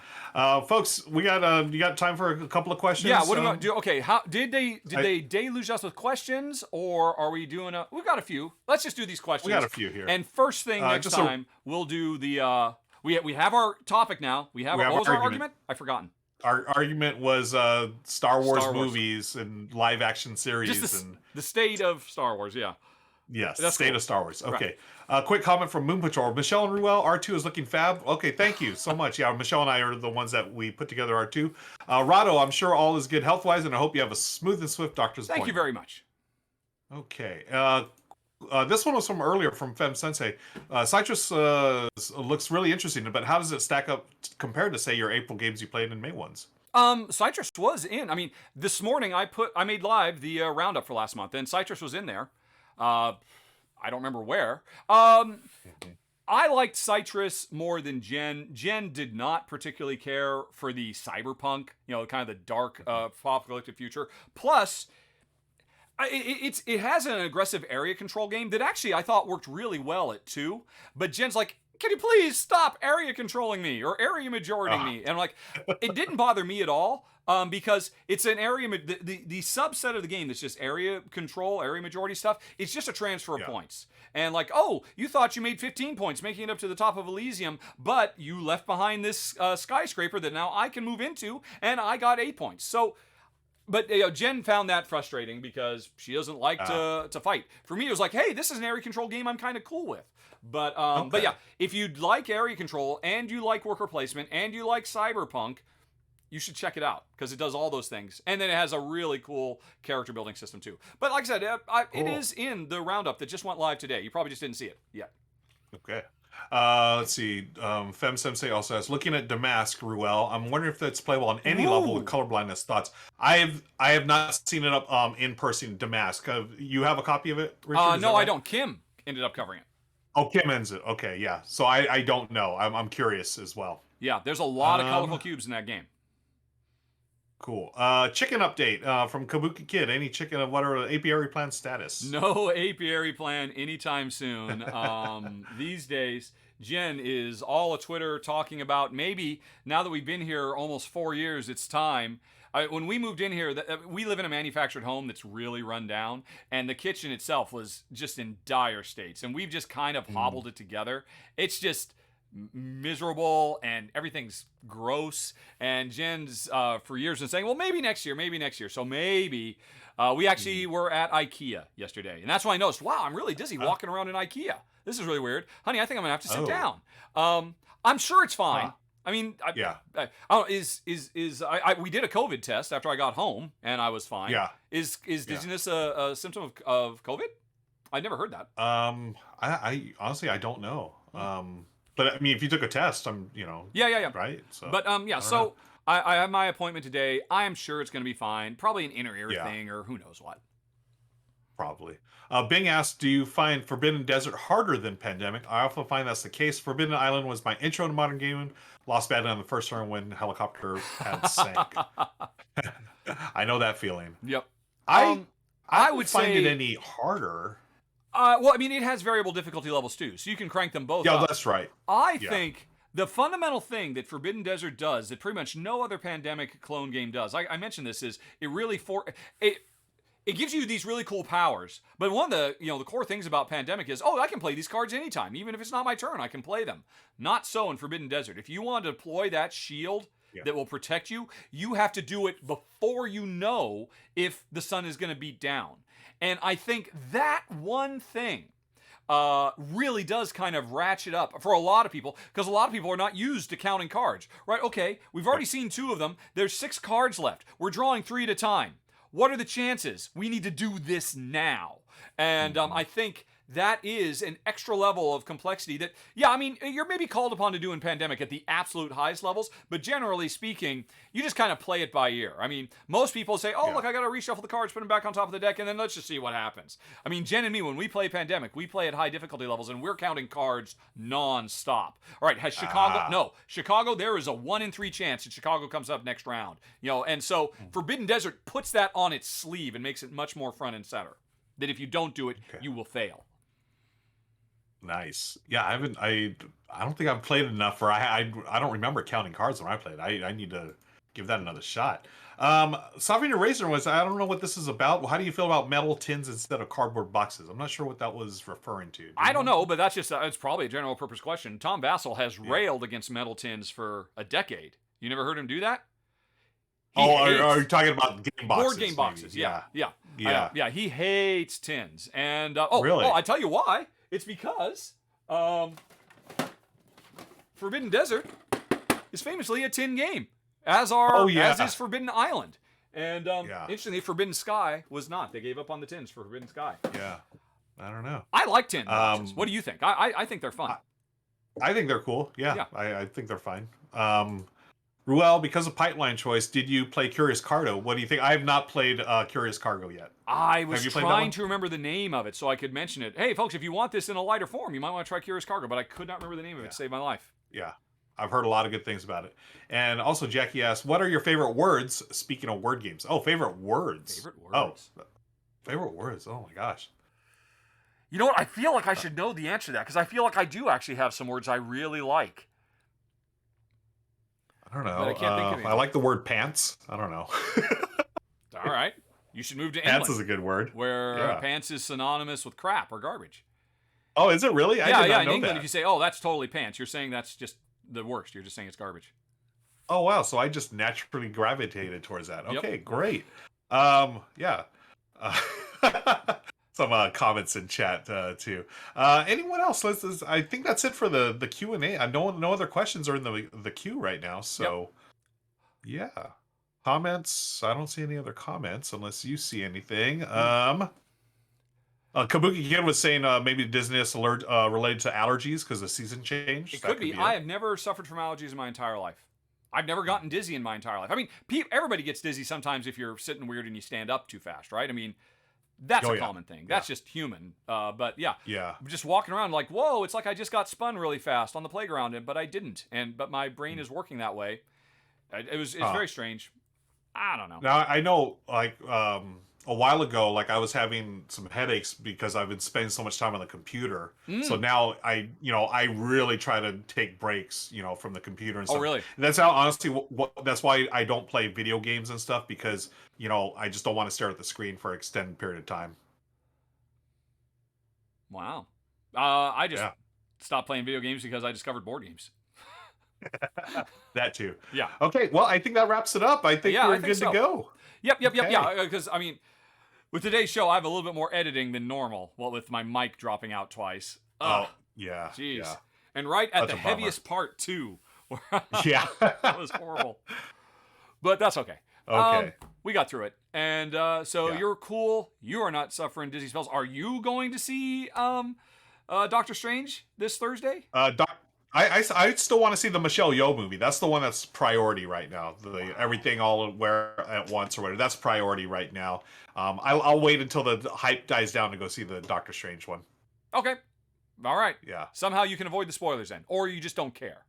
Folks, we got you got time for a couple of questions? Yeah. What do you do? Okay. How did they deluge us with questions, or are we doing we've got a few. Let's just do these questions. We got a few here. And first thing next time we'll do the we have our topic now. What was our argument? I've forgotten. Our argument was Star Wars movies and live action series. Just the state of Star Wars, yeah. Yes, that's state of Star Wars. Okay. Right. Quick comment from Moon Patrol. Michelle and Ruel, R2 is looking fab. Okay, thank you so much. Yeah, Michelle and I are the ones that we put together R2. Rahdo, I'm sure all is good health-wise, and I hope you have a smooth and swift doctor's appointment. Thank you very much. Okay. This one was from earlier from Fem Sensei. Citrus looks really interesting, but how does it stack up compared to, say, your April games you played in May ones? Citrus was in. I mean, this morning I made live the roundup for last month, and Citrus was in there. I don't remember where. I liked Citrus more than Jen. Jen did not particularly care for the cyberpunk, kind of the dark apocalyptic future. Plus, it has an aggressive area control game that actually I thought worked really well at 2. But Jen's like, can you please stop area controlling me or area majoring me? And I'm like, it didn't bother me at all. Because it's an area, the subset of the game that's just area control, area majority stuff, it's just a transfer of points. And like, oh, you thought you made 15 points making it up to the top of Elysium, but you left behind this skyscraper that now I can move into, and I got 8 points. So, but Jen found that frustrating because she doesn't like to fight. For me, it was like, hey, this is an area control game I'm kind of cool with. But yeah, if you like area control and you like worker placement and you like cyberpunk, you should check it out because it does all those things. And then it has a really cool character building system too. But like I said, it is in the roundup that just went live today. You probably just didn't see it yet. Okay. Let's see. Fem Sensei also has, looking at Damask, Ruel, I'm wondering if that's playable on any level with colorblindness. Thoughts? I have not seen it up in person, Damask. You have a copy of it, Richard? No, I don't. Kim ended up covering it. Oh, Kim ends it. Okay, yeah. So I don't know. I'm curious as well. Yeah, there's a lot of colorful cubes in that game. Cool. Chicken update from Kabuki Kid. Any chicken? What are the apiary plan status? No apiary plan anytime soon. These days, Jen is all a Twitter talking about maybe now that we've been here almost 4 years, it's time. When we moved in here, we live in a manufactured home that's really run down, and the kitchen itself was just in dire states, and we've just kind of hobbled it together. It's just miserable and everything's gross, and Jen's for years been saying, well, maybe next year. So maybe we actually were at IKEA yesterday, and that's when I noticed, wow, I'm really dizzy walking around in IKEA. This is really weird. Honey, I think I'm gonna have to sit down. I'm sure it's fine. I mean, I don't know, we did a COVID test after I got home and I was fine. Yeah. Is dizziness a symptom of COVID? I'd never heard that. I honestly, I don't know. But I mean, if you took a test, Yeah. Right. So, but so I have my appointment today. I am sure it's going to be fine. Probably an inner ear thing or who knows what. Probably. Bing asked, do you find Forbidden Desert harder than Pandemic? I often find that's the case. Forbidden Island was my intro to modern gaming. Lost badly on the first turn when helicopter pad sank. I know that feeling. Yep. I would find it any harder. Well, I mean, it has variable difficulty levels too, so you can crank them both up. Yeah, that's right. I think the fundamental thing that Forbidden Desert does that pretty much no other Pandemic clone game does, I mentioned this, is it really it gives you these really cool powers. But one of the core things about Pandemic is, I can play these cards anytime, even if it's not my turn, I can play them. Not so in Forbidden Desert. If you want to deploy that shield that will protect you, you have to do it before you know if the sun is going to beat down. And I think that one thing really does kind of ratchet up for a lot of people, because a lot of people are not used to counting cards, right? Okay, we've already seen 2 of them. There's 6 cards left. We're drawing 3 at a time. What are the chances? We need to do this now. And I think that is an extra level of complexity that, I mean, you're maybe called upon to do in Pandemic at the absolute highest levels, but generally speaking, you just kind of play it by ear. I mean, most people say, look, I got to reshuffle the cards, put them back on top of the deck, and then let's just see what happens. I mean, Jen and me, when we play Pandemic, we play at high difficulty levels, and we're counting cards non-stop. All right, has Chicago... No, Chicago, there is a 1 in 3 chance that Chicago comes up next round. And so Forbidden Desert puts that on its sleeve and makes it much more front and center. That if you don't do it, you will fail. Nice. Yeah, I don't think I've played enough for I don't remember counting cards when I played. I need to give that another shot. Sovereign Eraser was, I don't know what this is about. How do you feel about metal tins instead of cardboard boxes? I'm not sure what that was referring to. I don't know, but that's just it's probably a general purpose question. Tom Vassell has railed against metal tins for a decade. You never heard him do that? Are you talking about game boxes? Board game boxes, yeah. He hates tins. And really? I tell you why. It's because Forbidden Desert is famously a tin game, as is Forbidden Island. And interestingly, Forbidden Sky was not. They gave up on the tins for Forbidden Sky. Yeah, I don't know. I like tin boxes. What do you think? I think they're fun. I think they're cool. Yeah. I think they're fine. Ruel, because of pipeline choice, did you play Curious Cargo? What do you think? I have not played Curious Cargo yet. I was Have you played that trying one? to remember the name of it so I could mention it. Hey, folks, if you want this in a lighter form, you might want to try Curious Cargo, but I could not remember the name of it to save my life. Yeah. I've heard a lot of good things about it. And also, Jackie asked, what are your favorite words? Speaking of word games. Oh, favorite words. Favorite words? Oh, favorite words. Oh, my gosh. You know what? I feel like I should know the answer to that because I feel like I do actually have some words I really like. I don't know. But I can't think of anything. I like the word pants. I don't know. All right. You should move to Pants England, is a good word. where pants is synonymous with crap or garbage. Oh, is it really? I did not in know England, that. if you say, oh, that's totally pants, you're saying that's just the worst. You're just saying it's garbage. Oh, wow. So I just naturally gravitated towards that. Okay, Yep. great. Yeah. Some comments in chat too. Anyone else? I think that's it for the Q&A. No other questions are in the queue right now. So, yeah. Comments. I don't see any other comments unless you see anything. Kabuki Kid was saying maybe dizziness alert related to allergies because the season changed. It could be. I have never suffered from allergies in my entire life. I've never gotten dizzy in my entire life. I mean, everybody gets dizzy sometimes if you're sitting weird and you stand up too fast, right? I mean, that's a common thing. That's just human. But yeah, just walking around like, whoa, it's like I just got spun really fast on the playground, but I didn't. But my brain is working that way. It's very strange. I don't know. Now I know, like a while ago, like I was having some headaches because I've been spending so much time on the computer. So now I really try to take breaks, from the computer and stuff. Oh, really? And that's how, honestly, that's why I don't play video games and stuff because I just don't want to stare at the screen for an extended period of time. Wow. I just stopped playing video games because I discovered board games. That too. Yeah. Okay. Well, I think that wraps it up. I think we're good to go. Yep. Yeah. Because I mean, with today's show, I have a little bit more editing than normal. Well, with my mic dropping out twice. Oh, yeah. Jeez. Yeah. And right at That's the a bummer. heaviest part too. Yeah. That was horrible. But that's okay. Okay. We got through it. And you're cool. You are not suffering dizzy spells. Are you going to see Doctor Strange this Thursday? I still want to see the Michelle Yeoh movie. That's the one that's priority right now. The Everything All Where at Once or whatever. That's priority right now. I'll wait until the hype dies down to go see the Doctor Strange one. Okay. All right. Yeah. Somehow you can avoid the spoilers then, or you just don't care.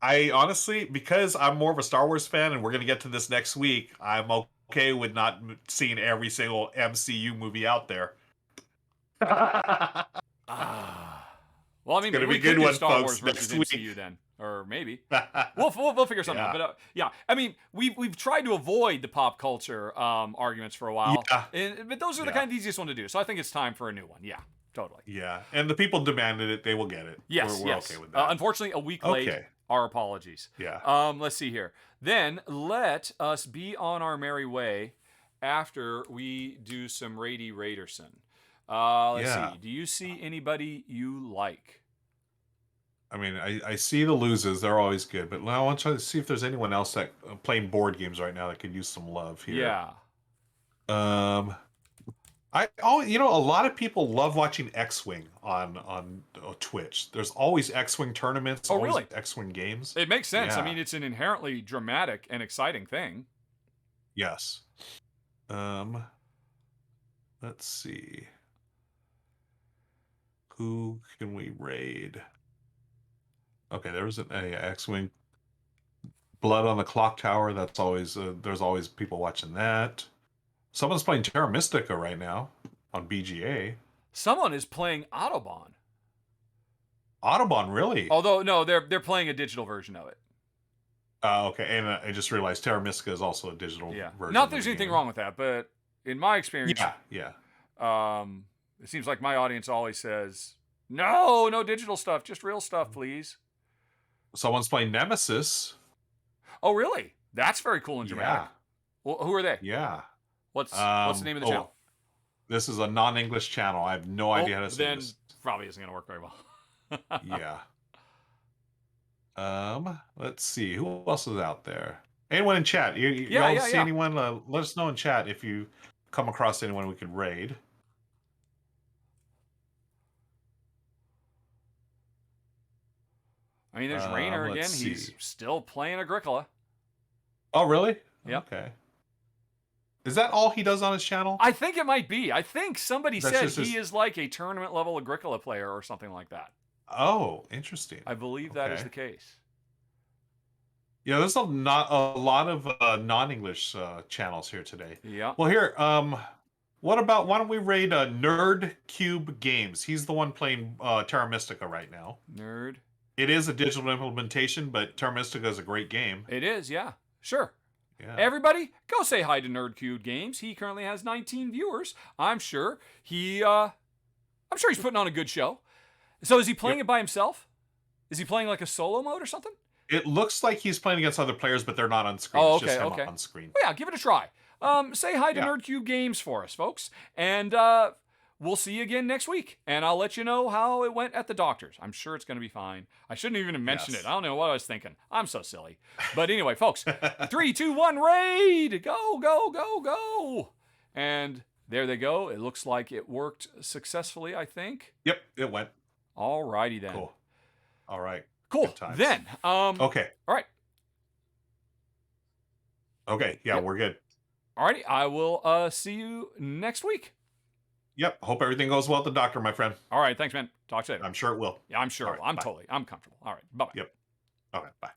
I honestly, because I'm more of a Star Wars fan, and we're gonna get to this next week, I'm okay with not seeing every single MCU movie out there. Well, I mean, gonna we be a good could do one, Star folks, Wars versus next MCU week. then, or maybe we'll figure something out. But I mean, we've tried to avoid the pop culture arguments for a while, but those are the kind of easiest one to do. So I think it's time for a new one. Yeah, totally. Yeah, and the people demanded it; they will get it. Yes, we're okay with that. Unfortunately, a week late. Our apologies. Yeah. Let's see here. Then let us be on our merry way after we do some Rady Raiderson. Let's see. Do you see anybody you like? I mean, I see the losers; they're always good. But I want to try to see if there's anyone else that playing board games right now that could use some love here. Yeah. A lot of people love watching X-Wing on Twitch. There's always X-Wing tournaments. Oh, always really? X-Wing games. It makes sense. Yeah. I mean, it's an inherently dramatic and exciting thing. Yes. Let's see. Who can we raid? Okay, there was an X-Wing. Blood on the Clock Tower. That's always there's always people watching that. Someone's playing Terra Mystica right now on BGA. Someone is playing Autobahn. Autobahn, really? Although no, they're playing a digital version of it. Okay, and I just realized Terra Mystica is also a digital version. Not that there's anything wrong with that, but in my experience, it seems like my audience always says, no digital stuff, just real stuff, please. Someone's playing Nemesis. Oh, really? That's very cool and dramatic. Well, who are they? Yeah. What's the name of the channel? This is a non-English channel. I have no idea how to say then this. Probably isn't going to work very well. Yeah. Let's see. Who else is out there? Anyone in chat? Y'all see anyone? Let us know in chat if you come across anyone we could raid. I mean, there's Rainer again. Let's He's see. still playing Agricola. Oh, really? Yep. Okay. Is that all he does on his channel? I think it might be. I think somebody That's said just he is like a tournament level Agricola player or something like that. Oh, interesting. I believe that is the case. Yeah, there's not a lot of non-English channels here today. Yeah. Well, here, why don't we raid Nerd Cube Games? He's the one playing Terra Mystica right now. Nerd. It is a digital implementation, but Terra Mystica is a great game. It is, yeah. Sure. Yeah. Everybody, go say hi to Nerd Cube Games. He currently has 19 viewers. I'm sure he's putting on a good show. So is he playing it by himself? Is he playing like a solo mode or something? It looks like he's playing against other players, but they're not on screen. Oh, It's just okay, him on screen. Well, yeah, give it a try. Say hi to Yeah. Nerd Cube Games for us, folks. And we'll see you again next week. And I'll let you know how it went at the doctor's. I'm sure it's going to be fine. I shouldn't even have mentioned it. I don't know what I was thinking. I'm so silly. But anyway, folks, 3, 2, 1, raid! Go, go, go, go! And there they go. It looks like it worked successfully, I think. Yep, it went. All righty then. Cool. All right. Cool. Good times. Then, okay. All right. Okay. Yeah, Yep. we're good. All righty. I will see you next week. Yep. Hope everything goes well at the doctor, my friend. All right. Thanks, man. Talk to you later. I'm sure it will. Yeah, I'm sure. All right, I'm bye. I'm comfortable. All right. Bye-bye. Yep. All right. Bye.